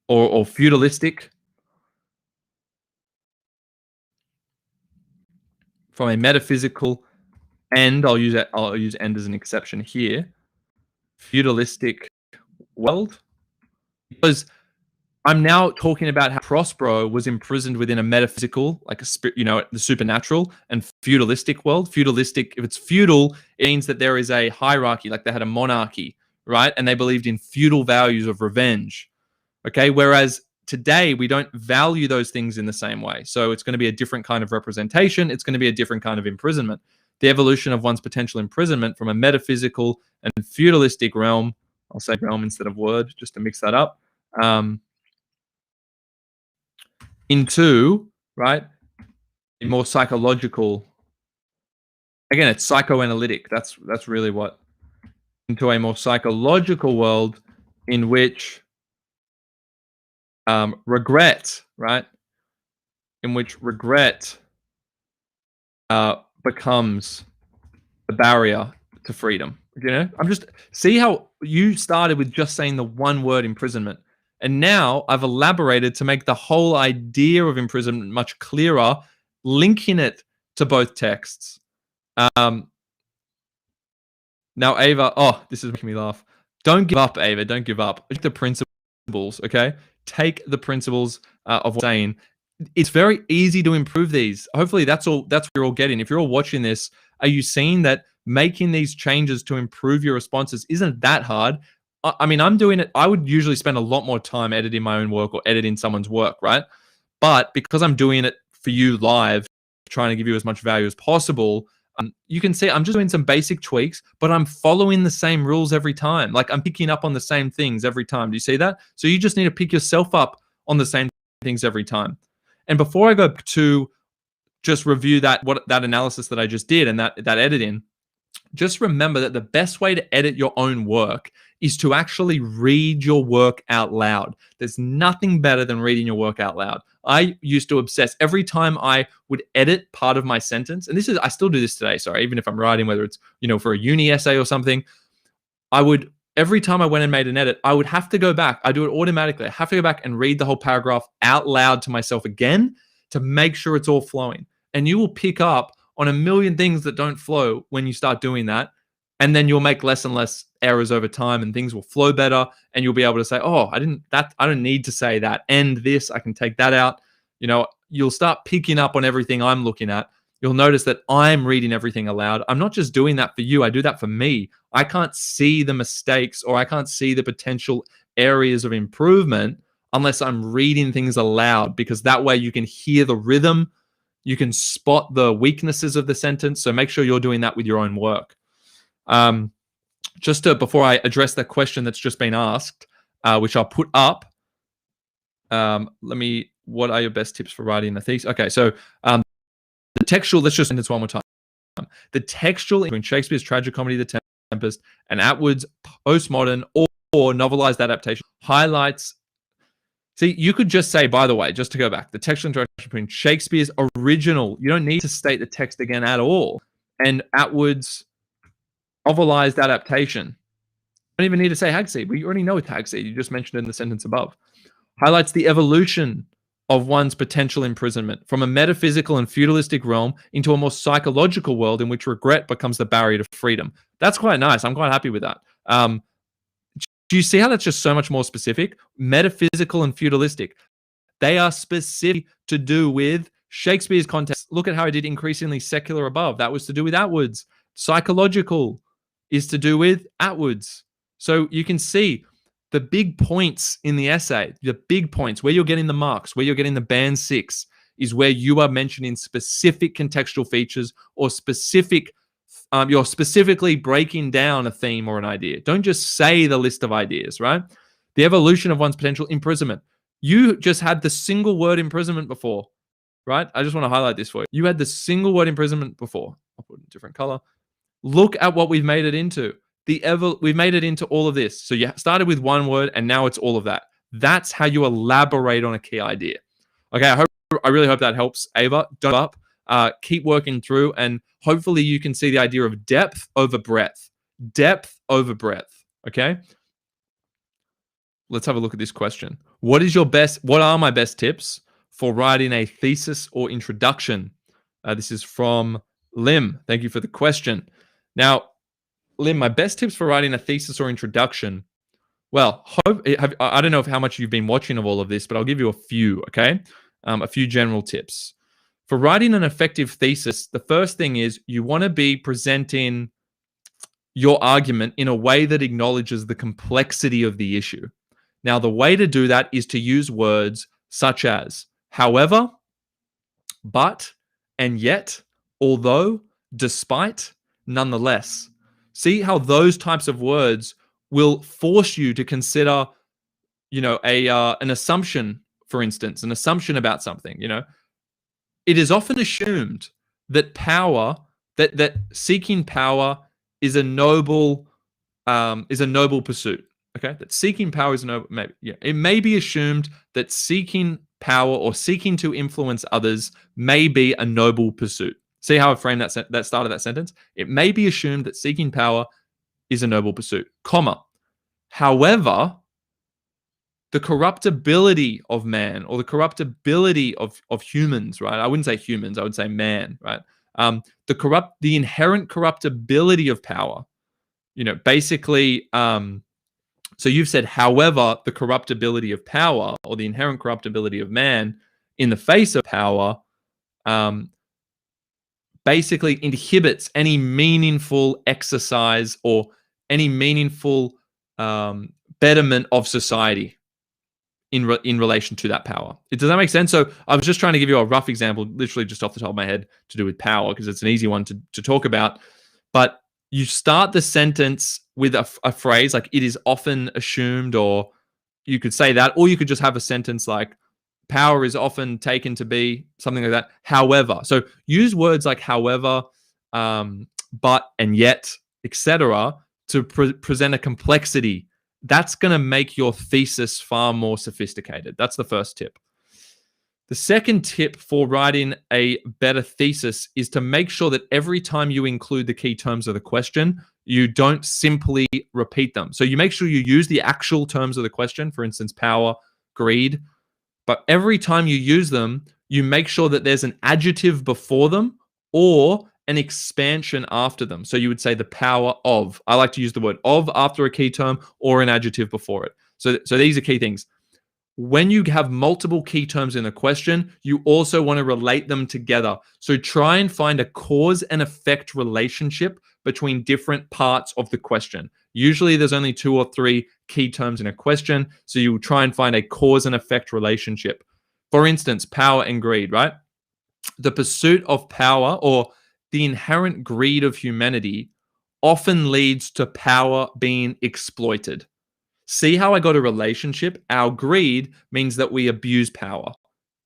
or feudalistic and I'll use end as an exception here, feudalistic world, because I'm now talking about how Prospero was imprisoned within a metaphysical, like the supernatural and feudalistic world. Feudalistic, if it's feudal, it means that there is a hierarchy, like they had a monarchy, right? And they believed in feudal values of revenge, okay? Whereas today, we don't value those things in the same way. So it's going to be a different kind of representation. It's going to be a different kind of imprisonment. The evolution of one's potential imprisonment from a metaphysical and feudalistic realm, I'll say realm instead of word, just to mix that up, into, right, a more psychological, again, it's psychoanalytic. That's really what, into a more psychological world in which regret, right, in which regret becomes the barrier to freedom. I'm just, see how you started with just saying the one word imprisonment. And now I've elaborated to make the whole idea of imprisonment much clearer, linking it to both texts. Now, Ava, this is making me laugh. Don't give up, Ava. Don't give up. Take the principles, okay? Take the principles of what I'm saying. It's very easy to improve these. Hopefully, that's what you're all getting. If you're all watching this, are you seeing that making these changes to improve your responses isn't that hard? I mean, I'm doing it. I would usually spend a lot more time editing my own work or editing someone's work, right? But because I'm doing it for you live, trying to give you as much value as possible, you can see I'm just doing some basic tweaks, but I'm following the same rules every time. Like I'm picking up on the same things every time. Do you see that? So you just need to pick yourself up on the same things every time. And before I go to just review that analysis that I just did and that editing, just remember that the best way to edit your own work is to actually read your work out loud. There's nothing better than reading your work out loud. I used to obsess every time I would edit part of my sentence, and I still do this today, sorry, even if I'm writing, whether it's, for a uni essay or something, every time I went and made an edit, I would have to go back. I do it automatically. I have to go back and read the whole paragraph out loud to myself again to make sure it's all flowing. And you will pick up on a million things that don't flow when you start doing that. And then you'll make less and less errors over time and things will flow better. And you'll be able to say, I don't need to say that. End this, I can take that out. You'll start picking up on everything I'm looking at. You'll notice that I'm reading everything aloud. I'm not just doing that for you. I do that for me. I can't see the mistakes or I can't see the potential areas of improvement unless I'm reading things aloud, because that way you can hear the rhythm. You can spot the weaknesses of the sentence. So make sure you're doing that with your own work. Before I address that question that's just been asked, which I'll put up, what are your best tips for writing a thesis? Okay, so the textual, let's just sentence one more time. The textual between Shakespeare's tragicomedy, The Tempest, and Atwood's postmodern or novelized adaptation highlights. See, you could just say, by the way, just to go back, the textual interaction between Shakespeare's original, you don't need to state the text again at all, and Atwood's novelized adaptation. You don't even need to say Hagseed, but you already know it's Hagseed. You just mentioned it in the sentence above. Highlights the evolution of one's potential imprisonment from a metaphysical and feudalistic realm into a more psychological world in which regret becomes the barrier to freedom. That's quite nice. I'm quite happy with that. Do you see how that's just so much more specific? Metaphysical and feudalistic. They are specific to do with Shakespeare's context. Look at how I did increasingly secular above. That was to do with Atwood's. Psychological is to do with Atwood's. So you can see the big points in the essay, the big points, where you're getting the marks, where you're getting the band 6, is where you are mentioning specific contextual features or specific you're specifically breaking down a theme or an idea. Don't just say the list of ideas, right? The evolution of one's potential imprisonment. You just had the single word imprisonment before, right? I just want to highlight this for you. You had the single word imprisonment before. I'll put it in a different color. Look at what we've made it into. We've made it into all of this. So you started with one word and now it's all of that. That's how you elaborate on a key idea. Okay, I really hope that helps, Ava. Don't give up. Keep working through, and hopefully you can see the idea of depth over breadth. Depth over breadth. Okay. Let's have a look at this question. What are my best tips for writing a thesis or introduction? This is from Lim. Thank you for the question. Now, Lim, my best tips for writing a thesis or introduction. Well, I don't know how much you've been watching of all of this, but I'll give you a few, okay? A few general tips. For writing an effective thesis, the first thing is you want to be presenting your argument in a way that acknowledges the complexity of the issue. Now, the way to do that is to use words such as however, but, and yet, although, despite, nonetheless. See how those types of words will force you to consider, an assumption, for instance, an assumption about something. It is often assumed that that seeking power is a noble pursuit. Okay, that seeking power is a noble. Maybe, yeah, it may be assumed that seeking power or seeking to influence others may be a noble pursuit. See how I framed that start of that sentence? It may be assumed that seeking power is a noble pursuit, comma. However, the corruptibility of man, or the corruptibility of humans, right? I wouldn't say humans, I would say man, right? The inherent corruptibility of power, basically, so you've said, however, the corruptibility of power, or the inherent corruptibility of man in the face of power, basically inhibits any meaningful exercise or any meaningful betterment of society in relation to that power. Does that make sense? So I was just trying to give you a rough example, literally just off the top of my head, to do with power, because it's an easy one to talk about. But you start the sentence with a phrase like "it is often assumed," or you could say that, or you could just have a sentence like "power is often taken to be," something like that. However, so use words like "however," "but," and "yet," etc., to present a complexity. That's going to make your thesis far more sophisticated. That's the first tip. The second tip for writing a better thesis is to make sure that every time you include the key terms of the question, you don't simply repeat them. So you make sure you use the actual terms of the question, for instance, power, greed, but every time you use them, you make sure that there's an adjective before them or an expansion after them. So you would say the power of. I like to use the word of after a key term or an adjective before it. So these are key things. When you have multiple key terms in a question, you also want to relate them together. So try and find a cause and effect relationship between different parts of the question. Usually there's only 2 or 3 key terms in a question, so you will try and find a cause and effect relationship. For instance, power and greed, right? The pursuit of power, or the inherent greed of humanity, often leads to power being exploited. See how I got a relationship? Our greed means that we abuse power.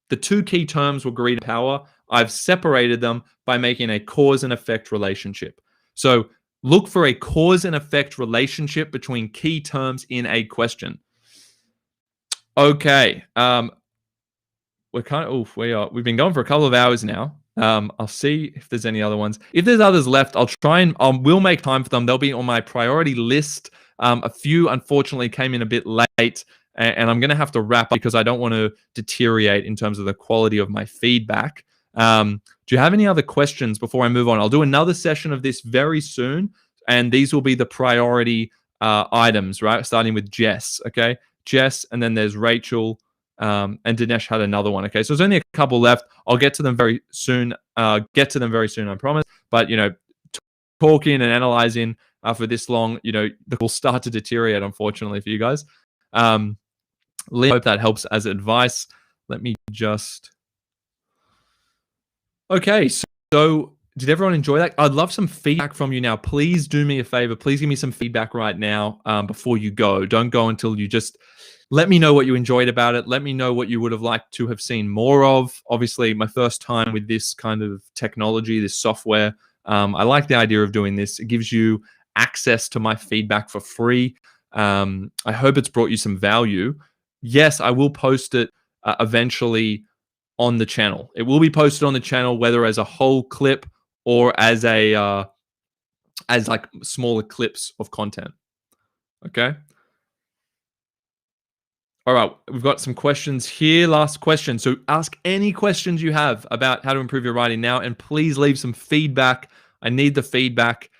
The 2 key terms were greed and power. I've separated them by making a cause and effect relationship. So look for a cause and effect relationship between key terms in a question. Okay. We've been going for a couple of hours now. I'll see if there's any other ones. If there's others left, we'll make time for them. They'll be on my priority list. A few, unfortunately, came in a bit late, and I'm going to have to wrap up because I don't want to deteriorate in terms of the quality of my feedback. Do you have any other questions before I move on? I'll do another session of this very soon, and these will be the priority items, right? Starting with Jess, okay? Jess, and then there's Rachel, and Dinesh had another one, okay? So there's only a couple left. I'll get to them very soon. I promise. But, talking and analyzing for this long, will start to deteriorate, unfortunately, for you guys. Lee, I hope that helps as advice. Let me just... Okay, so Did everyone enjoy that? I'd love some feedback from you now. Please do me a favor. Please give me some feedback right now before you go. Don't go until you just let me know what you enjoyed about it. Let me know what you would have liked to have seen more of. Obviously, my first time with this kind of technology, this software. I like the idea of doing this. It gives you access to my feedback for free. I hope it's brought you some value. Yes, I will post it eventually on the channel. It will be posted on the channel, whether as a whole clip or as a as like smaller clips of content. Okay. All right, we've got some questions here. Last question. So ask any questions you have about how to improve your writing now, and please leave some feedback. I need the feedback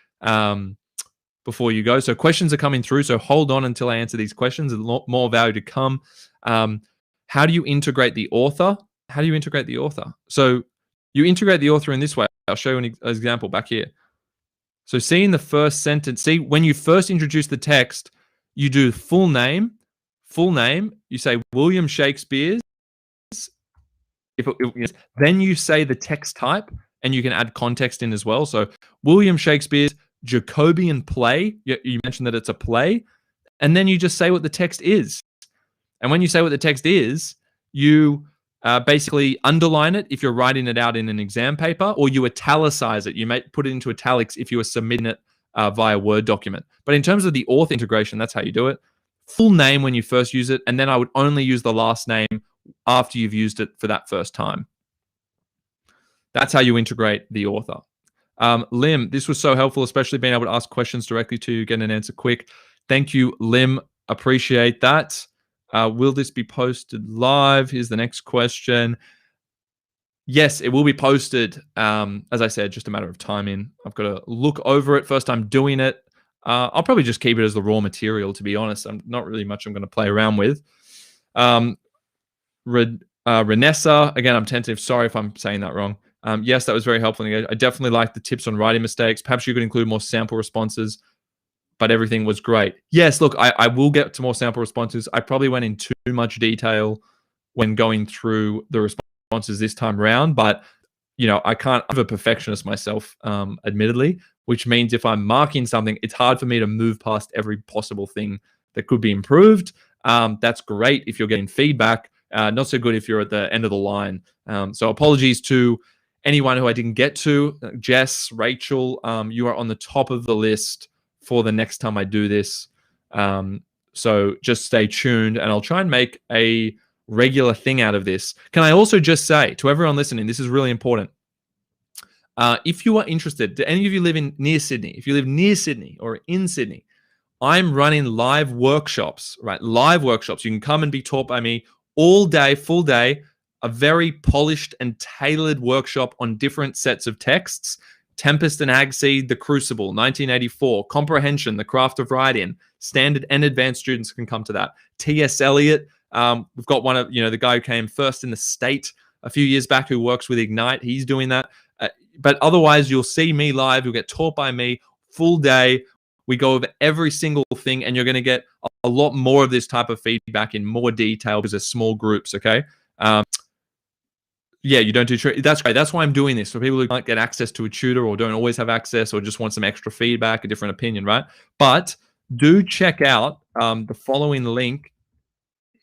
before you go. So questions are coming through. So hold on until I answer these questions. There's a lot more value to come. How do you integrate the author? How do you integrate the author? So you integrate the author in this way. I'll show you an example back here. So see in the first sentence, see when you first introduce the text, you do full name, you say William Shakespeare's, then you say the text type, and you can add context in as well. So William Shakespeare's Jacobean play, you mentioned that it's a play, and then you just say what the text is. And when you say what the text is, you basically underline it if you're writing it out in an exam paper, or you italicize it. You may put it into italics if you are submitting it via Word document. But in terms of the author integration, that's how you do it. Full name when you first use it, and then I would only use the last name after you've used it for that first time. That's how you integrate the author. Lim, this was so helpful, especially being able to ask questions directly to you, get an answer quick. Thank you, Lim. Appreciate that. Will this be posted live? Here's the next question. Yes, it will be posted. As I said, just a matter of timing. I've got to look over it. First time doing it. I'll probably just keep it as the raw material, to be honest. I'm not really much I'm going to play around with. Renessa, again, I'm tentative. Sorry if I'm saying that wrong. Yes, that was very helpful. I definitely like the tips on writing mistakes. Perhaps you could include more sample responses, but everything was great. Yes, look, I will get to more sample responses. I probably went in too much detail when going through the responses this time around, but you know, I'm a perfectionist myself, admittedly, which means if I'm marking something, it's hard for me to move past every possible thing that could be improved. That's great if you're getting feedback. Not so good if you're at the end of the line. So apologies to anyone who I didn't get to. Jess, Rachel, you are on the top of the list for the next time I do this. So just stay tuned, and I'll try and make a regular thing out of this. Can I also just say to everyone listening, this is really important. If you are interested, do any of you live near Sydney? If you live near Sydney or in Sydney, I'm running live workshops, right? Live workshops. You can come and be taught by me all day, full day, a very polished and tailored workshop on different sets of texts. Tempest and Agseed, The Crucible, 1984, Comprehension, The Craft of Writing. Standard and advanced students can come to that. T.S. Eliot, we've got one of, the guy who came first in the state a few years back who works with Ignite. He's doing that. But otherwise, you'll see me live. You'll get taught by me full day. We go over every single thing, and you're going to get a lot more of this type of feedback in more detail because there's small groups, okay? Yeah, you don't do that's great. That's why I'm doing this, for people who can't get access to a tutor or don't always have access or just want some extra feedback, a different opinion, right? But do check out the following link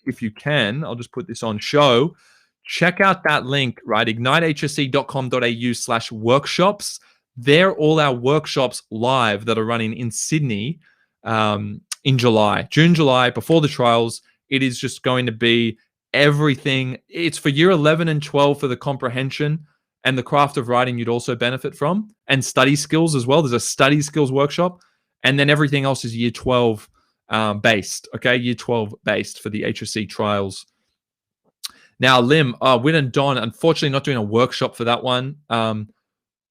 if you can. I'll just put this on show. Check out that link, right? ignitehsc.com.au/workshops. They're all our workshops live that are running in Sydney in July, June, July, before the trials. It is just going to be everything. It's for year 11 and 12 for the comprehension and the craft of writing you'd also benefit from, and study skills as well. There's a study skills workshop, and then everything else is year 12 based, okay? Year 12 based for the HSC trials. Now, Lim, Win and Don, unfortunately not doing a workshop for that one.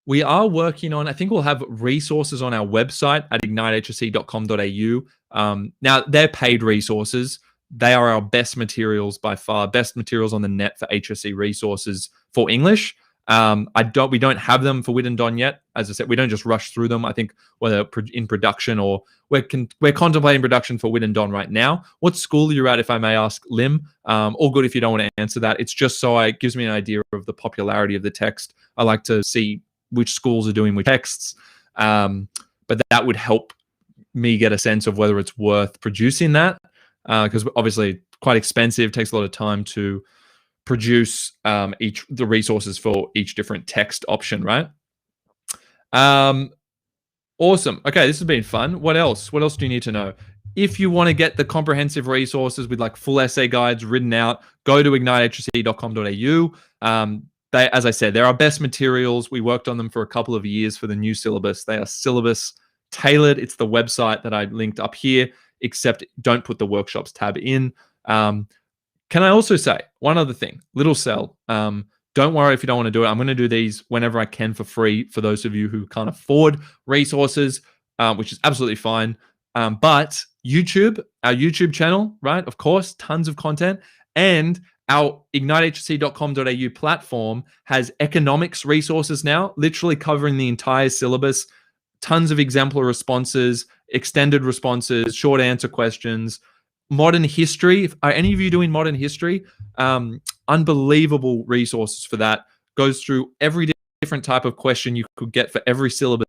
We are working on, I think we'll have resources on our website at ignitehsc.com.au. Now, they're paid resources. They are our best materials by far, best materials on the net for HSC resources for English. We don't have them for Win and Don yet. As I said, we don't just rush through them. I think whether in production or we're contemplating production for Win and Don right now. What school are you at, if I may ask, Lim? All good if you don't want to answer that. It's just so it gives me an idea of the popularity of the text. I like to see which schools are doing which texts. But that would help me get a sense of whether it's worth producing that, because obviously quite expensive, takes a lot of time to produce the resources for each different text option, right? Awesome. Okay, this has been fun. What else? What else do you need to know? If you want to get the comprehensive resources with like full essay guides written out, go to ignitehsc.com.au. As I said, they're our best materials. We worked on them for a couple of years for the new syllabus. They are syllabus tailored. It's the website that I linked up here, except don't put the workshops tab in. Can I also say one other thing? Little sell. Don't worry if you don't want to do it. I'm going to do these whenever I can for free for those of you who can't afford resources, which is absolutely fine. But YouTube, our YouTube channel, right? Of course, tons of content. And our ignitehsc.com.au platform has economics resources now, literally covering the entire syllabus. Tons of exemplar responses, extended responses, short answer questions. Modern history. Are any of you doing modern history? Unbelievable resources for that. Goes through every different type of question you could get for every syllabus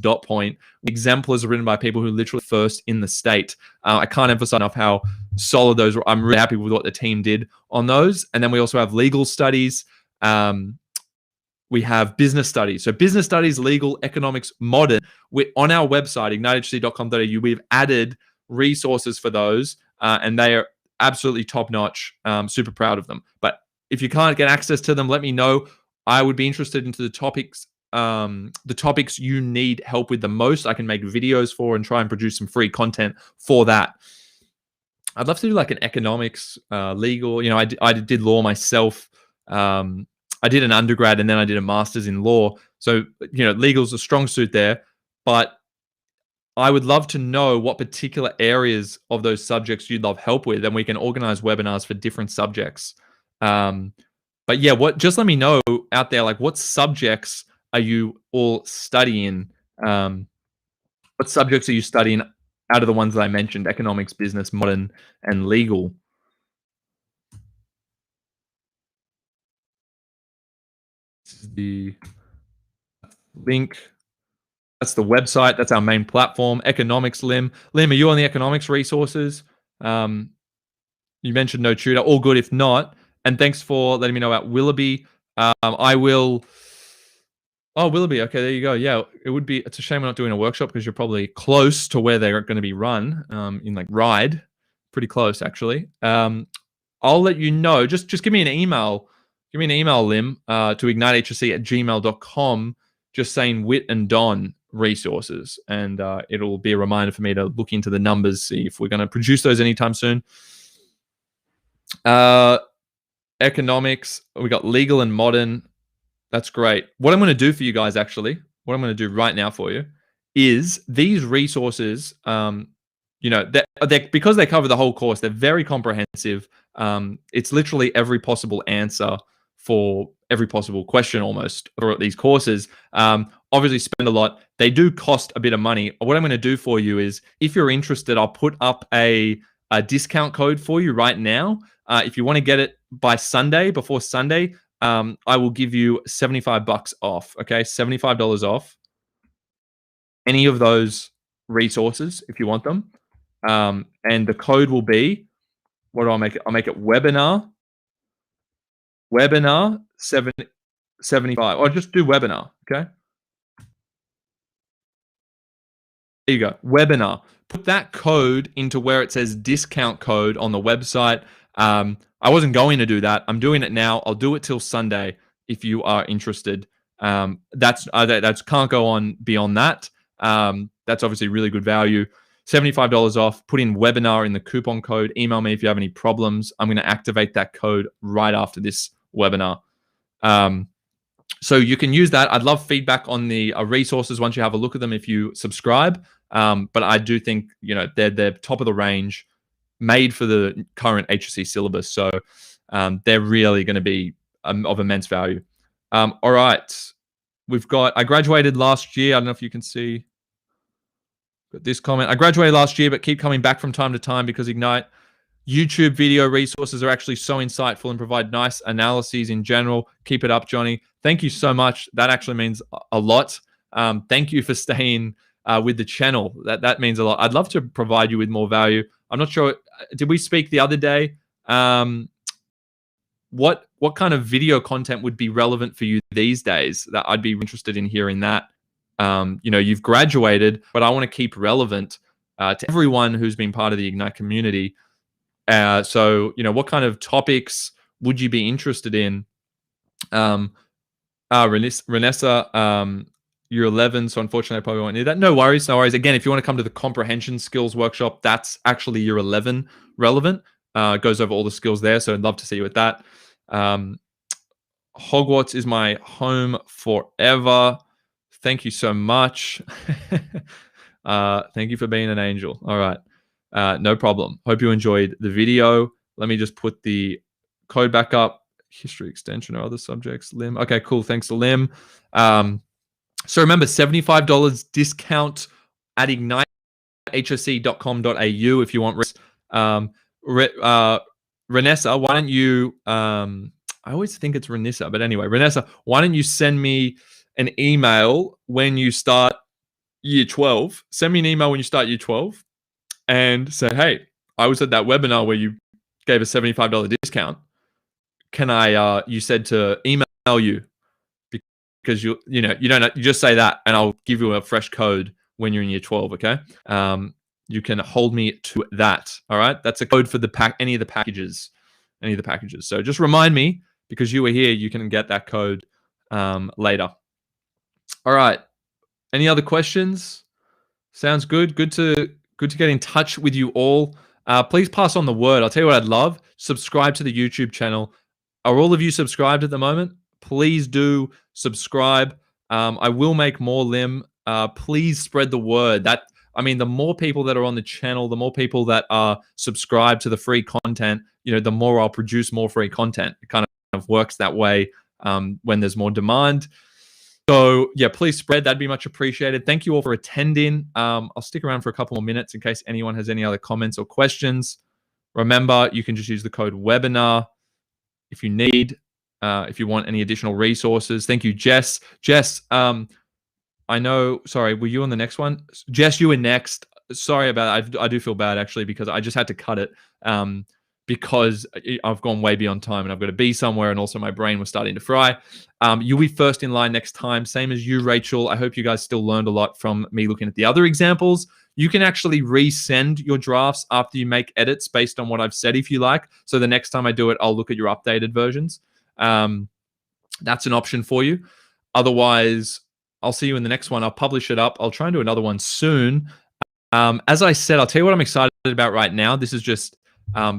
dot point. Exemplars are written by people who literally first in the state. I can't emphasize enough how solid those were. I'm really happy with what the team did on those. And then we also have legal studies. We have business studies. So business studies, legal, economics, modern. On our website, ignitehsc.com.au, we've added resources for those. And they are absolutely top-notch. Super proud of them. But if you can't get access to them, let me know. I would be interested into the topics you need help with the most. I can make videos for and try and produce some free content for that. I'd love to do like an economics, legal. You know, I did law myself. I did an undergrad and then I did a master's in law. So, you know, legal's a strong suit there. But I would love to know what particular areas of those subjects you'd love help with, and we can organize webinars for different subjects. But yeah, just let me know out there, like what subjects are you all studying? What subjects are you studying out of the ones that I mentioned? Economics, business, modern, and legal. This is the link. That's the website. That's our main platform. Economics, Lim. Lim, are you on the economics resources? You mentioned no tutor. All good if not. And thanks for letting me know about Willoughby. I will. Oh, Willoughby. Okay, there you go. Yeah, it would be. It's a shame we're not doing a workshop because you're probably close to where they're going to be run. In like Ryde, pretty close actually. I'll let you know. Just give me an email. Give me an email, Lim, to ignitehsc@gmail.com. Just saying Wit and Don resources, and it'll be a reminder for me to look into the numbers, see if we're going to produce those anytime soon. Economics, we got legal and modern. That's great. What I'm going to do for you guys, actually, what I'm going to do right now for you is these resources, you know, they're because they cover the whole course, they're very comprehensive. It's literally every possible answer for every possible question almost for these courses. Obviously spend a lot. They do cost a bit of money. What I'm going to do for you is, if you're interested, I'll put up a discount code for you right now. If you want to get it by Sunday, before Sunday, I will give you $75 off. Okay, $75 off any of those resources if you want them. And the code will be, what do I make it? I'll make it webinar 75, or just do webinar. Okay, there you go, webinar. Put that code into where it says discount code on the website. I wasn't going to do that. I'm doing it now. I'll do it till Sunday if you are interested. That's can't go on beyond that. That's obviously really good value. $75 off. Put in webinar in the coupon code. Email me if you have any problems. I'm going to activate that code right after this webinar. So you can use that. I'd love feedback on the resources once you have a look at them if you subscribe. But I do think, you know, they're top of the range, made for the current HSC syllabus. So they're really going to be of immense value. All right. I graduated last year. I don't know if you can see. Got this comment. I graduated last year, but keep coming back from time to time because Ignite YouTube video resources are actually so insightful and provide nice analyses in general. Keep it up, Jonny. Thank you so much. That actually means a lot. Thank you for staying with the channel. That means a lot. I'd love to provide you with more value. I'm not sure. Did we speak the other day? What kind of video content would be relevant for you these days? That I'd be interested in hearing that. You've graduated, but I want to keep relevant to everyone who's been part of the Ignite community. So, what kind of topics would you be interested in? Renessa, you're 11, so unfortunately I probably won't need that. No worries, no worries. Again, if you want to come to the comprehension skills workshop, that's actually year 11 relevant. Goes over all the skills there, so I'd love to see you at that. Hogwarts is my home forever. Thank you so much. Thank you for being an angel. All right. No problem. Hope you enjoyed the video. Let me just put the code back up. History extension or other subjects. Lim. Okay, cool. Thanks to Lim. So remember, $75 discount at ignitehsc.com.au if you want. Renessa, why don't you... I always think it's Renessa, but anyway, Renessa, why don't you send me an email when you start year 12? Send me an email when you start year 12 and say, hey, I was at that webinar where you gave a $75 discount. Can I, you said to email you because you just say that and I'll give you a fresh code when you're in year 12, okay? You can hold me to that, all right? That's a code for any of the packages. So just remind me, because you were here, you can get that code later. All right. Any other questions? Sounds good. Good to get in touch with you all. Please pass on the word. I'll tell you what I'd love. Subscribe to the YouTube channel. Are all of you subscribed at the moment? Please do subscribe. I will make more, Lim. Please spread the word. The more people that are on the channel, the more people that are subscribed to the free content, the more I'll produce more free content. It kind of works that way when there's more demand. So yeah, please spread. That'd be much appreciated. Thank you all for attending. I'll stick around for a couple more minutes in case anyone has any other comments or questions. Remember, you can just use the code webinar if you need, if you want any additional resources. Thank you, Jess. Jess, I know, sorry, were you on the next one? Jess, you were next. Sorry about that. I do feel bad actually because I just had to cut it because I've gone way beyond time and I've got to be somewhere and also my brain was starting to fry. You'll be first in line next time. Same as you, Rachel. I hope you guys still learned a lot from me looking at the other examples. You can actually resend your drafts after you make edits based on what I've said if you like. So the next time I do it, I'll look at your updated versions. That's an option for you. Otherwise, I'll see you in the next one. I'll publish it up. I'll try and do another one soon. As I said, I'll tell you what I'm excited about right now. This is just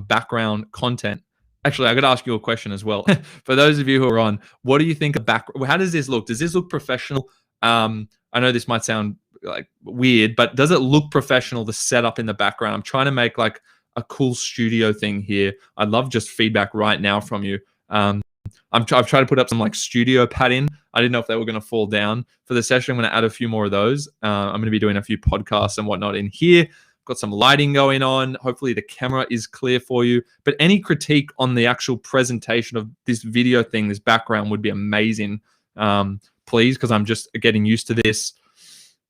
background content. Actually, I got to ask you a question as well. For those of you who are on, what do you think of how does this look? Does this look professional? I know this might sound like weird, but does it look professional, the setup in the background? I'm trying to make like a cool studio thing here. I'd love just feedback right now from you. I've tried to put up some like studio padding. I didn't know if they were going to fall down for the session. I'm going to add a few more of those. I'm going to be doing a few podcasts and whatnot in here. Got some lighting going on. Hopefully the camera is clear for you. But any critique on the actual presentation of this video thing, this background would be amazing. Please, because I'm just getting used to this.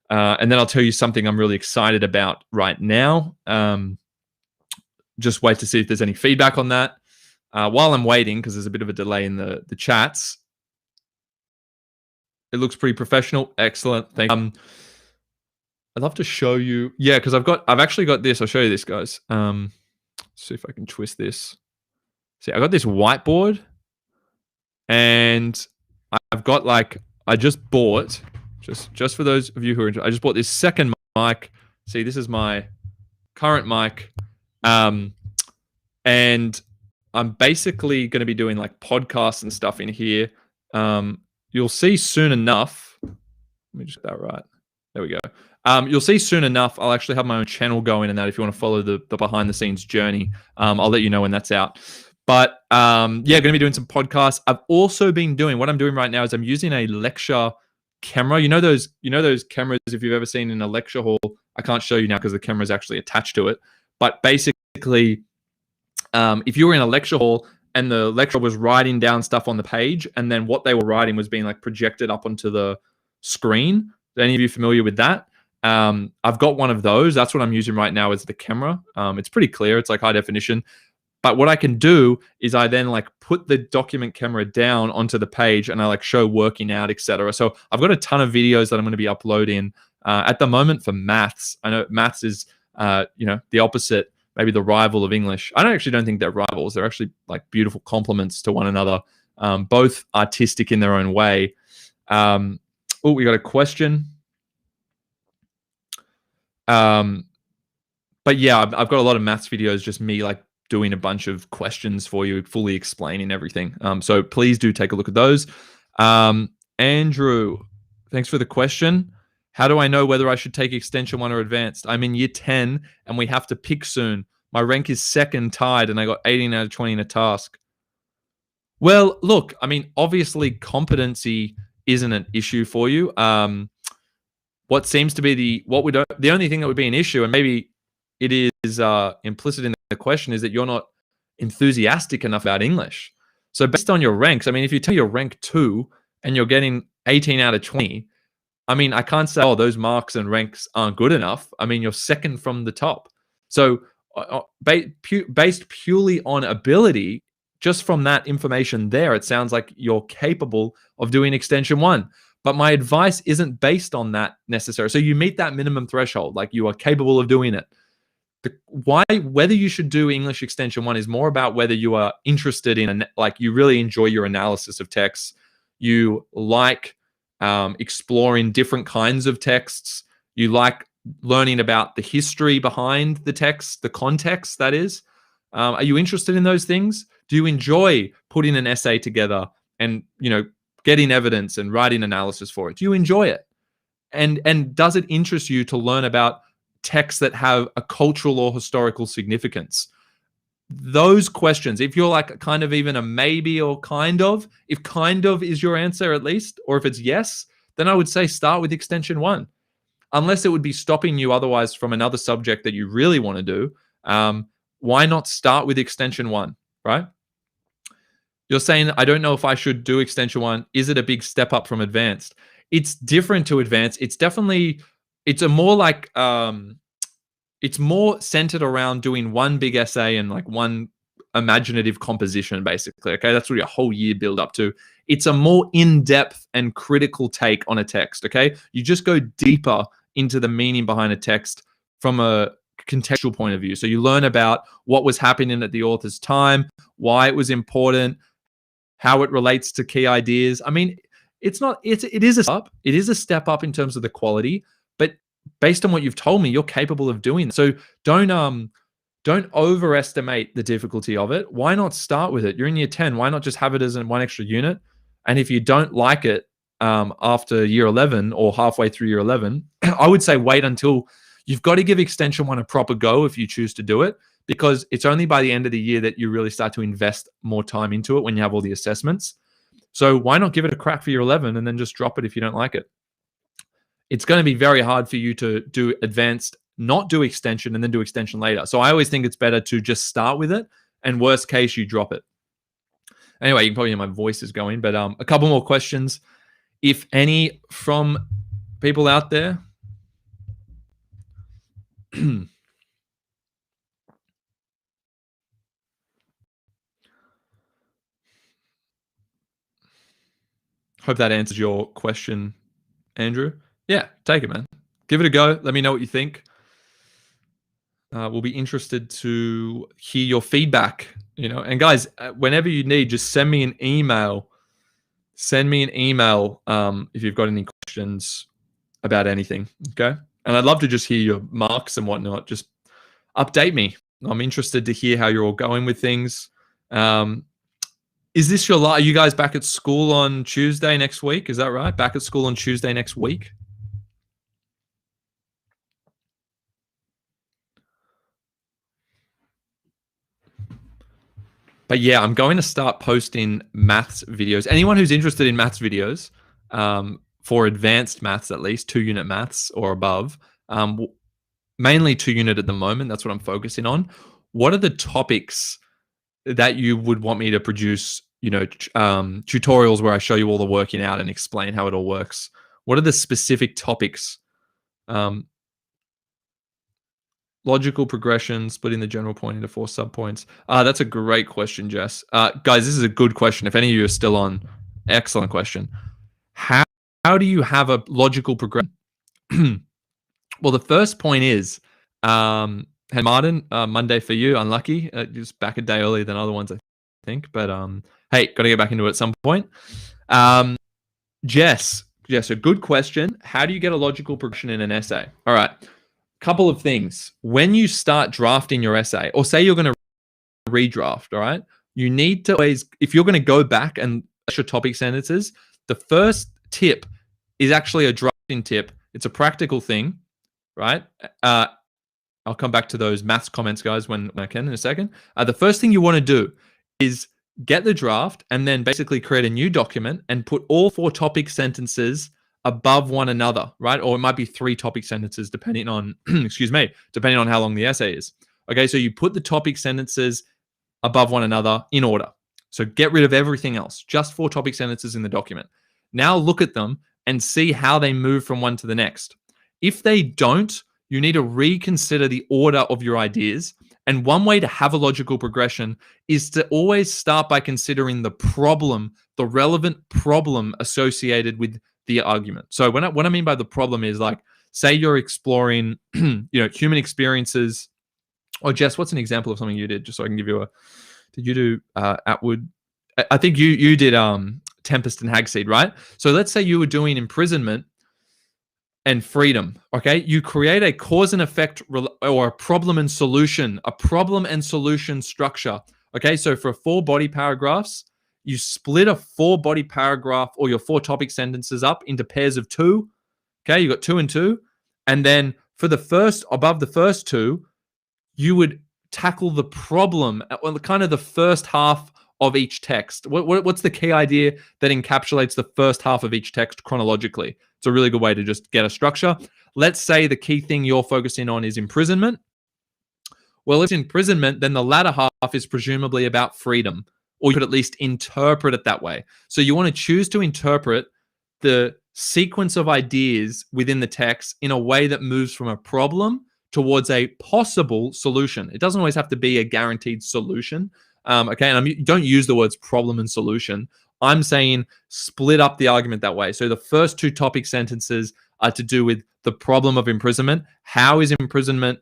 And then I'll tell you something I'm really excited about right now. Just wait to see if there's any feedback on that. While I'm waiting, because there's a bit of a delay in the chats, it looks pretty professional. Excellent. Thank you. I'd love to show you. Yeah, because I've actually got this. I'll show you this, guys. See if I can twist this. See, I got this whiteboard, and I've got I just bought just for those of you who are interested. I just bought this second mic. See, this is my current mic, and I'm basically going to be doing like podcasts and stuff in here. You'll see soon enough. Let me just get that right. There we go. You'll see soon enough. I'll actually have my own channel going and that if you want to follow the behind the scenes journey. I'll let you know when that's out. But yeah, going to be doing some podcasts. I've also been doing, what I'm doing right now is I'm using a lecture camera. You know those cameras if you've ever seen in a lecture hall. I can't show you now because the camera is actually attached to it. But basically, if you were in a lecture hall and the lecturer was writing down stuff on the page, and then what they were writing was being like projected up onto the screen. Are any of you familiar with that? I've got one of those. That's what I'm using right now as the camera. It's pretty clear. It's like high definition. But what I can do is I then like put the document camera down onto the page and I like show working out, etc. So I've got a ton of videos that I'm going to be uploading at the moment for maths. I know maths is, the opposite, maybe the rival of English. I don't think they're rivals. They're actually like beautiful complements to one another, both artistic in their own way. We got a question. But yeah, I've got a lot of maths videos, just me like doing a bunch of questions for you, fully explaining everything. So please do take a look at those. Andrew, thanks for the question. How do I know whether I should take Extension 1 or Advanced? I'm in year 10 and we have to pick soon. My rank is second tied and I got 18 out of 20 in a task. Well, look, I mean, obviously competency isn't an issue for you. What seems to be the only thing that would be an issue, and maybe it is implicit in the question, is that you're not enthusiastic enough about English. So based on your ranks, I mean, if you tell your rank 2 and you're getting 18 out of 20, I mean, I can't say, oh, those marks and ranks aren't good enough. I mean, you're second from the top. So based purely on ability, just from that information there, it sounds like you're capable of doing Extension 1. But my advice isn't based on that necessarily. So you meet that minimum threshold, like you are capable of doing it. Whether you should do English Extension 1 is more about whether you are interested in, like you really enjoy your analysis of texts. You like exploring different kinds of texts. You like learning about the history behind the text, the context, that is. Are you interested in those things? Do you enjoy putting an essay together and, getting evidence and writing analysis for it? Do you enjoy it? And does it interest you to learn about texts that have a cultural or historical significance? Those questions, if you're like kind of even a maybe or kind of, if kind of is your answer at least, or if it's yes, then I would say start with Extension 1. Unless it would be stopping you otherwise from another subject that you really want to do, why not start with Extension 1, right? You're saying, I don't know if I should do Extension 1. Is it a big step up from Advanced? It's different to Advanced. It's more centered around doing one big essay and like one imaginative composition, basically. Okay, that's what your whole year build up to. It's a more in-depth and critical take on a text. Okay, you just go deeper into the meaning behind a text from a contextual point of view. So you learn about what was happening at the author's time, why it was important, how it relates to key ideas. I mean, it is a step up in terms of the quality, but based on what you've told me, you're capable of doing. So don't overestimate the difficulty of it. Why not start with it? You're in year 10. Why not just have it as one extra unit? And if you don't like it after year 11 or halfway through year 11, I would say wait until you've got to give Extension 1 a proper go if you choose to do it, because it's only by the end of the year that you really start to invest more time into it when you have all the assessments. So why not give it a crack for year 11 and then just drop it if you don't like it? It's going to be very hard for you to do Advanced, not do Extension, and then do Extension later. So I always think it's better to just start with it, and worst case, you drop it. Anyway, you can probably hear my voice is going, but a couple more questions, if any, from people out there. Hope that answers your question, Andrew. Yeah, take it, man. Give it a go. Let me know what you think. We'll be interested to hear your feedback. And guys, whenever you need, just send me an email. Send me an email if you've got any questions about anything. Okay, and I'd love to just hear your marks and whatnot. Just update me. I'm interested to hear how you're all going with things. Is this are you guys back at school on Tuesday next week? Is that right? Back at school on Tuesday next week? But yeah, I'm going to start posting maths videos. Anyone who's interested in maths videos, for advanced maths at least, 2-unit maths or above, mainly 2-unit at the moment. That's what I'm focusing on. What are the topics that you would want me to produce, tutorials where I show you all the working out and explain how it all works? What are the specific topics? Logical progression, splitting the general point into 4 subpoints. That's a great question, Jess. Guys, this is a good question. If any of you are still on, excellent question. How do you have a logical progression? Well, the first point is, Martin, Monday for you, unlucky. Just back a day earlier than other ones, I think. But hey, got to get back into it at some point. Jess, a good question. How do you get a logical progression in an essay? All right. Couple of things. When you start drafting your essay, or say you're going to redraft, all right, you need to always, if you're going to go back and your topic sentences, the first tip is actually a drafting tip. It's a practical thing, right? I'll come back to those maths comments, guys, when I can in a second. The first thing you want to do is get the draft and then basically create a new document and put all 4 topic sentences above one another, right? Or it might be 3 topic sentences depending on, depending on how long the essay is. Okay, so you put the topic sentences above one another in order. So get rid of everything else, just 4 topic sentences in the document. Now look at them and see how they move from one to the next. If they don't, you need to reconsider the order of your ideas. And one way to have a logical progression is to always start by considering the problem, the relevant problem associated with the argument. So what I mean by the problem is, like, say you're exploring, human experiences. Or Jess, what's an example of something you did? Just so I can give you did you do Atwood? I think you did Tempest and Hagseed, right? So let's say you were doing imprisonment and freedom. Okay, you create a cause and effect or a problem and solution structure. Okay, so for 4 body paragraphs, you split a 4 body paragraph or your 4 topic sentences up into pairs of 2. Okay, you got 2 and 2. And then for above the first 2, you would tackle the problem, kind of the first half of each text. What's the key idea that encapsulates the first half of each text chronologically? It's a really good way to just get a structure. Let's say the key thing you're focusing on is imprisonment. Well, if it's imprisonment, then the latter half is presumably about freedom, or you could at least interpret it that way. So you want to choose to interpret the sequence of ideas within the text in a way that moves from a problem towards a possible solution. It doesn't always have to be a guaranteed solution. Okay, and don't use the words problem and solution. I'm saying split up the argument that way. So the first 2 topic sentences are to do with the problem of imprisonment. How is imprisonment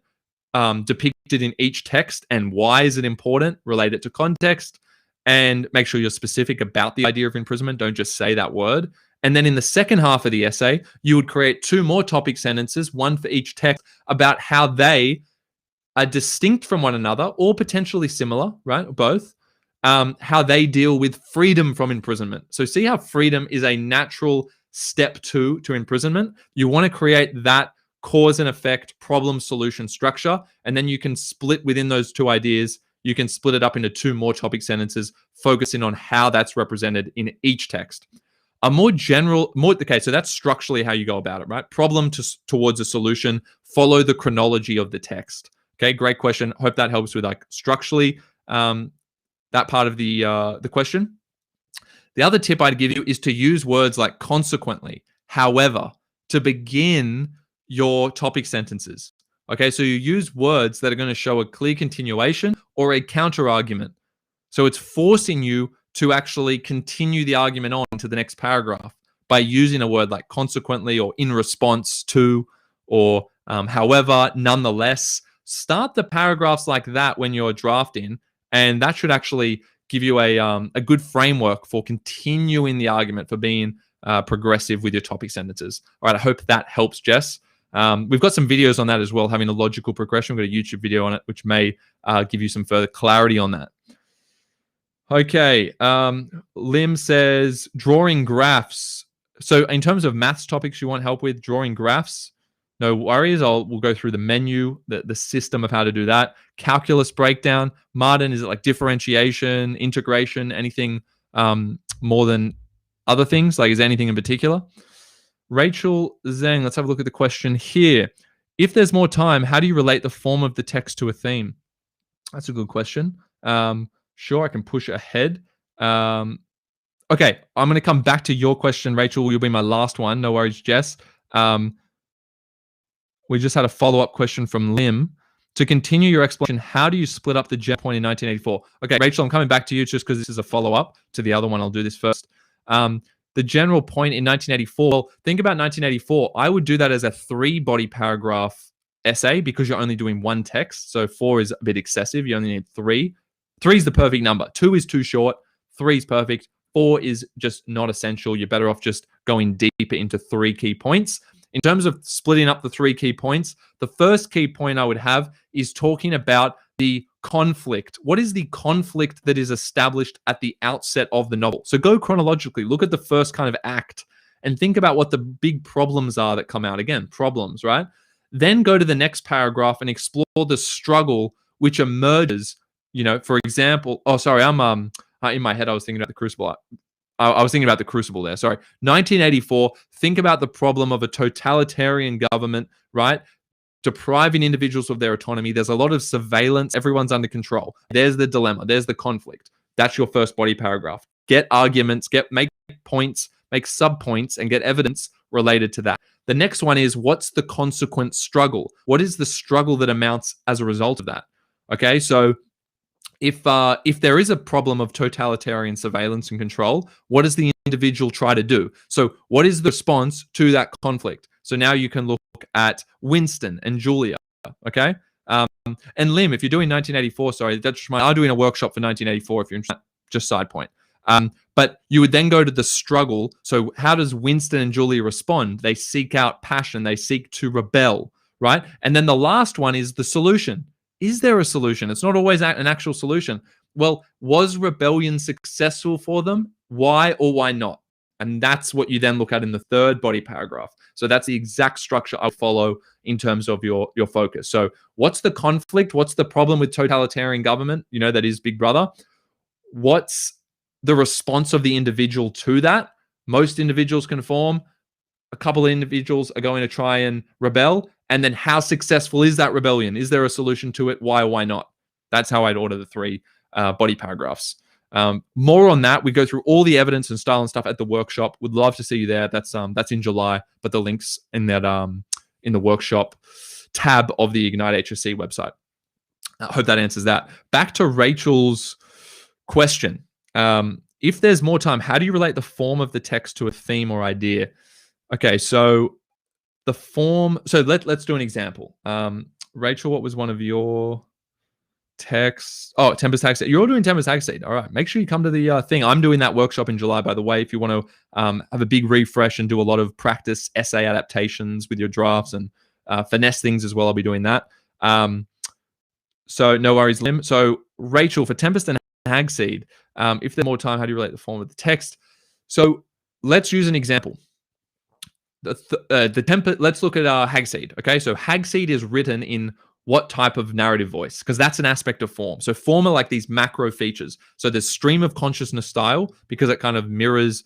depicted in each text, and why is it important? Relate it to context, and make sure you're specific about the idea of imprisonment. Don't just say that word. And then in the second half of the essay, you would create 2 more topic sentences, 1 for each text, about how they are distinct from one another or potentially similar, right? Both. How they deal with freedom from imprisonment. So see how freedom is a natural step 2 to imprisonment? You want to create that cause and effect problem solution structure, and then you can split within those 2 ideas. You can split it up into 2 more topic sentences, focusing on how that's represented in each text. Okay, so that's structurally how you go about it, right? Problem towards a solution, follow the chronology of the text. Okay, great question. Hope that helps with, like, structurally that part of the question. The other tip I'd give you is to use words like consequently, however, to begin your topic sentences. Okay, so you use words that are going to show a clear continuation or a counter argument. So it's forcing you to actually continue the argument on to the next paragraph by using a word like consequently or in response to or however, nonetheless. Start the paragraphs like that when you're drafting, and that should actually give you a good framework for continuing the argument, for being progressive with your topic sentences. All right, I hope that helps, Jess. We've got some videos on that as well, having a logical progression. We've got a YouTube video on it, which may give you some further clarity on that. Okay, Lim says drawing graphs. So in terms of maths topics you want help with, drawing graphs, no worries. We'll go through the menu, the system of how to do that. Calculus breakdown. Martin, is it like differentiation, integration, anything more than other things? Like, is there anything in particular? Rachel Zhang, let's have a look at the question here. If there's more time, how do you relate the form of the text to a theme? That's a good question. Sure, I can push ahead. Okay, I'm going to come back to your question, Rachel. You'll be my last one. No worries, Jess. We just had a follow-up question from Lim. To continue your explanation, how do you split up the jet point in 1984? Okay, Rachel, I'm coming back to you just because this is a follow-up to the other one. I'll do this first. The general point in 1984, well, think about 1984. I would do that as a 3-body paragraph essay because you're only doing one text. So 4 is a bit excessive. You only need 3. 3 is the perfect number. 2 is too short. 3 is perfect. 4 is just not essential. You're better off just going deeper into 3 key points. In terms of splitting up the 3 key points, the first key point I would have is talking about the conflict. What is the conflict that is established at the outset of the novel? So go chronologically, look at the first kind of act and think about what the big problems are that come out. Again, problems, right? Then go to the next paragraph and explore the struggle which emerges, for example, I'm in my head, I was thinking about the Crucible. I was thinking about the Crucible there. Sorry. 1984, think about the problem of a totalitarian government, right? Depriving individuals of their autonomy. There's a lot of surveillance. Everyone's under control. There's the dilemma. There's the conflict. That's your first body paragraph. Get arguments, make points, make sub-points, and get evidence related to that. The next one is, what's the consequent struggle? What is the struggle that amounts as a result of that? Okay, so if there is a problem of totalitarian surveillance and control, what does the individual try to do? So what is the response to that conflict? So now you can look at Winston and Julia, okay? And Lim, if you're doing 1984, sorry, that's just I'm doing a workshop for 1984 if you're interested, just side point. But you would then go to the struggle. So how does Winston and Julia respond? They seek out passion. They seek to rebel, right? And then the last one is the solution. Is there a solution? It's not always an actual solution. Well, was rebellion successful for them? Why or why not? And that's what you then look at in the third body paragraph. So that's the exact structure I follow in terms of your focus. So what's the conflict? What's the problem with totalitarian government? That is Big Brother. What's the response of the individual to that? Most individuals conform. A couple of individuals are going to try and rebel. And then how successful is that rebellion? Is there a solution to it? Why or why not? That's how I'd order the 3 body paragraphs. More on that. We go through all the evidence and style and stuff at the workshop. Would love to see you there. That's in July, but the link's in that in the workshop tab of the Ignite HSC website. I hope that answers that. Back to Rachel's question. If there's more time, how do you relate the form of the text to a theme or idea? Okay, so the form. So let's do an example. Rachel, what was one of your texts? Oh, Tempest Tag Seed. You're all doing Tempest Tag Seed. All right. Make sure you come to the thing. I'm doing that workshop in July, by the way. If you want to have a big refresh and do a lot of practice essay adaptations with your drafts and finesse things as well, I'll be doing that. So no worries, Lim. So Rachel, for Tempest and Hagseed, if there's more time, how do you relate the form of the text? So let's use an example. Let's look at Hagseed. Okay, so Hagseed is written in what type of narrative voice? Because that's an aspect of form. So form are like these macro features. So there's stream of consciousness style because it kind of mirrors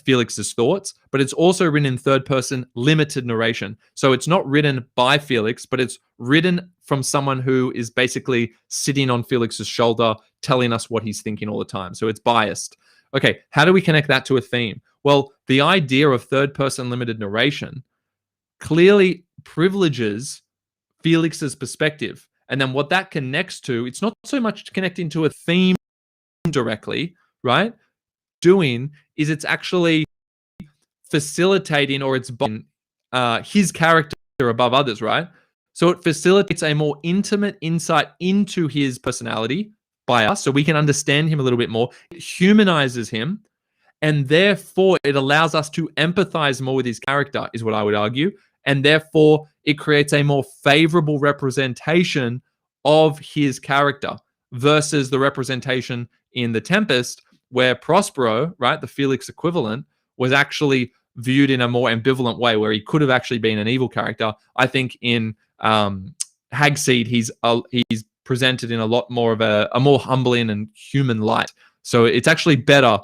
Felix's thoughts, but it's also written in third person limited narration. So it's not written by Felix, but it's written from someone who is basically sitting on Felix's shoulder, telling us what he's thinking all the time. So it's biased. Okay, how do we connect that to a theme? Well, the idea of third person limited narration clearly privileges Felix's perspective. And then what that connects to, it's not so much connecting to a theme directly, right? Doing is it's actually facilitating, or it's his character above others, right? So it facilitates a more intimate insight into his personality by us, so we can understand him a little bit more. It humanizes him, and therefore it allows us to empathize more with his character, is what I would argue. And therefore it creates a more favorable representation of his character versus the representation in The Tempest, where Prospero, right, the Felix equivalent, was actually viewed in a more ambivalent way, where he could have actually been an evil character. I think in Hagseed, he's presented in a lot more of a more humbling and human light. So it's actually better.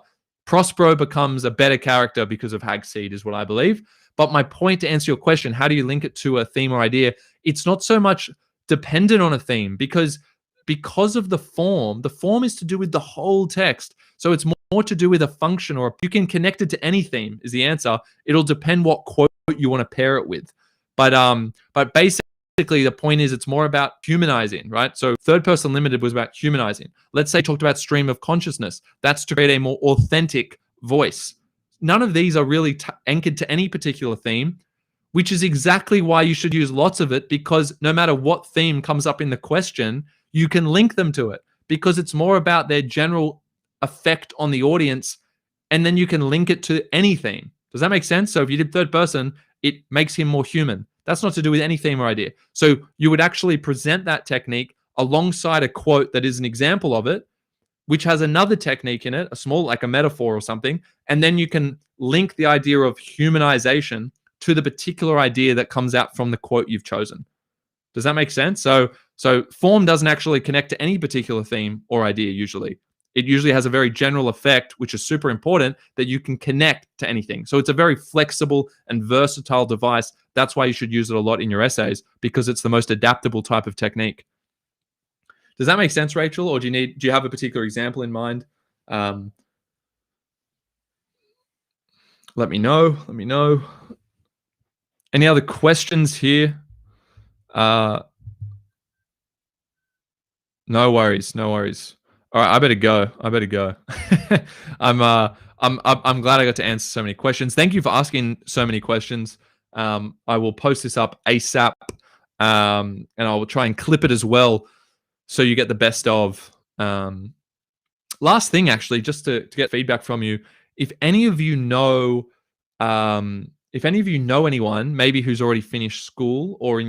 Prospero becomes a better character because of Hagseed, is what I believe. But my point, to answer your question, how do you link it to a theme or idea? It's not so much dependent on a theme, because because of the form is to do with the whole text. So it's more to do with a function, or you can connect it to any theme is the answer. It'll depend what quote you want to pair it with. But basically the point is it's more about humanizing, right? So third person limited was about humanizing. Let's say talked about stream of consciousness. That's to create a more authentic voice. None of these are really anchored to any particular theme, which is exactly why you should use lots of it, because no matter what theme comes up in the question, you can link them to it, because it's more about their general effect on the audience, and then you can link it to any theme. Does that make sense? So if you did third person, it makes him more human. That's not to do with any theme or idea. So you would actually present that technique alongside a quote that is an example of it, which has another technique in it, a small, like a metaphor or something, and then you can link the idea of humanization to the particular idea that comes out from the quote you've chosen. Does that make sense? So form doesn't actually connect to any particular theme or idea usually. It usually has a very general effect, which is super important, that you can connect to anything. So it's a very flexible and versatile device. That's why you should use it a lot in your essays, because it's the most adaptable type of technique. Does that make sense, Rachel? Or do you have a particular example in mind? Let me know. Any other questions here? No worries. All right, I better go. I'm glad I got to answer so many questions. Thank you for asking so many questions. I will post this up ASAP, and I will try and clip it as well, so you get the best of. Last thing, actually, just to get feedback from you, if any of you know anyone maybe who's already finished school, or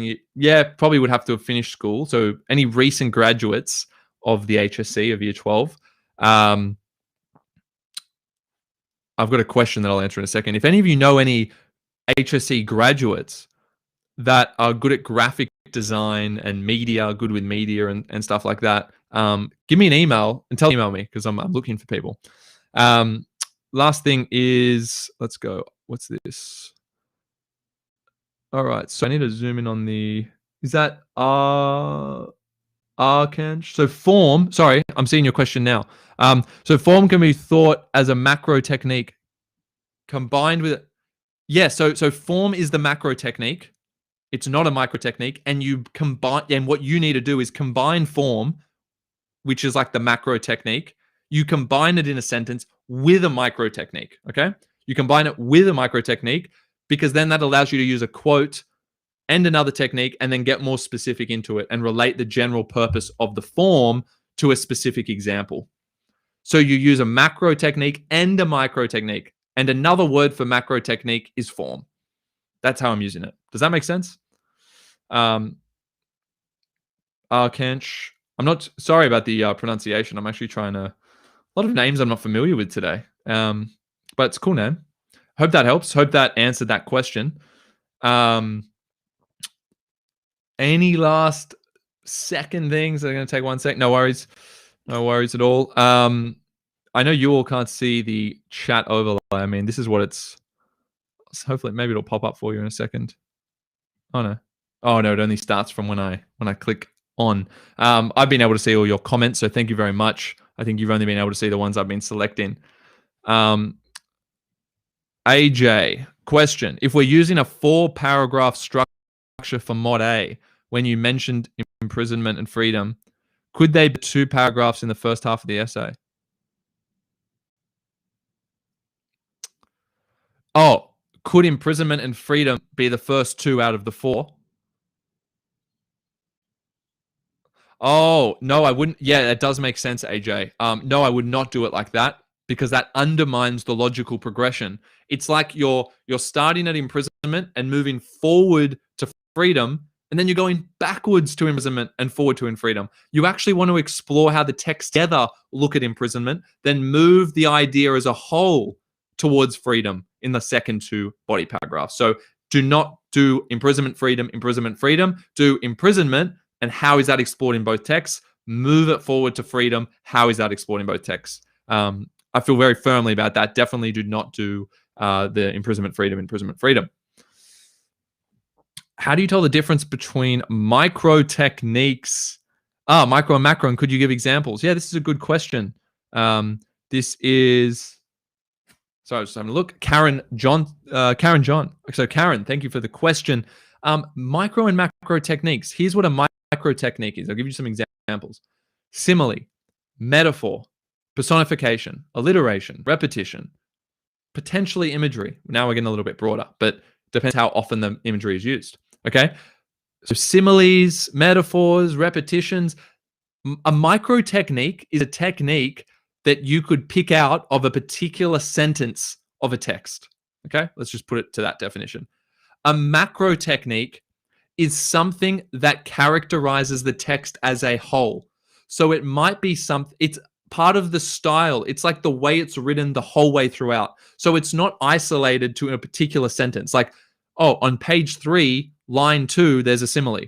probably would have to have finished school. So any recent graduates of the HSC of year 12, I've got a question that I'll answer in a second. If any of you know any HSC graduates that are good at graphic design and media, good with media and stuff like that, give me an email and email me, because I'm looking for people. Last thing is, let's go. What's this? All right, so I need to zoom in on is that Arkansh? So form, sorry, I'm seeing your question now. So form can be thought as a macro technique combined with, so form is the macro technique. It's not a micro technique, and what you need to do is combine form, which is like the macro technique. You combine it in a sentence with a micro technique, okay? You combine it with a micro technique, because then that allows you to use a quote and another technique, and then get more specific into it and relate the general purpose of the form to a specific example. So you use a macro technique and a micro technique, and another word for macro technique is form. That's how I'm using it. Does that make sense? Arkansh, I'm not sorry about the pronunciation. I'm actually trying a lot of names I'm not familiar with today. But it's a cool name. Hope that helps. Hope that answered that question. Any last second things? I'm going to take 1 sec. No worries at all. I know you all can't see the chat overlay. I mean, this is what it's. Hopefully, maybe it'll pop up for you in a second. Oh no, it only starts from when I click on. I've been able to see all your comments, so thank you very much. I think you've only been able to see the ones I've been selecting. AJ, question: if we're using a 4-paragraph structure for Mod A, when you mentioned imprisonment and freedom, could they be 2 paragraphs in the first half of the essay? Oh, could imprisonment and freedom be the first 2 out of the 4? Oh, no, I wouldn't. Yeah, that does make sense, AJ. No, I would not do it like that, because that undermines the logical progression. It's like you're starting at imprisonment and moving forward to freedom, and then you're going backwards to imprisonment and forward to freedom. You actually want to explore how the text together look at imprisonment, then move the idea as a whole towards freedom in the second 2 body paragraphs. So do not do imprisonment, freedom, do imprisonment, and how is that explored in both texts? Move it forward to freedom. How is that explored in both texts? I feel very firmly about that. Definitely do not do the imprisonment, freedom. How do you tell the difference between micro techniques Micro and macro, and could you give examples? Yeah, this is a good question. This is, sorry, I was just having a look. Karen John. So Karen, thank you for the question. Micro and macro techniques. Here's what a micro technique is. I'll give you some examples. Simile, metaphor, personification, alliteration, repetition, potentially imagery. Now we're getting a little bit broader, but depends how often the imagery is used. Okay. So similes, metaphors, repetitions. A micro technique is a technique that you could pick out of a particular sentence of a text. Okay, let's just put it to that definition. A macro technique is something that characterizes the text as a whole. So it might be it's part of the style. It's like the way it's written the whole way throughout. So it's not isolated to a particular sentence. Like, oh, on page 3, line 2, there's a simile.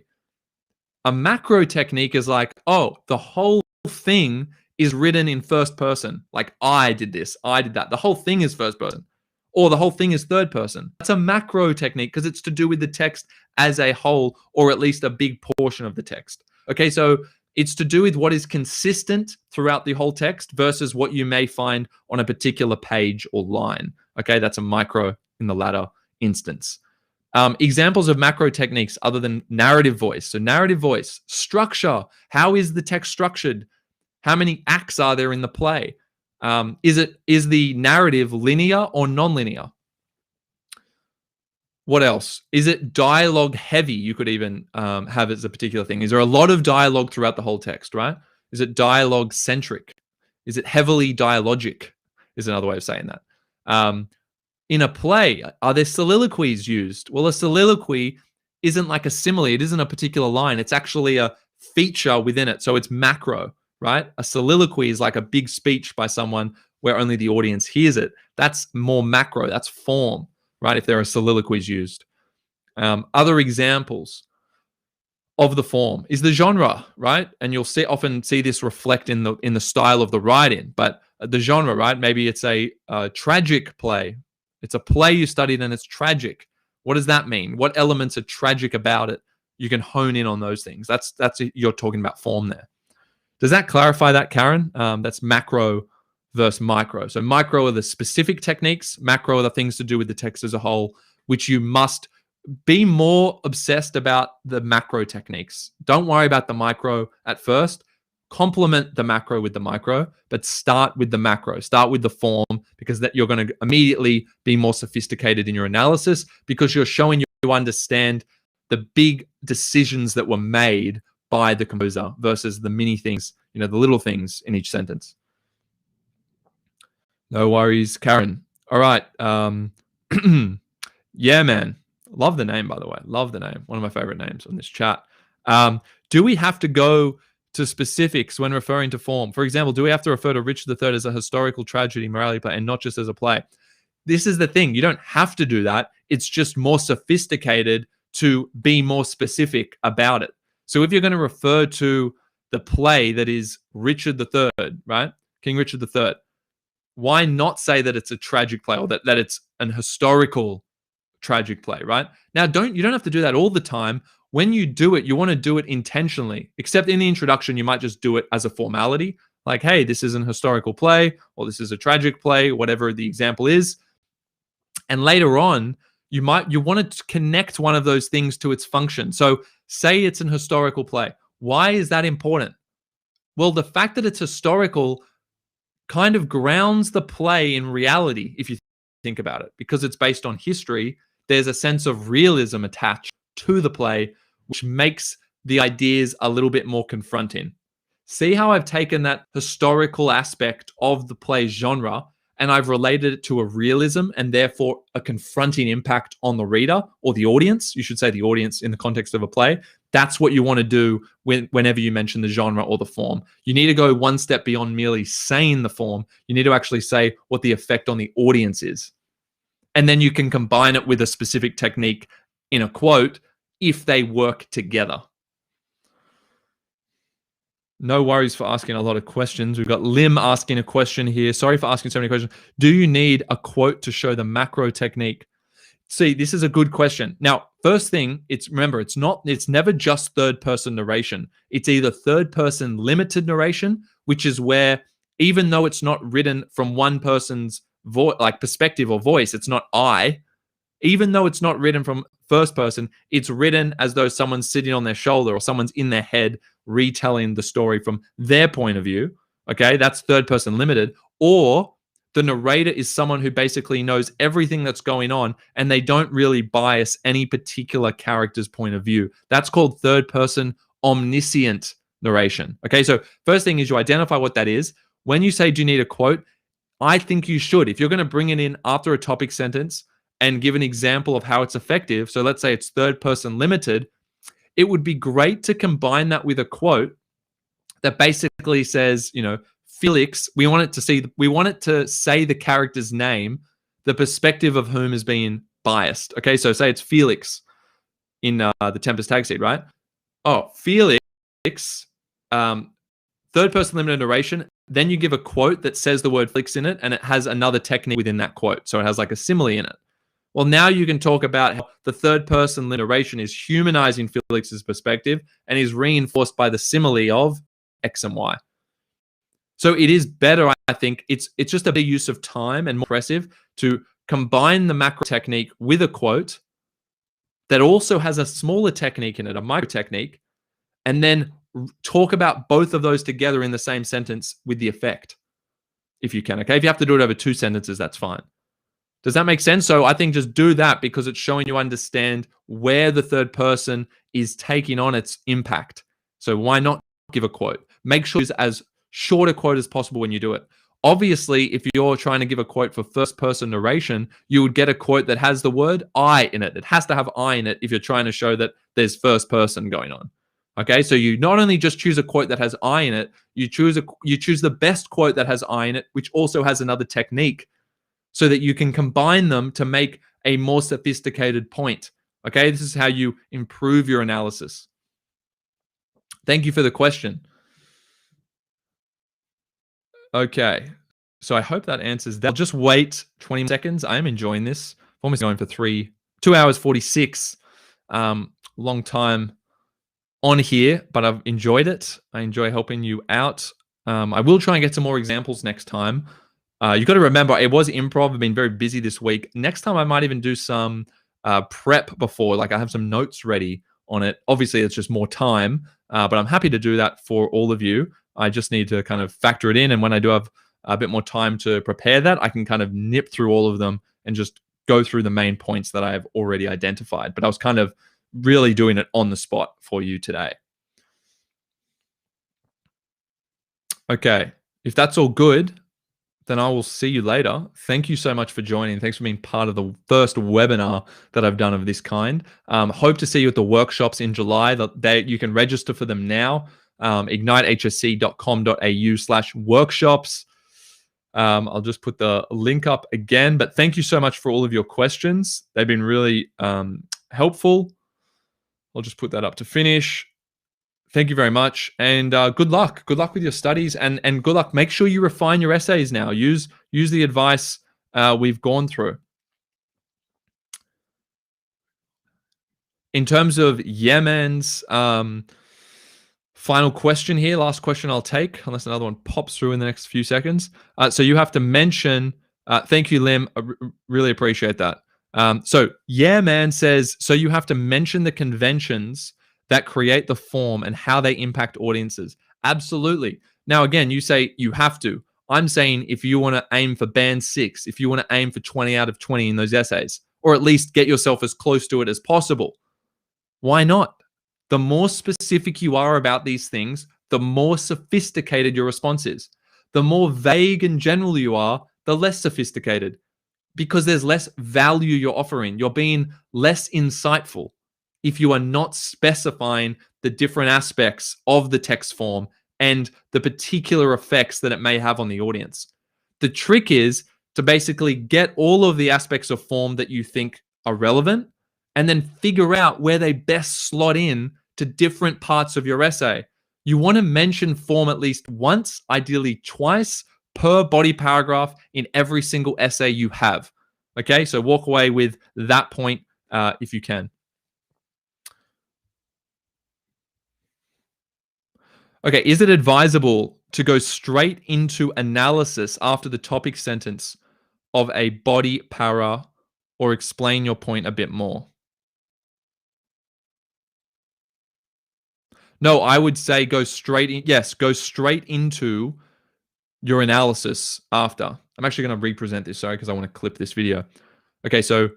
A macro technique is like, oh, the whole thing is written in first person. Like, I did this, I did that. The whole thing is first person, or the whole thing is third person. That's a macro technique because it's to do with the text as a whole, or at least a big portion of the text. Okay, so it's to do with what is consistent throughout the whole text versus what you may find on a particular page or line. Okay, that's a micro in the latter instance. Examples of macro techniques other than narrative voice. So narrative voice, structure. How is the text structured? How many acts are there in the play? Is the narrative linear or non-linear? What else? Is it dialogue heavy? You could even have it as a particular thing. Is there a lot of dialogue throughout the whole text, right? Is it dialogue centric? Is it heavily dialogic? Is another way of saying that. In a play, are there soliloquies used? Well, a soliloquy isn't like a simile. It isn't a particular line. It's actually a feature within it. So it's macro, right? A soliloquy is like a big speech by someone where only the audience hears it. That's more macro. That's form, right? If there are soliloquies used. Other examples of the form is the genre, right? And you'll often see this reflect in the style of the writing. But the genre, right? Maybe it's a tragic play. It's a play you studied and it's tragic. What does that mean? What elements are tragic about it? You can hone in on those things. You're talking about form there. Does that clarify that, Karen? That's macro versus micro. So micro are the specific techniques. Macro are the things to do with the text as a whole, which you must be more obsessed about the macro techniques. Don't worry about the micro at first. Complement the macro with the micro, but start with the macro. Start with the form, because that you're going to immediately be more sophisticated in your analysis because you're showing you understand the big decisions that were made by the composer versus the mini things, the little things in each sentence. No worries, Karen. All right. Yeah, man. Love the name, by the way. Love the name. One of my favorite names on this chat. Do we have to go to specifics when referring to form? For example, do we have to refer to Richard III as a historical tragedy morality play and not just as a play? This is the thing. You don't have to do that. It's just more sophisticated to be more specific about it. So if you're going to refer to the play that is Richard III, right? King Richard III, why not say that it's a tragic play or that it's an historical tragic play, right? Now, you don't have to do that all the time. When you do it, you want to do it intentionally, except in the introduction, you might just do it as a formality. Like, hey, this is an historical play, or this is a tragic play, whatever the example is. And later on, you want to connect one of those things to its function. So say it's an historical play. Why is that important? Well, the fact that it's historical kind of grounds the play in reality, if you think about it, because it's based on history. There's a sense of realism attached to the play, which makes the ideas a little bit more confronting. See how I've taken that historical aspect of the play's genre and I've related it to a realism and therefore a confronting impact on the reader or the audience. You should say the audience in the context of a play. That's what you want to do whenever you mention the genre or the form. You need to go one step beyond merely saying the form. You need to actually say what the effect on the audience is. And then you can combine it with a specific technique in a quote if they work together. No worries for asking a lot of questions. We've got Lim asking a question here. Sorry for asking so many questions. Do you need a quote to show the macro technique? See, this is a good question. Now, first thing, it's never just third person narration. It's either third person limited narration, which is where even though it's not written from one person's perspective or voice, it's not I. Even though it's not written from first person, it's written as though someone's sitting on their shoulder or someone's in their head retelling the story from their point of view. Okay, that's third person limited. Or the narrator is someone who basically knows everything that's going on and they don't really bias any particular character's point of view. That's called third person omniscient narration. Okay, so first thing is you identify what that is. When you say, do you need a quote? I think you should. If you're going to bring it in after a topic sentence and give an example of how it's effective, so let's say it's third person limited, it would be great to combine that with a quote that basically says, Felix, we want it to say the character's name, the perspective of whom is being biased. Okay, so say it's Felix in the Tempest Tag Seed, right? Oh, Felix, third person limited narration. Then you give a quote that says the word Felix in it, and it has another technique within that quote. So it has like a simile in it. Well, now you can talk about how the third person narration is humanizing Felix's perspective and is reinforced by the simile of X and Y. So it is better, I think, it's just a big use of time and more impressive to combine the macro technique with a quote that also has a smaller technique in it, a micro technique, and then talk about both of those together in the same sentence with the effect, if you can. Okay, if you have to do it over 2 sentences, that's fine. Does that make sense? So I think just do that because it's showing you understand where the third person is taking on its impact. So why not give a quote? Make sure it's as short a quote as possible when you do it. Obviously, if you're trying to give a quote for first person narration, you would get a quote that has the word I in it. It has to have I in it if you're trying to show that there's first person going on. Okay, so you not only just choose a quote that has I in it, you choose the best quote that has I in it, which also has another technique, so that you can combine them to make a more sophisticated point. Okay, this is how you improve your analysis. Thank you for the question. Okay, so I hope that answers that. I'll just wait 20 seconds. I am enjoying this. I'm almost going for 2 hours 46. Long time on here, but I've enjoyed it. I enjoy helping you out. I will try and get some more examples next time. You got to remember, it was improv. I've been very busy this week. Next time, I might even do some prep before. Like I have some notes ready on it. Obviously, it's just more time, but I'm happy to do that for all of you. I just need to kind of factor it in. And when I do have a bit more time to prepare that, I can kind of nip through all of them and just go through the main points that I have already identified. But I was kind of really doing it on the spot for you today. Okay, if that's all good, then I will see you later. Thank you so much for joining. Thanks for being part of the first webinar that I've done of this kind. Hope to see you at the workshops in July. You can register for them now. ignitehsc.com.au/workshops. I'll just put the link up again. But thank you so much for all of your questions. They've been really helpful. I'll just put that up to finish. Thank you very much, and good luck. Good luck with your studies, and good luck. Make sure you refine your essays now. Use the advice we've gone through. In terms of Yemen's final question here, last question I'll take, unless another one pops through in the next few seconds. So you have to mention. Thank you, Lim. I really appreciate that. So Man says, so you have to mention the conventions that create the form and how they impact audiences. Absolutely. Now, again, you say you have to. I'm saying if you want to aim for band 6, if you want to aim for 20 out of 20 in those essays, or at least get yourself as close to it as possible, why not? The more specific you are about these things, the more sophisticated your response is. The more vague and general you are, the less sophisticated, because there's less value you're offering. You're being less insightful if you are not specifying the different aspects of the text form and the particular effects that it may have on the audience. The trick is to basically get all of the aspects of form that you think are relevant and then figure out where they best slot in to different parts of your essay. You want to mention form at least once, ideally twice, per body paragraph in every single essay you have. Okay, so walk away with that point if you can. Okay, is it advisable to go straight into analysis after the topic sentence of a body para or explain your point a bit more? No, I would say go straight in. Yes, go straight into your analysis after. I'm actually going to represent this, sorry, because I want to clip this video. Okay, so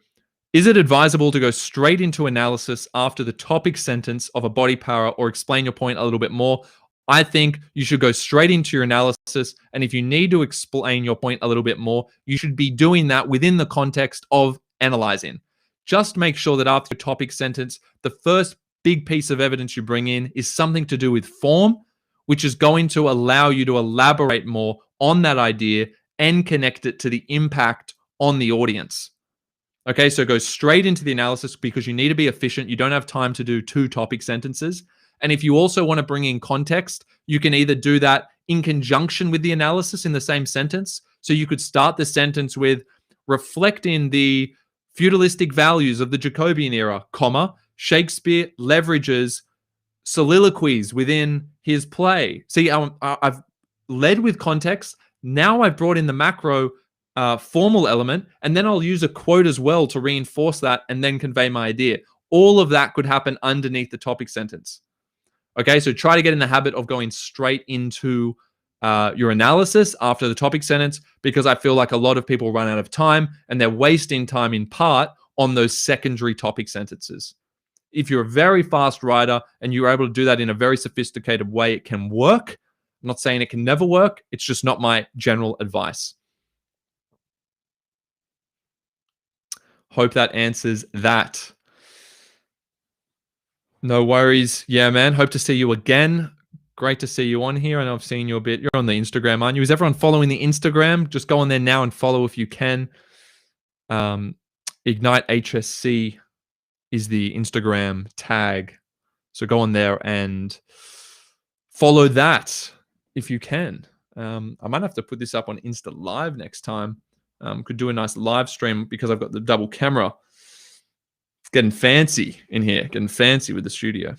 is it advisable to go straight into analysis after the topic sentence of a body para or explain your point a little bit more? I think you should go straight into your analysis. And if you need to explain your point a little bit more, you should be doing that within the context of analyzing. Just make sure that after your topic sentence, the first big piece of evidence you bring in is something to do with form, which is going to allow you to elaborate more on that idea and connect it to the impact on the audience. Okay, so go straight into the analysis because you need to be efficient. You don't have time to do 2 topic sentences. And if you also want to bring in context, you can either do that in conjunction with the analysis in the same sentence. So you could start the sentence with reflecting the feudalistic values of the Jacobean era, comma, Shakespeare leverages soliloquies within his play. See, I've led with context. Now I've brought in the macro formal element, and then I'll use a quote as well to reinforce that and then convey my idea. All of that could happen underneath the topic sentence. Okay, so try to get in the habit of going straight into your analysis after the topic sentence, because I feel like a lot of people run out of time and they're wasting time in part on those secondary topic sentences. If you're a very fast writer and you're able to do that in a very sophisticated way, it can work. I'm not saying it can never work. It's just not my general advice. Hope that answers that. No worries. Yeah, man. Hope to see you again. Great to see you on here. I know I've seen you a bit. You're on the Instagram, aren't you? Is everyone following the Instagram? Just go on there now and follow if you can. Ignite HSC is the Instagram tag. So go on there and follow that if you can. I might have to put this up on Insta Live next time. Could do a nice live stream because I've got the double camera. It's getting fancy in here, getting fancy with the studio.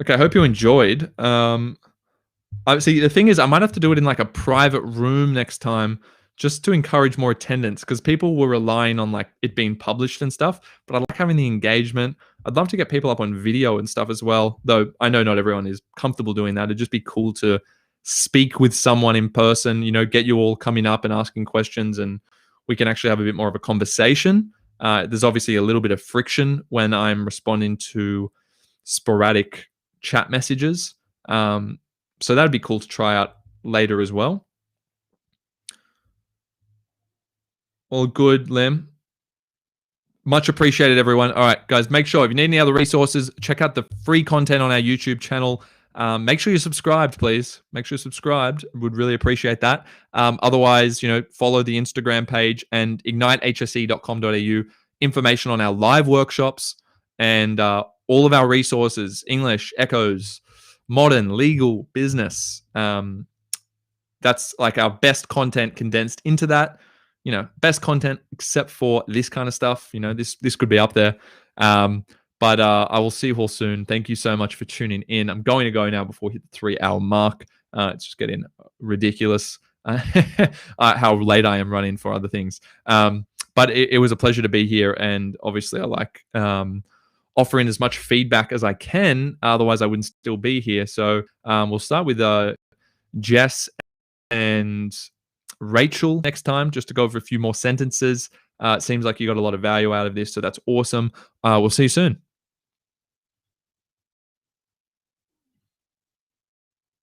Okay, I hope you enjoyed. See, the thing is, I might have to do it in like a private room next time just to encourage more attendance, because people were relying on like it being published and stuff, but I like having the engagement. I'd love to get people up on video and stuff as well, though I know not everyone is comfortable doing that. It'd just be cool to speak with someone in person, you know, get you all coming up and asking questions, and we can actually have a bit more of a conversation. There's obviously a little bit of friction when I'm responding to sporadic chat messages. So that'd be cool to try out later as well. All good, Lim. Much appreciated, everyone. All right, guys, make sure if you need any other resources, check out the free content on our YouTube channel. Make sure you're subscribed, please. Make sure you're subscribed. Would really appreciate that. Otherwise, you know, follow the Instagram page and ignitehsc.com.au. Information on our live workshops and all of our resources: English, Echoes, Modern, Legal, Business. That's like our best content condensed into that. You know, best content except for this kind of stuff. You know, this could be up there. But I will see you all soon. Thank you so much for tuning in. I'm going to go now before we hit the 3-hour mark. It's just getting ridiculous how late I am running for other things. But it was a pleasure to be here. And obviously I like offering as much feedback as I can. Otherwise I wouldn't still be here. So we'll start with Jess and Rachel next time, just to go over a few more sentences. It seems like you got a lot of value out of this, so that's awesome. We'll see you soon.